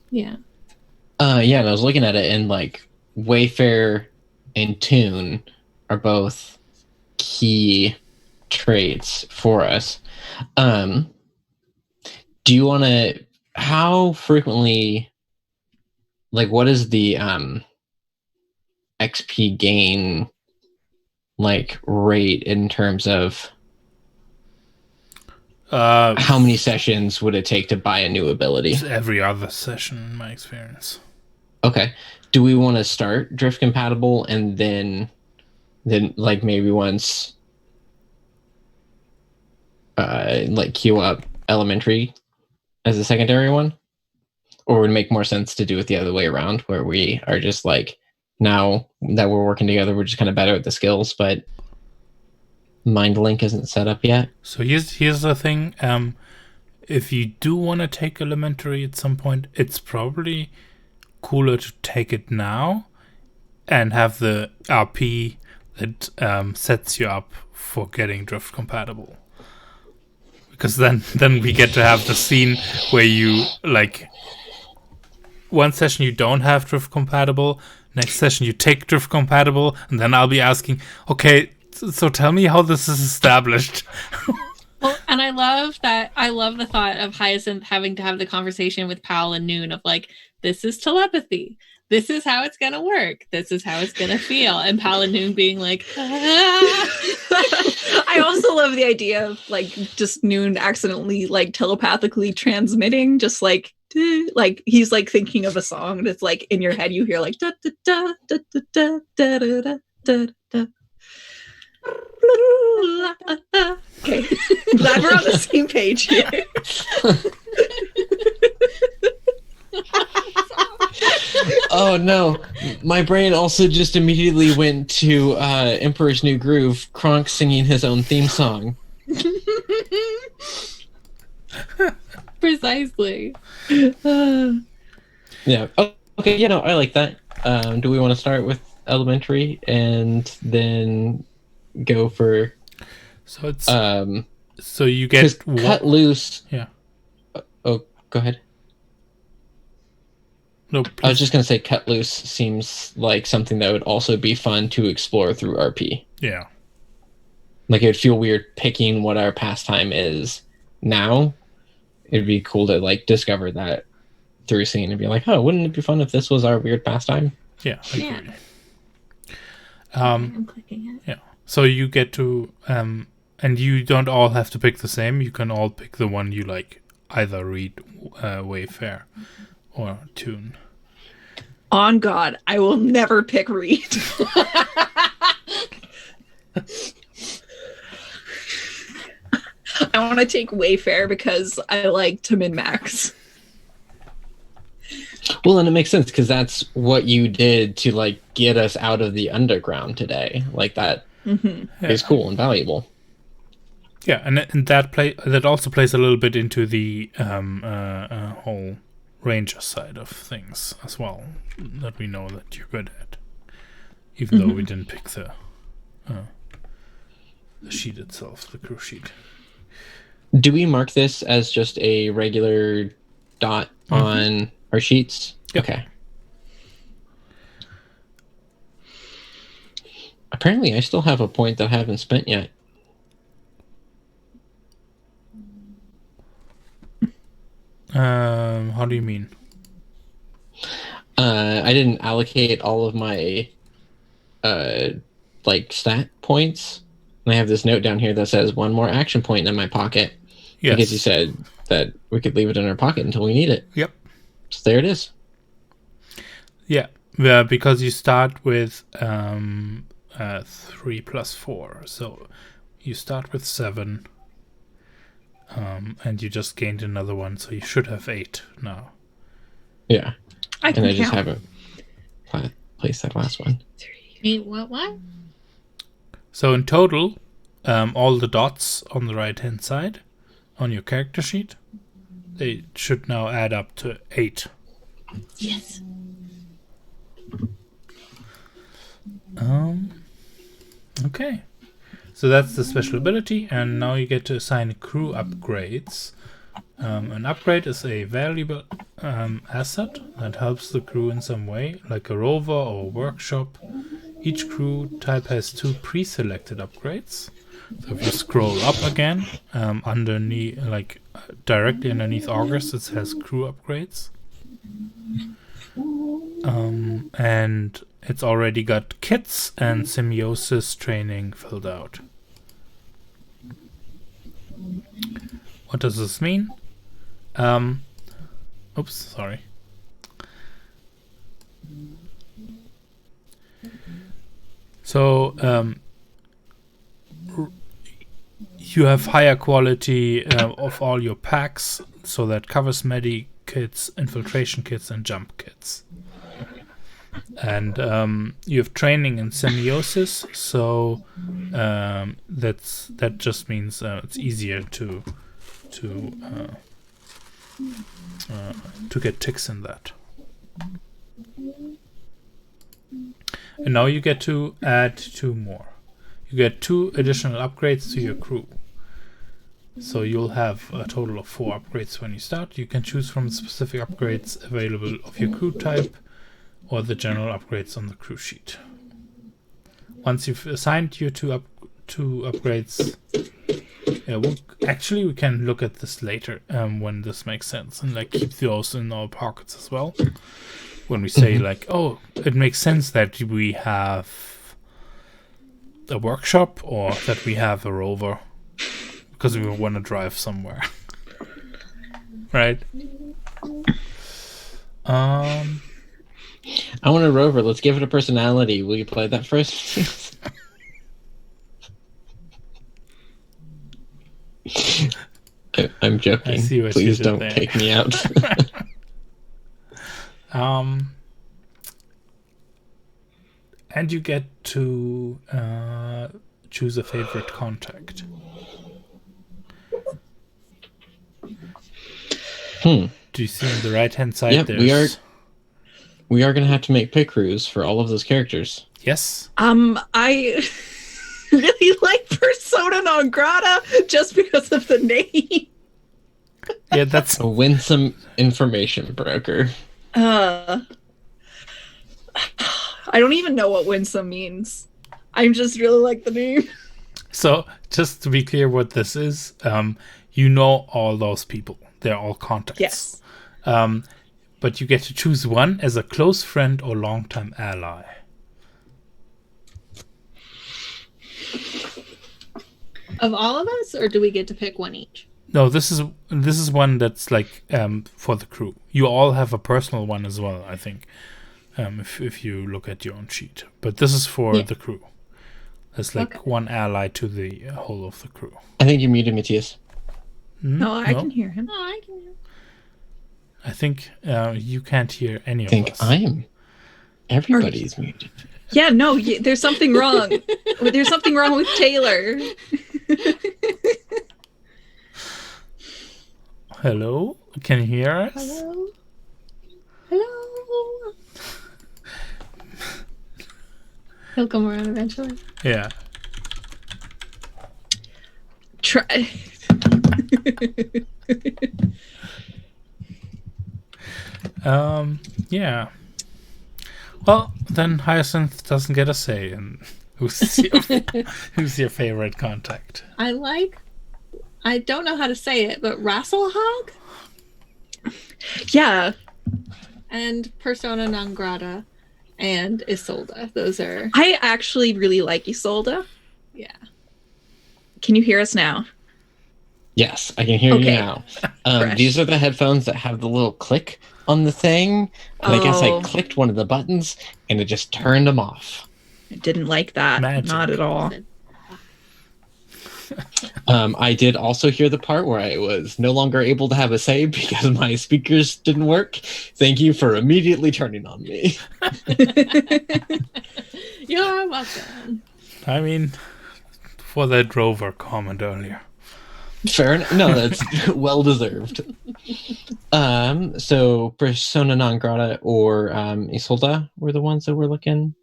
Yeah. Yeah, and I was looking at it, and like Wayfair and Tune are both key traits for us. Do you want to? How frequently? Like, what is the XP gain like rate in terms of how many sessions would it take to buy a new ability? It's every other session, in my experience. Okay. Do we want to start drift compatible and then like maybe once like queue up elementary as a secondary one? Or would it make more sense to do it the other way around, where we are just like, now that we're working together, we're just kind of better at the skills, but Mind Link isn't set up yet? So here's the thing. If you do want to take elementary at some point, it's probably cooler to take it now and have the RP that sets you up for getting drift compatible. Because then we get to have the scene where you like one session you don't have drift compatible, next session you take drift compatible, and then I'll be asking, okay, so tell me how this is established. Well, and I love the thought of Hyacinth having to have the conversation with Pal and Noon of like, this is telepathy. This is how it's going to work. This is how it's going to feel. And Pal and Noon being like, ah. I also love the idea of like just Noon accidentally like telepathically transmitting, just like he's like thinking of a song and it's like in your head you hear like da da da da da da da da da da. Okay, glad we're on the same page here. Oh no, my brain also just immediately went to Emperor's New Groove, Kronk singing his own theme song. Precisely. Yeah. Oh, okay, you know, I like that. Do we want to start with elementary and then go for So it's so you get cut loose? Yeah. Oh, go ahead. No, I was just gonna say cut loose seems like something that would also be fun to explore through RP. Yeah. Like, it would feel weird picking what our pastime is now. It'd be cool to like discover that through scene and be like, oh, wouldn't it be fun if this was our weird pastime? Yeah. I Yeah. agree. I'm clicking it. Yeah. So you get to and you don't all have to pick the same. You can all pick the one you like, either read Wayfair or Tune. On God, I will never pick Reed. I want to take Wayfair because I like to min-max. Well, and it makes sense because that's what you did to like get us out of the underground today. Like that is cool and valuable. Yeah, and that also plays a little bit into the whole ranger side of things as well. That we know that you're good at, even though we didn't pick the sheet itself, the crew sheet. Do we mark this as just a regular dot on our sheets? Yep. Okay. Apparently, I still have a point that I haven't spent yet. How do you mean? I didn't allocate all of my like stat points. And I have this note down here that says 1 more action point in my pocket. Yes. Because you said that we could leave it in our pocket until we need it. Yep. So there it is. Yeah, because you start with 3 plus 4, so you start with 7, and you just gained another one, so you should have 8 now. Yeah, I can and I just count. haven't placed that last one. 8 what? So in total, all the dots on the right-hand side on your character sheet, they should now add up to 8. Yes. Okay. So that's the special ability, and now you get to assign crew upgrades. An upgrade is a valuable asset that helps the crew in some way, like a rover or a workshop. Each crew type has 2 pre-selected upgrades. So if you scroll up again, underneath, directly underneath August, it says crew upgrades. And it's already got kits and symbiosis training filled out. What does this mean? Oops, sorry. So you have higher quality of all your packs, so that covers medi kits, infiltration kits, and jump kits. And you have training in symbiosis, so that just means it's easier to get ticks in that. And now you get to add 2 more. You get 2 additional upgrades to your crew. So you'll have a total of 4 upgrades when you start. You can choose from the specific upgrades available of your crew type or the general upgrades on the crew sheet. Once you've assigned your 2 upgrades, we can look at this later when this makes sense, and keep those in our pockets as well. When we say it makes sense that we have a workshop or that we have a rover because we want to drive somewhere. Right? I want a rover. Let's give it a personality. Will you play that first? I'm joking. I see what Please you did don't there. take me out. And you get to choose a favorite contact. Do you see on the right-hand side? Yep, we are going to have to make pick crews for all of those characters. Yes. I really like Persona non grata just because of the name. Yeah, that's A winsome information broker. I don't even know what winsome means. I just really like the name. so. Just to be clear, what this is, you know all those people. They're all contacts. Yes. But you get to choose one as a close friend or longtime ally. Of all of us, or do we get to pick one each? No, this is one that's for the crew. You all have a personal one as well, I think. If you look at your own sheet, but this is for the crew. There's one ally to the whole of the crew. I think you muted Matthias. No, I can hear him. Oh, I can. I think you can't hear any I of think us. everybody's muted. Yeah, no, there's something wrong. There's something wrong with Taylor. Hello? Can you hear us? Hello? Hello? He'll come around eventually. Yeah. Try. Yeah. Well, then Hyacinth doesn't get a say in who's your favorite contact. I don't know how to say it, but Rasselhog Yeah. and Persona non grata and Isolde. Those are, I actually really like Isolde. yeah. Can you hear us now? Yes, I can hear you Okay. now. Fresh. These are the headphones that have the little click on the thing. And I guess I clicked one of the buttons and it just turned them off. I didn't like that. Magic. Not at all. I did also hear the part where I was no longer able to have a say because my speakers didn't work. Thank you for immediately turning on me. You're welcome. I mean, for that rover comment earlier. Fair enough. No, that's well deserved. So Persona non grata or Isolde were the ones that were looking.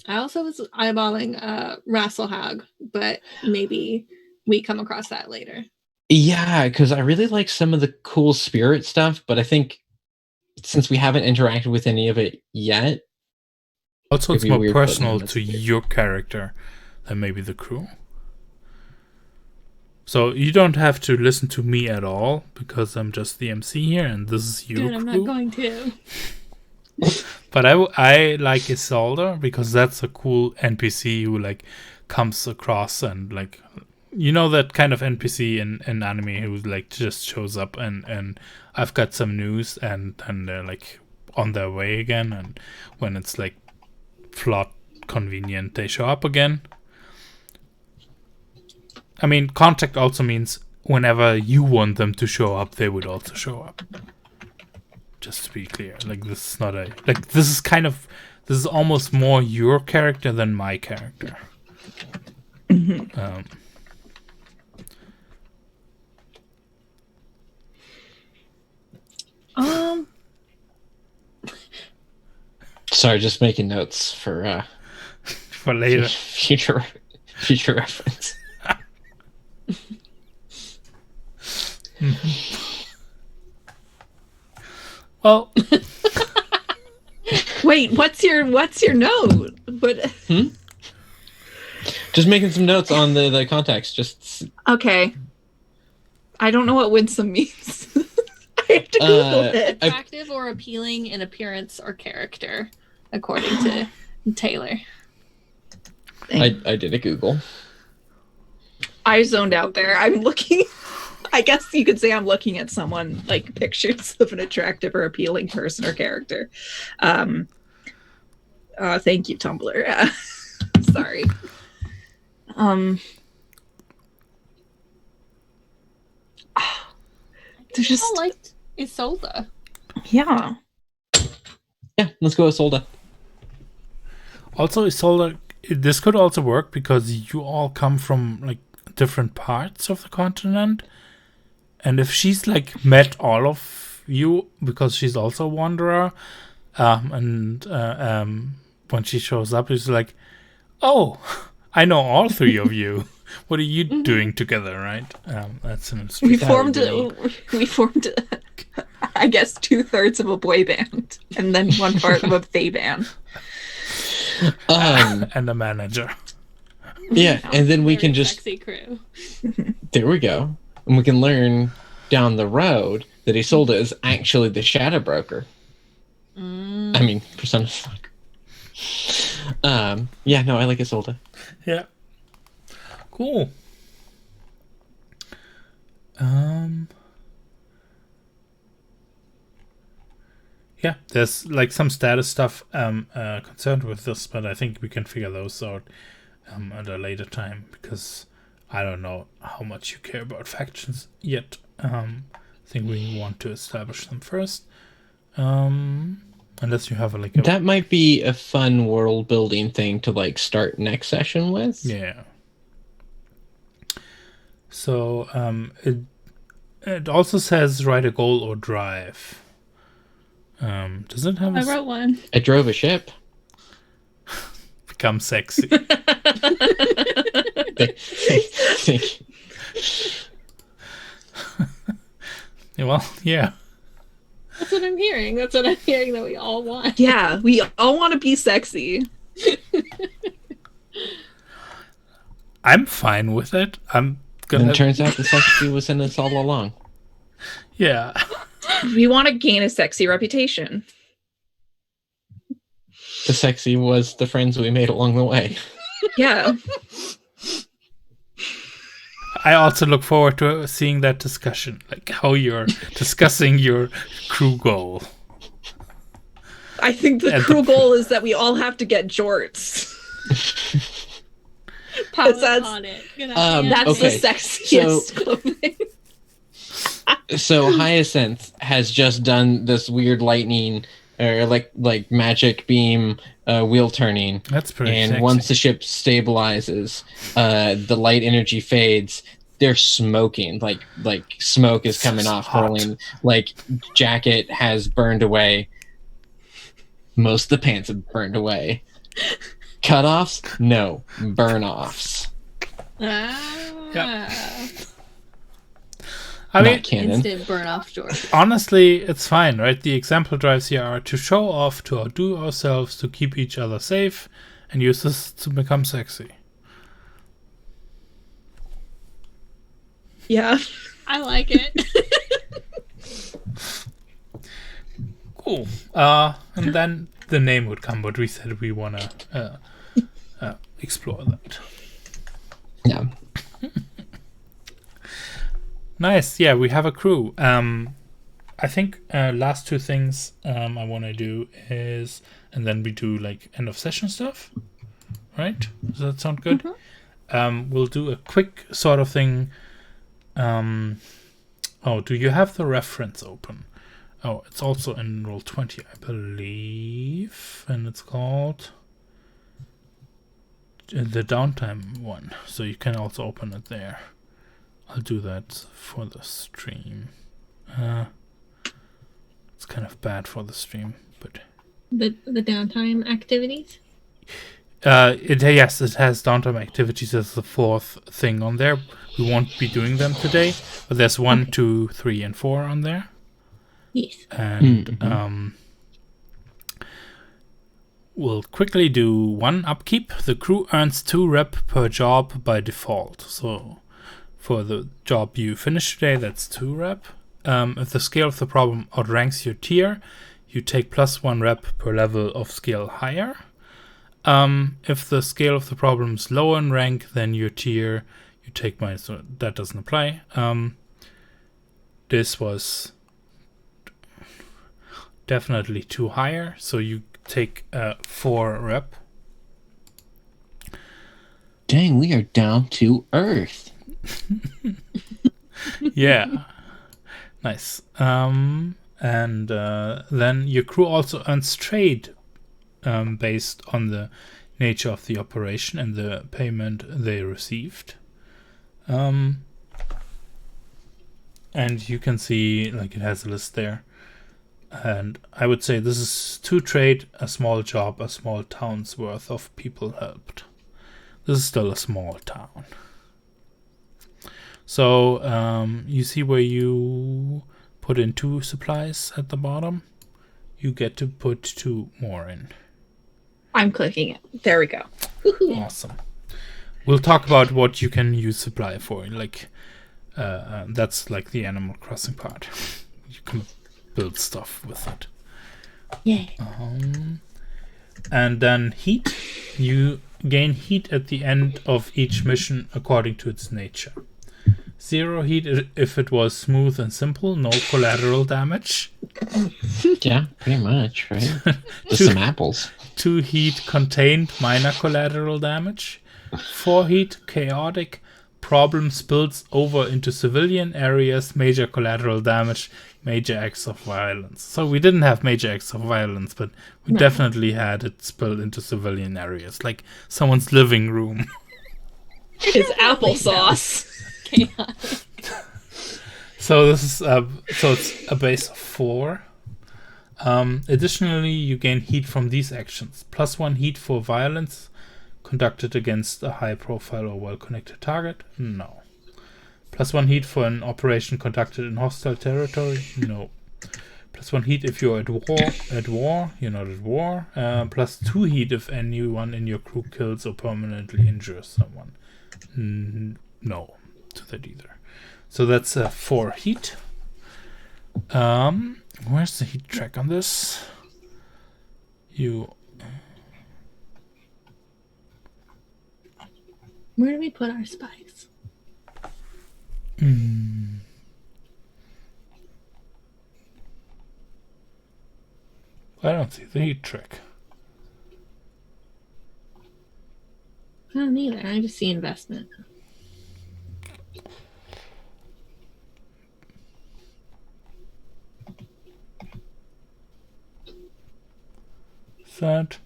I also was eyeballing Rasselhag, but maybe we come across that later. Yeah, because I really like some of the cool spirit stuff, but I think since we haven't interacted with any of it yet, Also, it's it'd be more weird putting personal them as to your character than maybe the crew. So you don't have to listen to me at all because I'm just the MC here and this is your Good, I'm crew. not going to. But I like Isolde because that's a cool NPC who like comes across and like, you know, that kind of NPC in anime who like just shows up and I've got some news and they're like on their way again, and when it's like plot convenient they show up again. I mean, contact also means whenever you want them to show up, they would also show up. Just to be clear, like this is not a like this is almost more your character than my character. Mm-hmm. Sorry, just making notes for later. future reference. Well, Wait, what's your note? What? Just making some notes on the context. Just Okay. I don't know what winsome means. I have to Google it. Attractive or appealing in appearance or character, according to Taylor. I did a Google. I zoned out there. I'm looking. I guess you could say I'm looking at someone, like pictures of an attractive or appealing person or character. Thank you, Tumblr. Sorry. There's just I liked Isolde. yeah. Yeah, let's go with Isolde. also Isolde, this could also work because you all come from like different parts of the continent, and if she's like met all of you because she's also a wanderer, and when she shows up, she's like, "Oh, I know all three of you. What are you doing together, right?" That's an We formed, I guess, 2/3 of a boy band, and then one part of a they band. and a manager. Yeah, and then we Very can just sexy crew. there we go, and we can learn down the road that Isolde is actually the shadow broker. I mean, Persona. Yeah, no, I like Isolde. Yeah. Cool. Yeah, there's like some status stuff concerned with this, but I think we can figure those out at a later time because I don't know how much you care about factions yet. think we want to establish them first. Unless you have like a... That might be a fun world building thing to like start next session with. Yeah. So it also says write a goal or drive. Does it have? I wrote one. I drove a ship. Become sexy. Well, yeah. That's what I'm hearing. That's what I'm hearing that we all want. Yeah, we all want to be sexy. I'm fine with it. I'm gonna. And it turns out the sexy was in us all along. Yeah. We want to gain a sexy reputation. The sexy was the friends we made along the way. Yeah. I also look forward to seeing that discussion, like how you're discussing your crew goal. I think the crew goal is that we all have to get jorts. Power's that's- on it. That's Okay, the sexiest clothing. So Hyacinth has just done this weird lightning or like magic beam wheel turning. That's pretty And sexy. once the ship stabilizes, the light energy fades. They're smoking, like smoke is coming off, Hot. rolling. Like jacket has burned away. Most of the pants have burned away. Cutoffs? No, burn-offs. I mean, Not canon. Instant burn off George. honestly, it's fine, right? The example drives here are to show off, to outdo ourselves, to keep each other safe, and use this to become sexy. Yeah. I like it. Cool. And then the name would come, but we said we want to explore that. Yeah. Nice. Yeah, we have a crew. I think last two things I want to do is, and then we do like end of session stuff, right? Does that sound good? We'll do a quick sort of thing. Oh, do you have the reference open? Oh, it's also in Roll20, I believe, and it's called the downtime one. So you can also open it there. I'll do that for the stream. It's kind of bad for the stream, but The downtime activities? yes, it has downtime activities as the fourth thing on there. We won't be doing them today, but there's 1, 2, 3, and 4 on there. Yes. And we'll quickly do 1 upkeep. The crew earns 2 rep per job by default. So for the job you finish today, that's 2 rep. If the scale of the problem outranks your tier, you take +1 rep per level of scale higher. If the scale of the problem is lower in rank than your tier, you take -, so that doesn't apply. This was definitely too higher, so you take 4 rep. Dang, we are down to Earth. Yeah. Nice. And then your crew also earns trade based on the nature of the operation and the payment they received. And you can see, like, it has a list there. And I would say this is 2 trade, a small job, a small town's worth of people helped. This is still a small town. So you see where you put in 2 supplies at the bottom? You get to put 2 more in. I'm clicking it. There we go. Awesome. We'll talk about what you can use supply for. Like that's like the Animal Crossing part. You can build stuff with it. Yeah. And then heat. You gain heat at the end of each mission according to its nature. 0 heat if it was smooth and simple, no collateral damage. Yeah, pretty much, right? Just some apples. 2 heat contained, minor collateral damage. 4 heat chaotic, problem spills over into civilian areas, major collateral damage, major acts of violence. So we didn't have major acts of violence, but we definitely had it spilled into civilian areas, like someone's living room. It's applesauce. Chaotic. So this is so it's a base of 4. Additionally, you gain heat from these actions. +1 heat for violence conducted against a high-profile or well-connected target. No. +1 heat for an operation conducted in hostile territory. No. +1 heat if you're at war. You're not at war. +2 heat if anyone in your crew kills or permanently injures someone. No to that either. So that's 4 heat. Where's the heat track on this? Where do we put our spice? I don't see the heat track. I don't either. I just see investment. That.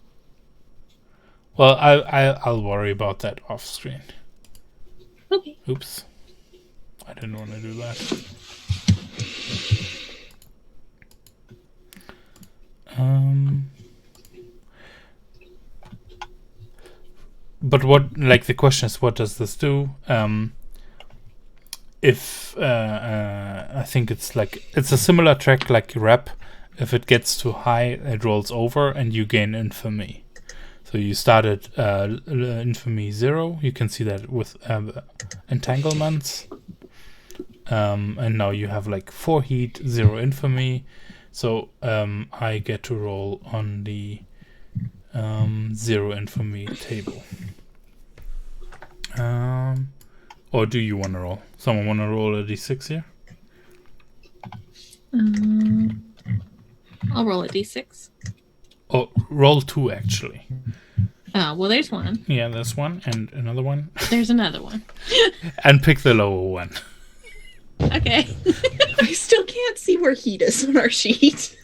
Well, I'll worry about that off screen. Okay. Oops, I didn't want to do that. But what, like, the question is, what does this do? If I think it's a similar track like rep. If it gets too high, it rolls over and you gain infamy. So you started infamy 0. You can see that with entanglements. And now you have 4 heat, 0 infamy. So I get to roll on the 0 infamy table. Or do you want to roll? Someone want to roll a d6 here? I'll roll a d6. Oh, roll 2 actually. Oh, well, there's one. Yeah, there's one and another one. There's another one. And pick the lower one. Okay. I still can't see where heat is on our sheet.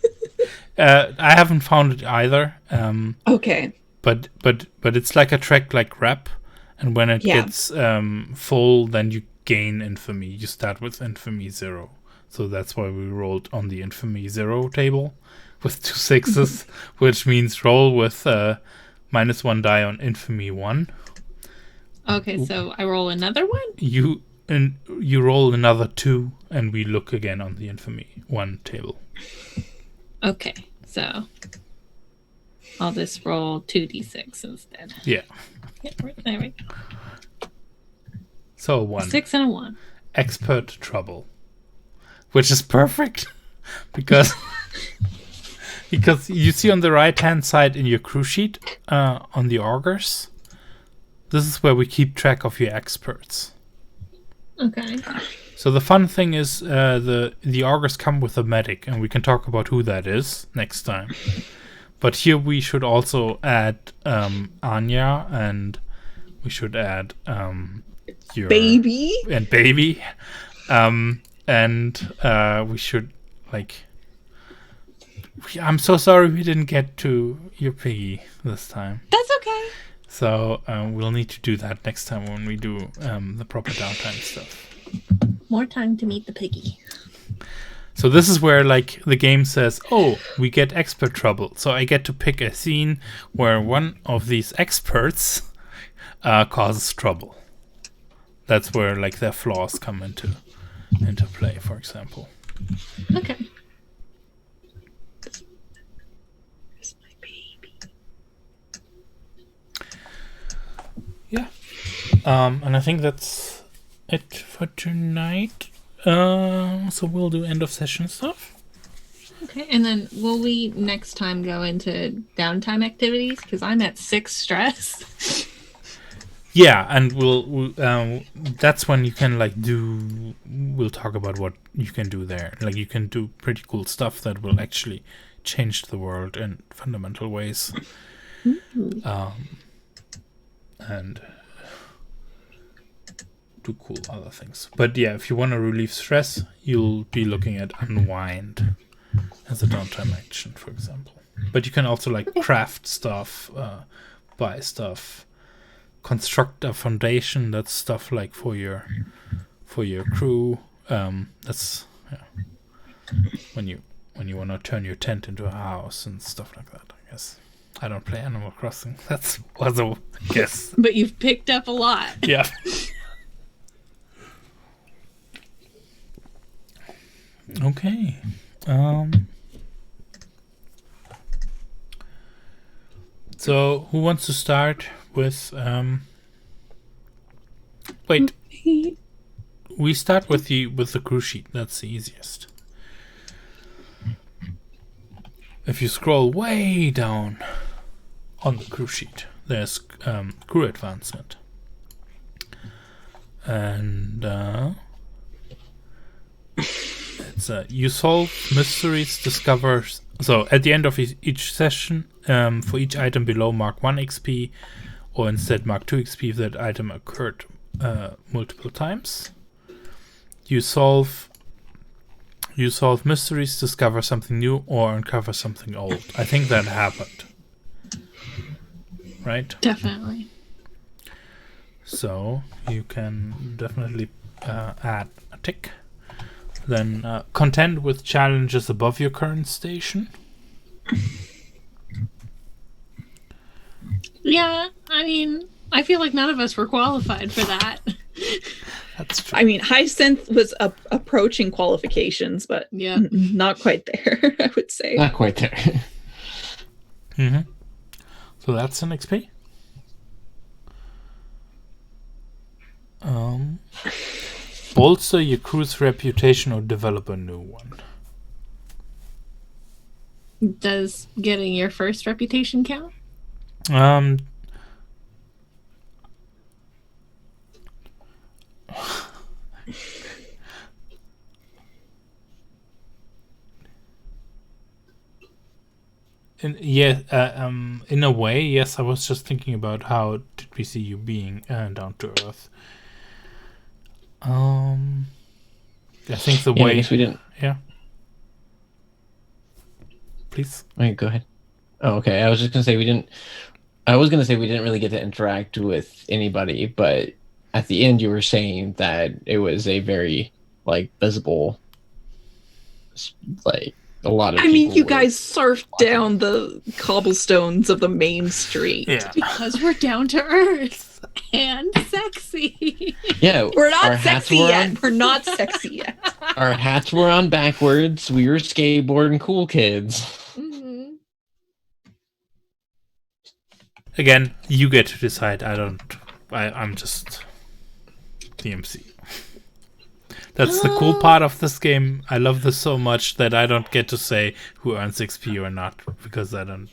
I haven't found it either. Okay. But it's like a track like rep, and when it gets full, then you gain infamy. You start with infamy 0. So that's why we rolled on the infamy 0 table with 2 6s, which means roll with -1 die on infamy 1. Okay, so I roll another one? You roll another 2, and we look again on the infamy 1 table. Okay, so I'll just roll 2d6 instead. Yeah. There we go. So 1. 6 and a 1. Expert trouble. Which is perfect because you see on the right hand side in your crew sheet on the augurs, this is where we keep track of your experts. Okay. So the fun thing is the augurs come with a medic, and we can talk about who that is next time. But here we should also add Anya, and we should add your baby. And we should I'm so sorry we didn't get to your piggy this time. That's okay. So we'll need to do that next time when we do the proper downtime stuff. More time to meet the piggy. So this is where the game says, oh, we get expert trouble. So I get to pick a scene where one of these experts causes trouble. That's where their flaws come into play, for example. Okay. Where's my baby? Yeah. And I think that's it for tonight. So we'll do end of session stuff. Okay, and then will we next time go into downtime activities? Because I'm at 6 stress. Yeah, and we'll that's when you can we'll talk about what you can do there. You can do pretty cool stuff that will actually change the world in fundamental ways. And cool other things. But yeah, if you want to relieve stress, you'll be looking at unwind as a downtime action, for example. But you can also like craft stuff, buy stuff, construct a foundation. That's stuff like for your crew. That's when you want to turn your tent into a house and stuff like that. I guess I don't play Animal Crossing. That's was a guess. But you've picked up a lot. Yeah. Okay. So who wants to start with wait. We start with the crew sheet. That's the easiest. If you scroll way down on the crew sheet, there's crew advancement. And it's you solve mysteries, discover. So at the end of each session, for each item below, mark 1 XP, or instead mark 2 XP if that item occurred multiple times. You solve mysteries, discover something new, or uncover something old. I think that happened. Right? Definitely. So you can definitely add a tick. Then contend with challenges above your current station. Yeah, I mean, I feel like none of us were qualified for that. That's true. I mean, Hyacinth was approaching qualifications, but Yeah. not quite there, I would say. Not quite there. Mm-hmm. So that's an XP. Bolster your crew's reputation or develop a new one. Does getting your first reputation count? In a way, yes. I was just thinking about how did we see you being down to earth. I think the Yeah, I way. guess we didn't. Yeah. Please. Wait, go ahead. Oh, okay. I was just gonna say we didn't. I was gonna say we didn't really get to interact with anybody, but at the end you were saying that it was a very visible, like a lot of. I mean, people you were- guys surfed down the cobblestones of the main street. Yeah. Because we're down to earth and sexy. Yeah, We're our not hats sexy were yet. on- We're not sexy yet. Our hats were on backwards. We were skateboarding cool kids. Mhm. Again, you get to decide. I don't. I'm just the MC. That's the cool part of this game. I love this so much that I don't get to say who earns XP or not because I don't.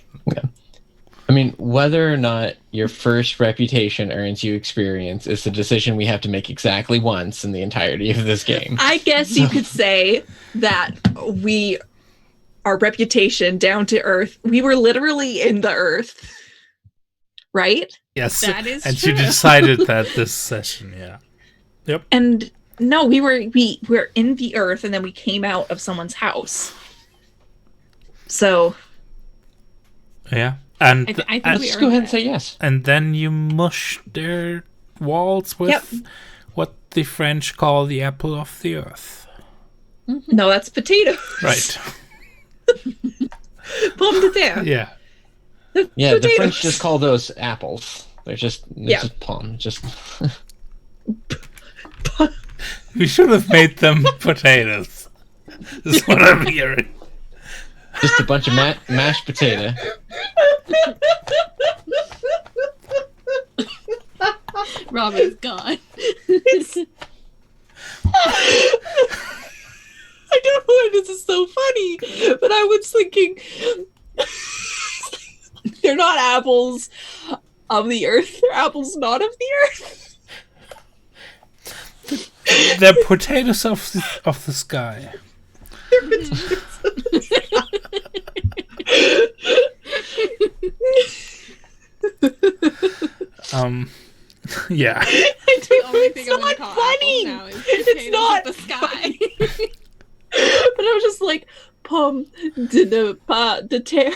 I mean, whether or not your first reputation earns you experience is a decision we have to make exactly once in the entirety of this game. I guess you could say that our reputation down to earth, we were literally in the earth. Right? Yes, That is and true. you decided that this session. Yeah. And no, we were in the earth and then we came out of someone's house. So Yeah. And I think and, we Let's earned go ahead and that. say yes. and then you mush their walls with Yep. what the French call the apple of the earth. no, that's potatoes. Right. Pomme de terre. Yeah. Yeah, the Potatoes. French just call those apples. They're just plum. Just We should have made them potatoes. Is what I'm hearing. a bunch of mashed potato. Robin's gone. I don't know why this is so funny, but I was thinking they're not apples of the earth, they're apples not of the earth. They're potatoes of the sky. Yeah. I don't The only only thing I'm going to not call funny. apples now is It's potatoes not at the sky. But I was just like, pomme de pas de terre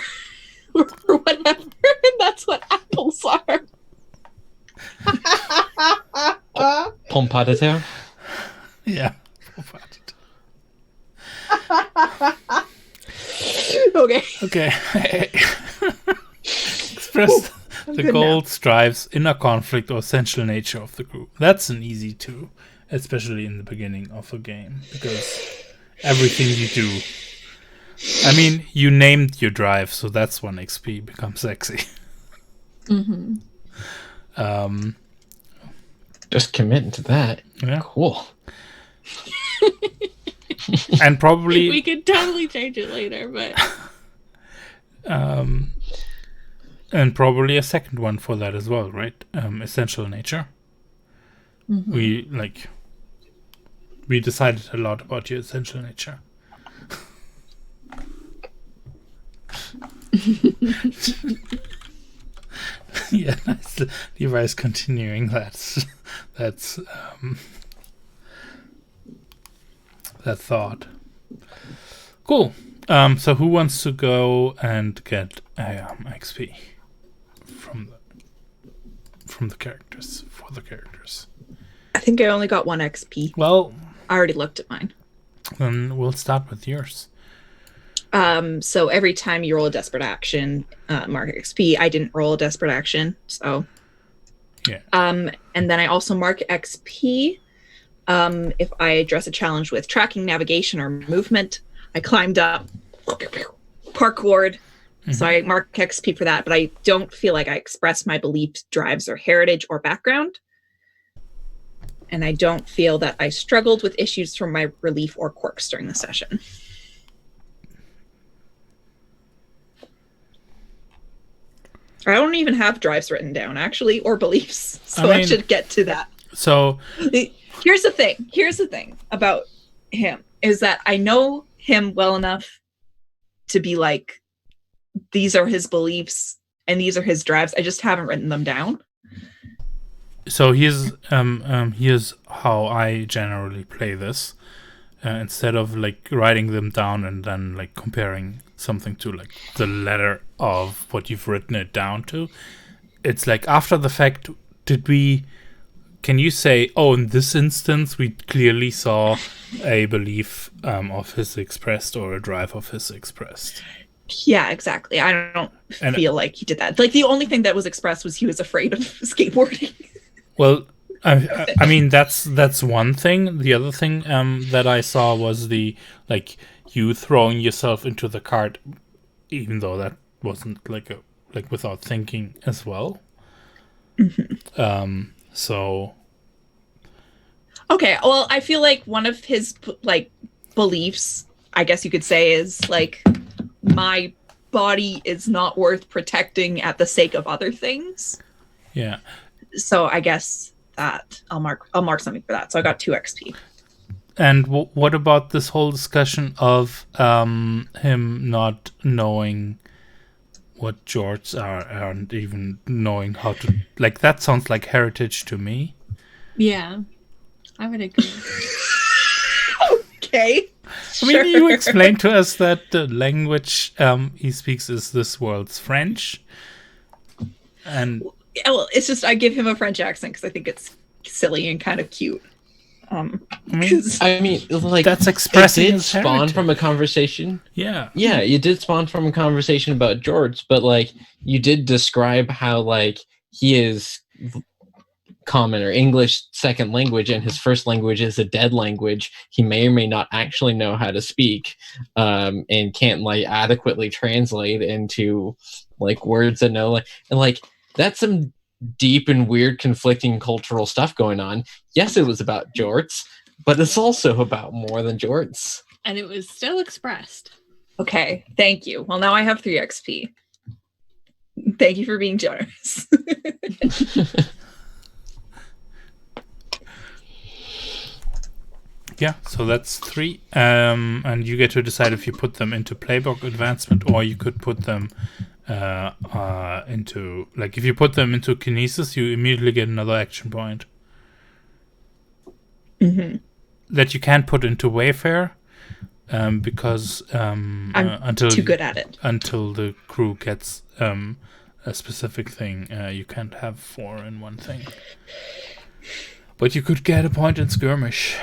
or whatever, and that's what apples are. Pomme pas de terre? Yeah. Okay. Okay. Express the good goals, drives, inner conflict, or essential nature of the group. That's an easy two, especially in the beginning of a game, because everything you do. I mean, you named your drive, so that's 1 XP. Become sexy. Mm-hmm. Just committing to that. Yeah. Cool. And probably We could totally change it later, but and probably a second one for that as well, right? Essential nature. mm-hmm. We decided a lot about your essential nature. Yeah, nice. Levi's continuing that thought. Cool. So who wants to go and get XP from the characters for the characters? I think I only got 1 XP. Well, I already looked at mine. then we'll start with yours. So every time you roll a desperate action, mark XP. I didn't roll a desperate action, so Yeah. and then I also mark XP if I address a challenge with tracking, navigation, or movement. I climbed up, parkoured, so I mark XP for that. But I don't feel like I expressed my beliefs, drives, or heritage or background. And I don't feel that I struggled with issues from my relief or quirks during the session. I don't even have drives written down, actually, or beliefs. So I should get to that. So here's the thing. Here's the thing about him is that I know him well enough to be like, these are his beliefs and these are his drives. I just haven't written them down. So here's how I generally play this. Instead of like writing them down and then like comparing something to like the letter of what you've written it down to, it's like after the fact, can you say, oh, in this instance we clearly saw a belief of his expressed or a drive of his expressed? Yeah, exactly. I don't feel like he did that. Like the only thing that was expressed was he was afraid of skateboarding. Well, I mean that's one thing. The other thing that I saw was the like you throwing yourself into the cart, even though that wasn't like without thinking as well. So okay, well, I feel like one of his like beliefs, I guess you could say, is like my body is not worth protecting at the sake of other things. yeah. So I guess that I'll mark something for that. So I got 2 XP. And what about this whole discussion of him not knowing what Jorts are and even knowing how to like that sounds like heritage to me. Yeah, I would agree. Okay. I mean, you explained to us that the language he speaks is this world's French, and yeah, well, it's just I give him a French accent because I think it's silly and kind of cute. I mean, like that's expressing it did his spawn heritage. from a conversation. Yeah, you did spawn from a conversation about George, but like you did describe how like he is common or English second language and his first language is a dead language. He may or may not actually know how to speak, and can't like adequately translate into like words that know like and like that's some deep and weird conflicting cultural stuff going on. Yes, it was about jorts, but it's also about more than jorts. And it was still expressed. Okay, thank you. Well, now I have 3 XP. Thank you for being generous. yeah. So that's 3, and you get to decide if you put them into playbook advancement or you could put them into like if you put them into kinesis, you immediately get another action point. that you can't put into Wayfair because I'm until too good at it. Until the crew gets a specific thing, you can't have 4 in one thing. But you could get a point in skirmish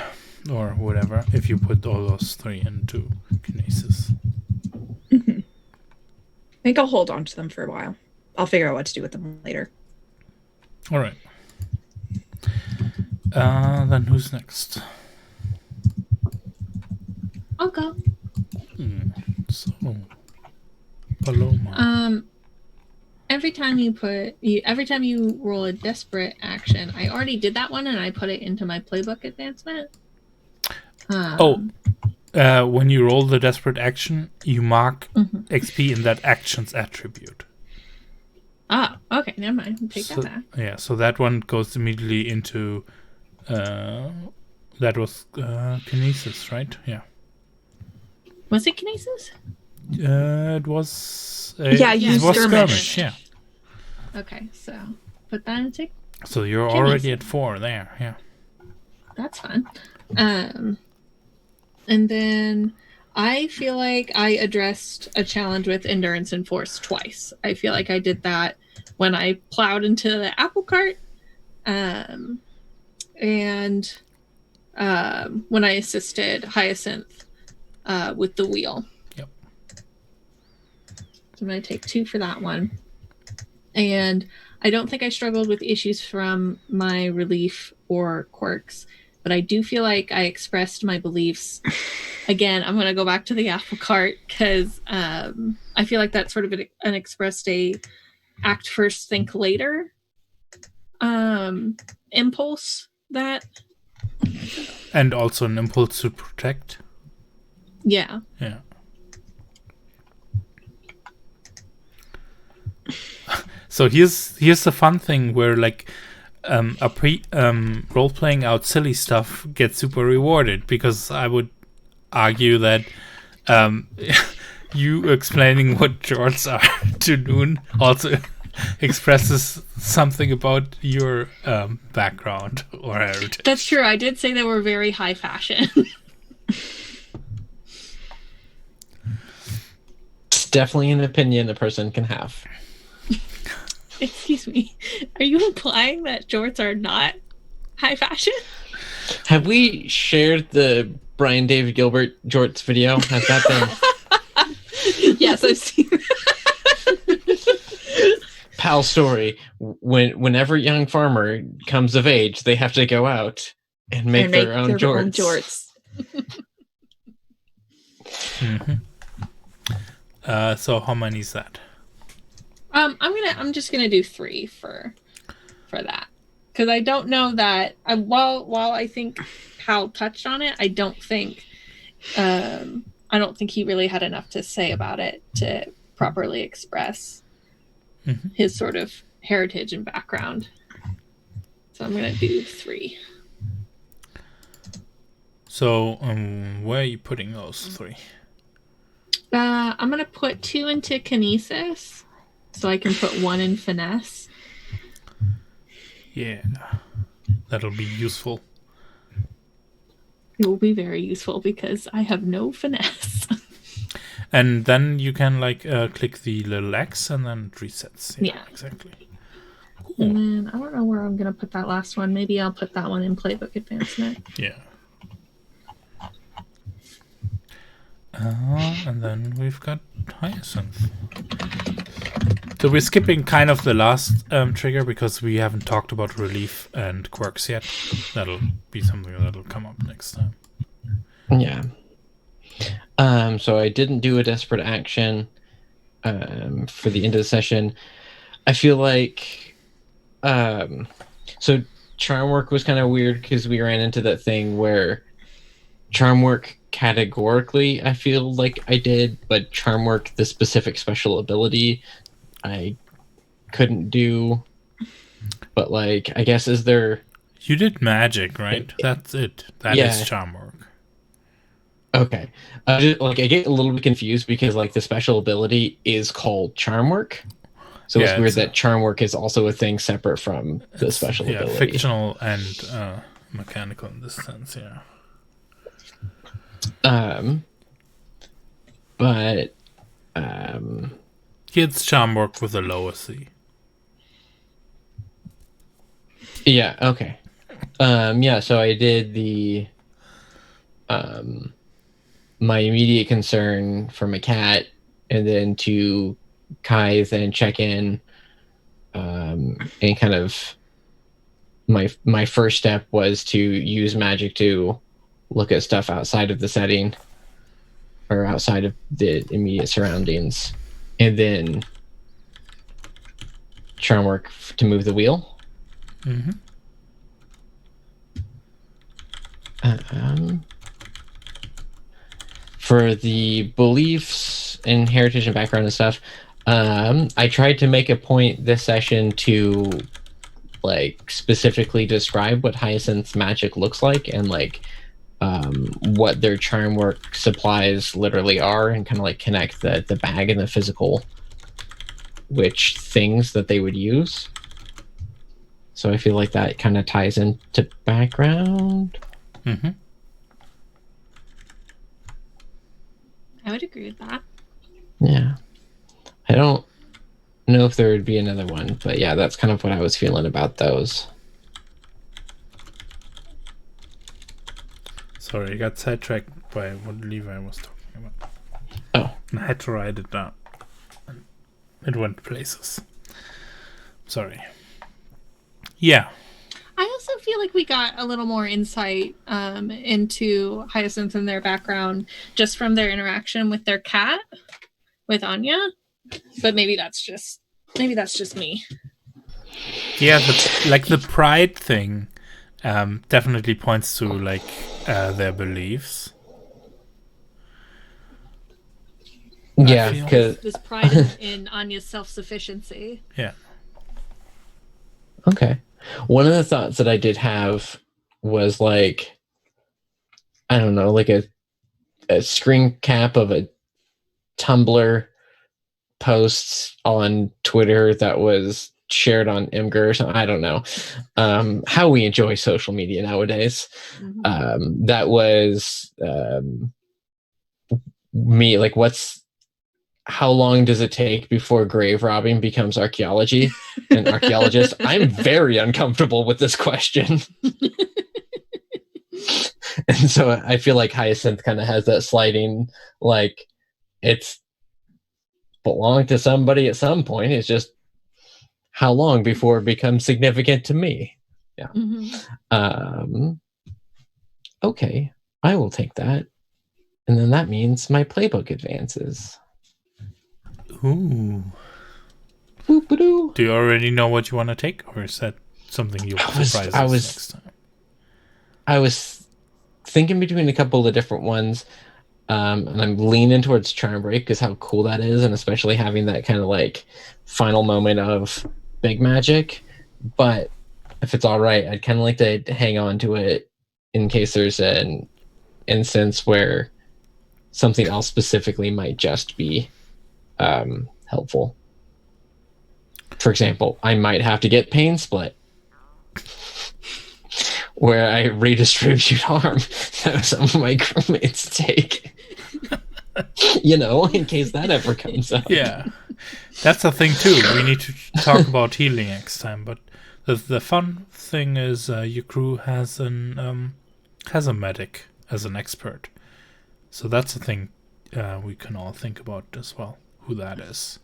or whatever if you put all those 3 into kinesis. I think I'll hold on to them for a while. I'll figure out what to do with them later. All right. Then who's next? I'll go. So, Paloma. Every time you roll a desperate action, I already did that one and I put it into my playbook advancement. When you roll the desperate action, you mark XP in that action's attribute. Ah, okay, never mind. Take that back. Yeah, so that one goes immediately into that was kinesis, right? Yeah. Was it kinesis? It was. It was skirmish. Yeah. Okay, so put that into. So you're already at 4 there. Yeah. That's fun. And then I feel like I addressed a challenge with endurance and force twice. I feel like I did that when I plowed into the apple cart, and when I assisted Hyacinth with the wheel. Yep. So I'm going to take 2 for that one. And I don't think I struggled with issues from my relief or quirks, but I do feel like I expressed my beliefs. Again, I'm going to go back to the apple cart because I feel like that's sort of an expressed a act first, think later impulse that. And also an impulse to protect. Yeah. Yeah. So here's the fun thing where like role playing out silly stuff gets super rewarded, because I would argue that you explaining what jorts are to Noon also expresses something about your background or heritage. That's true. I did say they were very high fashion. It's definitely an opinion a person can have. Excuse me. Are you implying that jorts are not high fashion? Have we shared the Brian David Gilbert jorts video? Has that been? Yes, I've seen that. Pal story. Whenever young farmer comes of age, they have to go out and make their own jorts. So how many is that? I'm just gonna do 3 for that, because I don't know that while I think Hal touched on it, I don't think he really had enough to say about it to properly express his sort of heritage and background. So I'm gonna do 3. So where are you putting those 3? I'm gonna put 2 into kinesis, so I can put 1 in finesse. Yeah, that'll be useful. It will be very useful because I have no finesse. And then you can like click the little X and then it resets. Yeah. Exactly. Cool. And then I don't know where I'm gonna put that last one. Maybe I'll put that one in playbook advancement. Yeah. And then we've got Hyacinth. So we're skipping kind of the last trigger because we haven't talked about relief and quirks yet. That'll be something that'll come up next time. Yeah. So I didn't do a desperate action for the end of the session. I feel like so charm work was kind of weird because we ran into that thing where charm work categorically I feel like I did, but charm work, the specific special ability, I couldn't do. But like, I guess is there? You did magic, right? That's it. That is charm work. Okay. I get a little bit confused because like the special ability is called charm work. So it's weird that charm work is also a thing separate from the special ability. Fictional and mechanical in this sense, yeah. But It's charm work with a lower C. yeah, okay. Yeah, so I did the my immediate concern from a cat, and then to Kai's and check in, and kind of my first step was to use magic to look at stuff outside of the setting or outside of the immediate surroundings, and then charm work to move the wheel. Mm-hmm. For the beliefs and heritage and background and stuff, I tried to make a point this session to like specifically describe what Hyacinth's magic looks like and like what their charm work supplies literally are, and kind of like connect the bag and the physical which things that they would use. So I feel like that kind of ties into background. Mm-hmm. I would agree with that. Yeah. I don't know if there would be another one, but yeah, that's kind of what I was feeling about those. Sorry, I got sidetracked by what Levi was talking about. Oh. And I had to write it down. It went places. Sorry. Yeah. I also feel like we got a little more insight into Hyacinth and their background just from their interaction with their cat, with Anya. But maybe that's just me. Yeah, the pride thing definitely points to like their beliefs. Yeah, because this pride in Anya's self-sufficiency. Yeah. Okay. One of the thoughts that I did have was like, I don't know, like a screen cap of a Tumblr post on Twitter that was shared on Imgur or something. I don't know. How we enjoy social media nowadays. Mm-hmm. That was me, like, how long does it take before grave robbing becomes archaeology? And archaeologist, I'm very uncomfortable with this question. And so I feel like Hyacinth kind of has that sliding, like, it's belonged to somebody at some point. It's just how long before it becomes significant to me. Yeah. Mm-hmm. Okay, I will take that. And then that means my playbook advances. Ooh. Boop-a-doo. Do you already know what you want to take, or is that something you'll surprise us next time? I was thinking between a couple of different ones, and I'm leaning towards Charm Break because how cool that is, and especially having that kind of like final moment of big magic. But if it's all right, I'd kind of like to hang on to it in case there's an instance where something else specifically might just be helpful. For example, I might have to get Pain Split, where I redistribute harm that some of my crewmates take. In case that ever comes up. Yeah, that's a thing too. We need to talk about healing next time. But the fun thing is your crew has a medic as an expert, so that's a thing we can all think about as well. Who that is,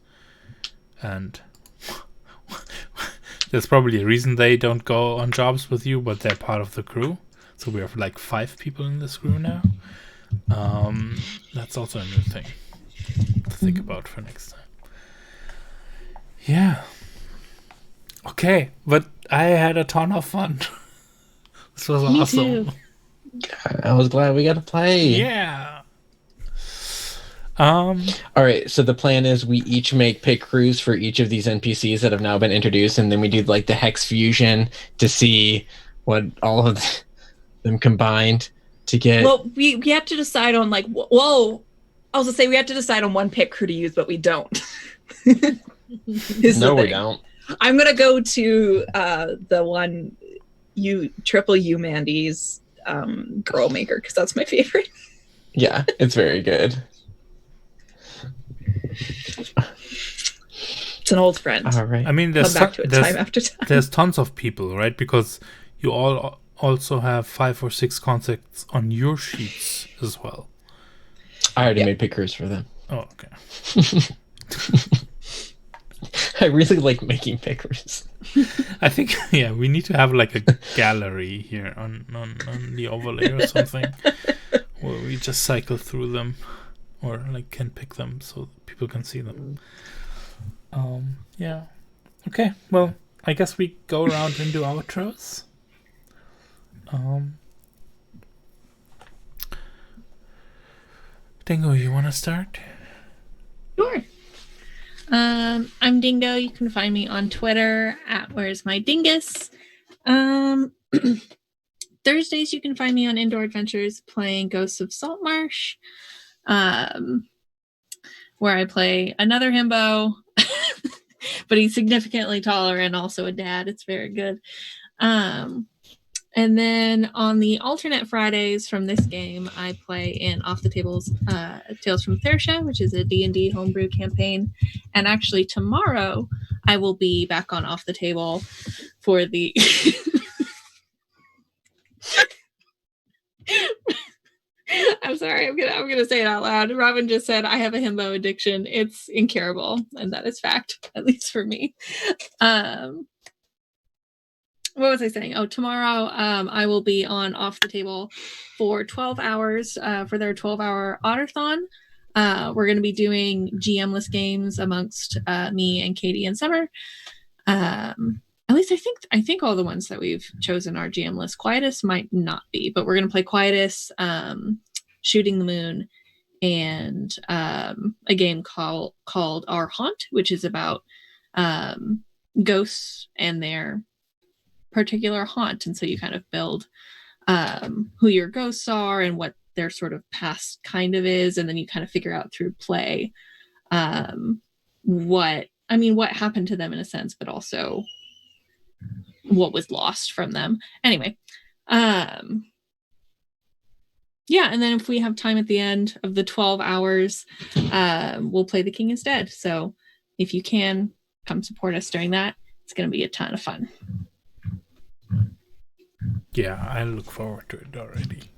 and there's probably a reason they don't go on jobs with you, but they're part of the crew. So we have like 5 people in this crew now. That's also a new thing to think about for next time. Yeah. Okay, but I had a ton of fun. This was Me awesome. too. I was glad we got to play. Yeah. All right, so the plan is we each make pick crews for each of these NPCs that have now been introduced, and then we do like the hex fusion to see what all of them combined to get. Well, we have to decide on like, whoa, I was gonna say we have to decide on one pick crew to use, but we don't. No, we don't. I'm gonna go to the one triple U Mandy's Girl Maker, because that's my favorite. Yeah, it's very good. It's an old friend. All right. I mean, Come back to it time after time. There's tons of people, right? Because you all also have 5 or 6 concepts on your sheets as well. I already made pickers for them. Oh, okay. I really like making pickers. I think, yeah, we need to have like a gallery here on the overlay or something where we just cycle through them or like can pick them so people can see them. Yeah. Okay, well, I guess we go around and do outros. Dingo, you want to start? Sure. I'm Dingo. You can find me on Twitter at Where's My Dingus. Thursdays you can find me on Indoor Adventures playing Ghosts of Saltmarsh, where I play another himbo, but he's significantly taller and also a dad. It's very good. And then on the alternate Fridays from this game, I play in Off the Tables Tales from Thersha, which is a D&D homebrew campaign. And actually tomorrow, I will be back on Off the Table for the... I'm sorry, I'm gonna say it out loud. Robin just said I have a himbo addiction. It's incurable, and that is fact, at least for me. What was I saying? Oh, tomorrow I will be on Off the Table for 12 hours for their 12-hour Otterthon. We're going to be doing GM-less games amongst me and Katie and Summer. At least I think all the ones that we've chosen are GM-less. Quietus might not be, but we're going to play Quietus, Shooting the Moon, and a game called Our Haunt, which is about ghosts and their particular haunt, and so you kind of build who your ghosts are and what their sort of past kind of is, and then you kind of figure out through play what happened to them in a sense, but also what was lost from them. Anyway, yeah, and then if we have time at the end of the 12 hours, we'll play The King is Dead. So if you can, come support us during that. It's going to be a ton of fun. Yeah, I look forward to it already.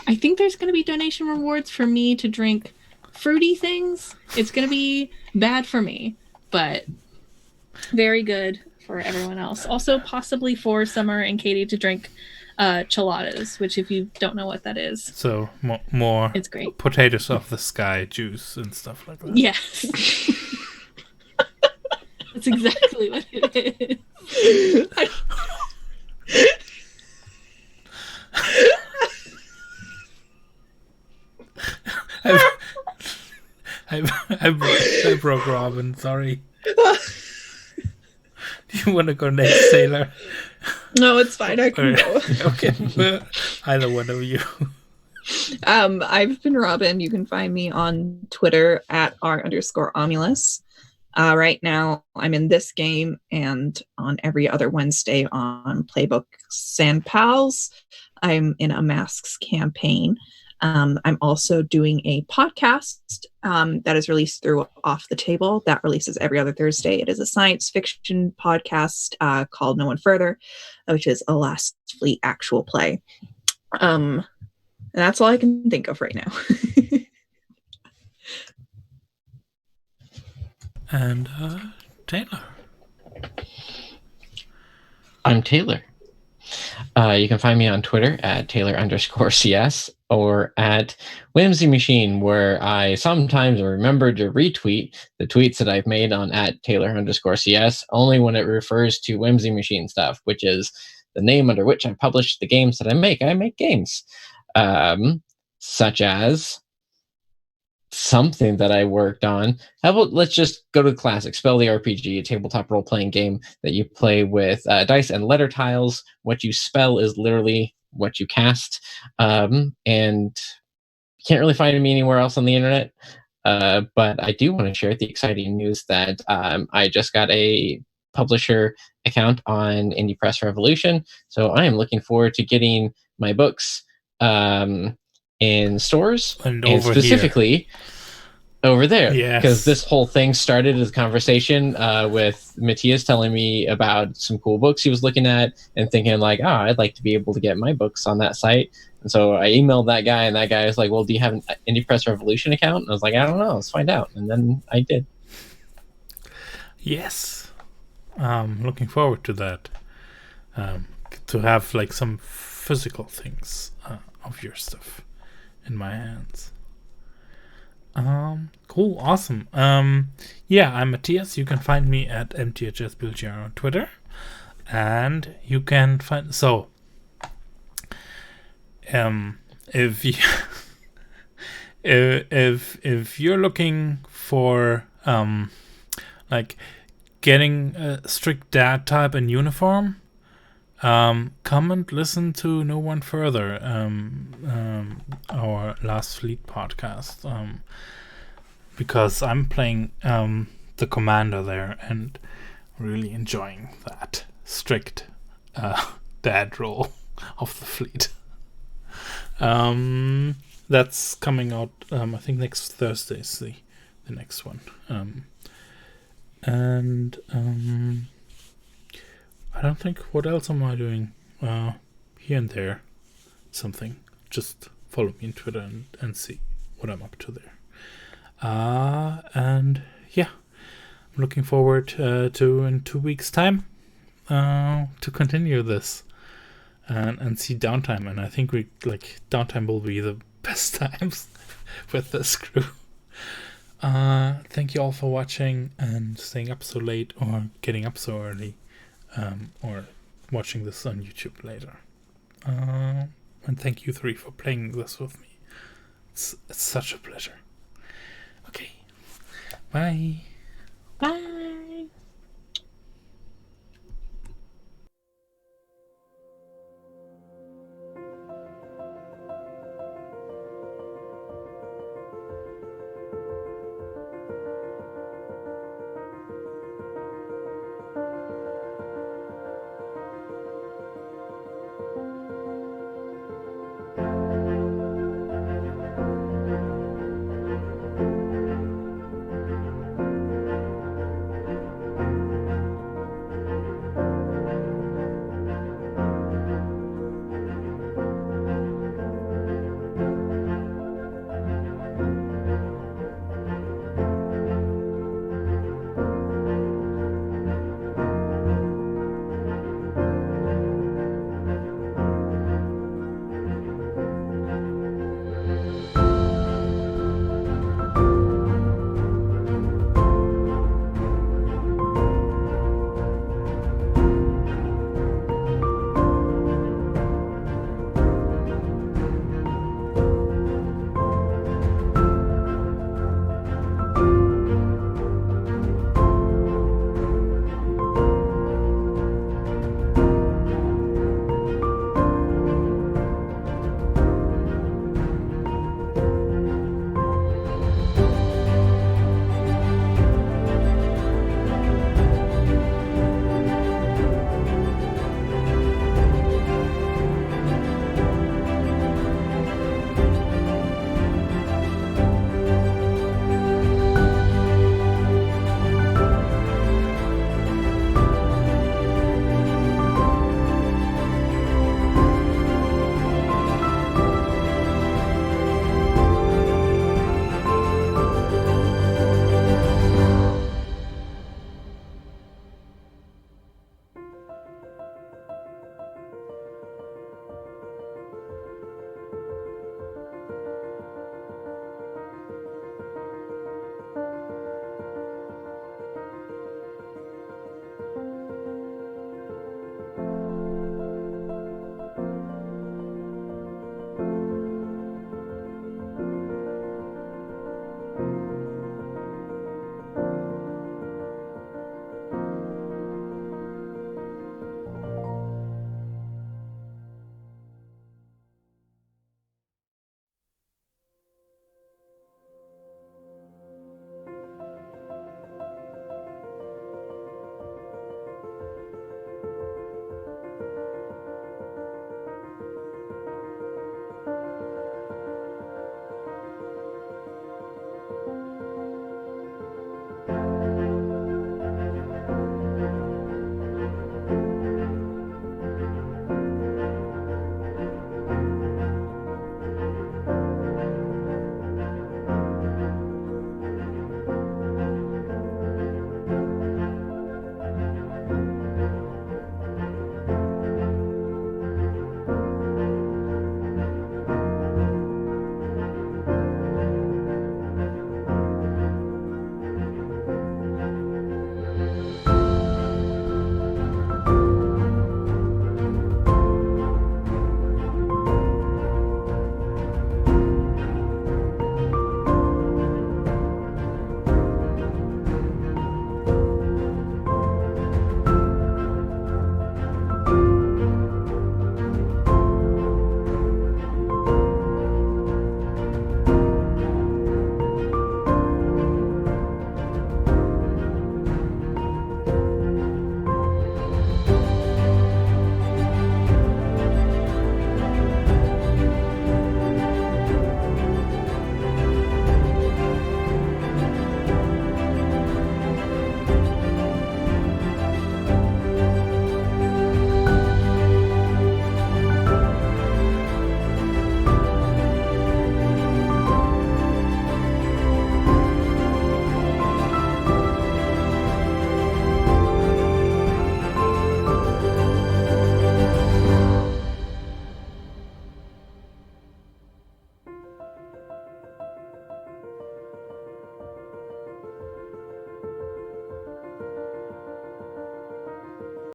I think there's going to be donation rewards for me to drink fruity things. It's going to be bad for me, but very good for everyone else. Also, possibly for Summer and Katie to drink chiladas, which if you don't know what that is. So more it's great. Potatoes of the sky juice and stuff like that. Yes. That's exactly what it is. I broke Robin, sorry. Do you want to go next, Sailor? No, it's fine. I can go. Okay, well, either one of you. I've been Robin. You can find me on Twitter at r_Omulus. Right now, I'm in this game and on every other Wednesday on Playbooks and Pals. I'm in a Masks campaign. I'm also doing a podcast that is released through Off the Table. That releases every other Thursday. It is a science fiction podcast called No One Further, which is a Last Fleet actual play. And that's all I can think of right now. And Taylor. I'm Taylor. You can find me on Twitter at Taylor_CS or at Whimsy Machine, where I sometimes remember to retweet the tweets that I've made on at Taylor_CS only when it refers to Whimsy Machine stuff, which is the name under which I publish the games that I make. I make games such as something that I worked on. How about let's just go to the classic Spell the RPG, a tabletop role-playing game that you play with dice and letter tiles. What you spell is literally what you cast, and you can't really find me anywhere else on the internet. But I do want to share the exciting news that I just got a publisher account on Indie Press Revolution. So I am looking forward to getting my books in stores and specifically over there. Yes. Because this whole thing started as a conversation with Matthias telling me about some cool books he was looking at and thinking like, oh, I'd like to be able to get my books on that site. And so I emailed that guy, and that guy was like, well, do you have an Indie Press Revolution account? And I was like, I don't know. Let's find out. And then I did. Yes. Looking forward to that. To have like some physical things of your stuff in my hands. Cool, awesome. Yeah, I'm Matthias. You can find me at mthsbilgr on Twitter, and you can find if you if you're looking for like getting a strict dad type in uniform, come and listen to No One Further, our Last Fleet podcast, because I'm playing the commander there and really enjoying that strict dad role of the fleet. That's coming out, I think next Thursday is the next one. And I don't think, what else am I doing? Here and there, something. Just follow me on Twitter and see what I'm up to there. And yeah, I'm looking forward to in 2 weeks' time to continue this and see downtime. And I think downtime will be the best times with this crew. Thank you all for watching and staying up so late or getting up so early, or watching this on YouTube later. And thank you three for playing this with me. It's such a pleasure. Okay. Bye. Bye.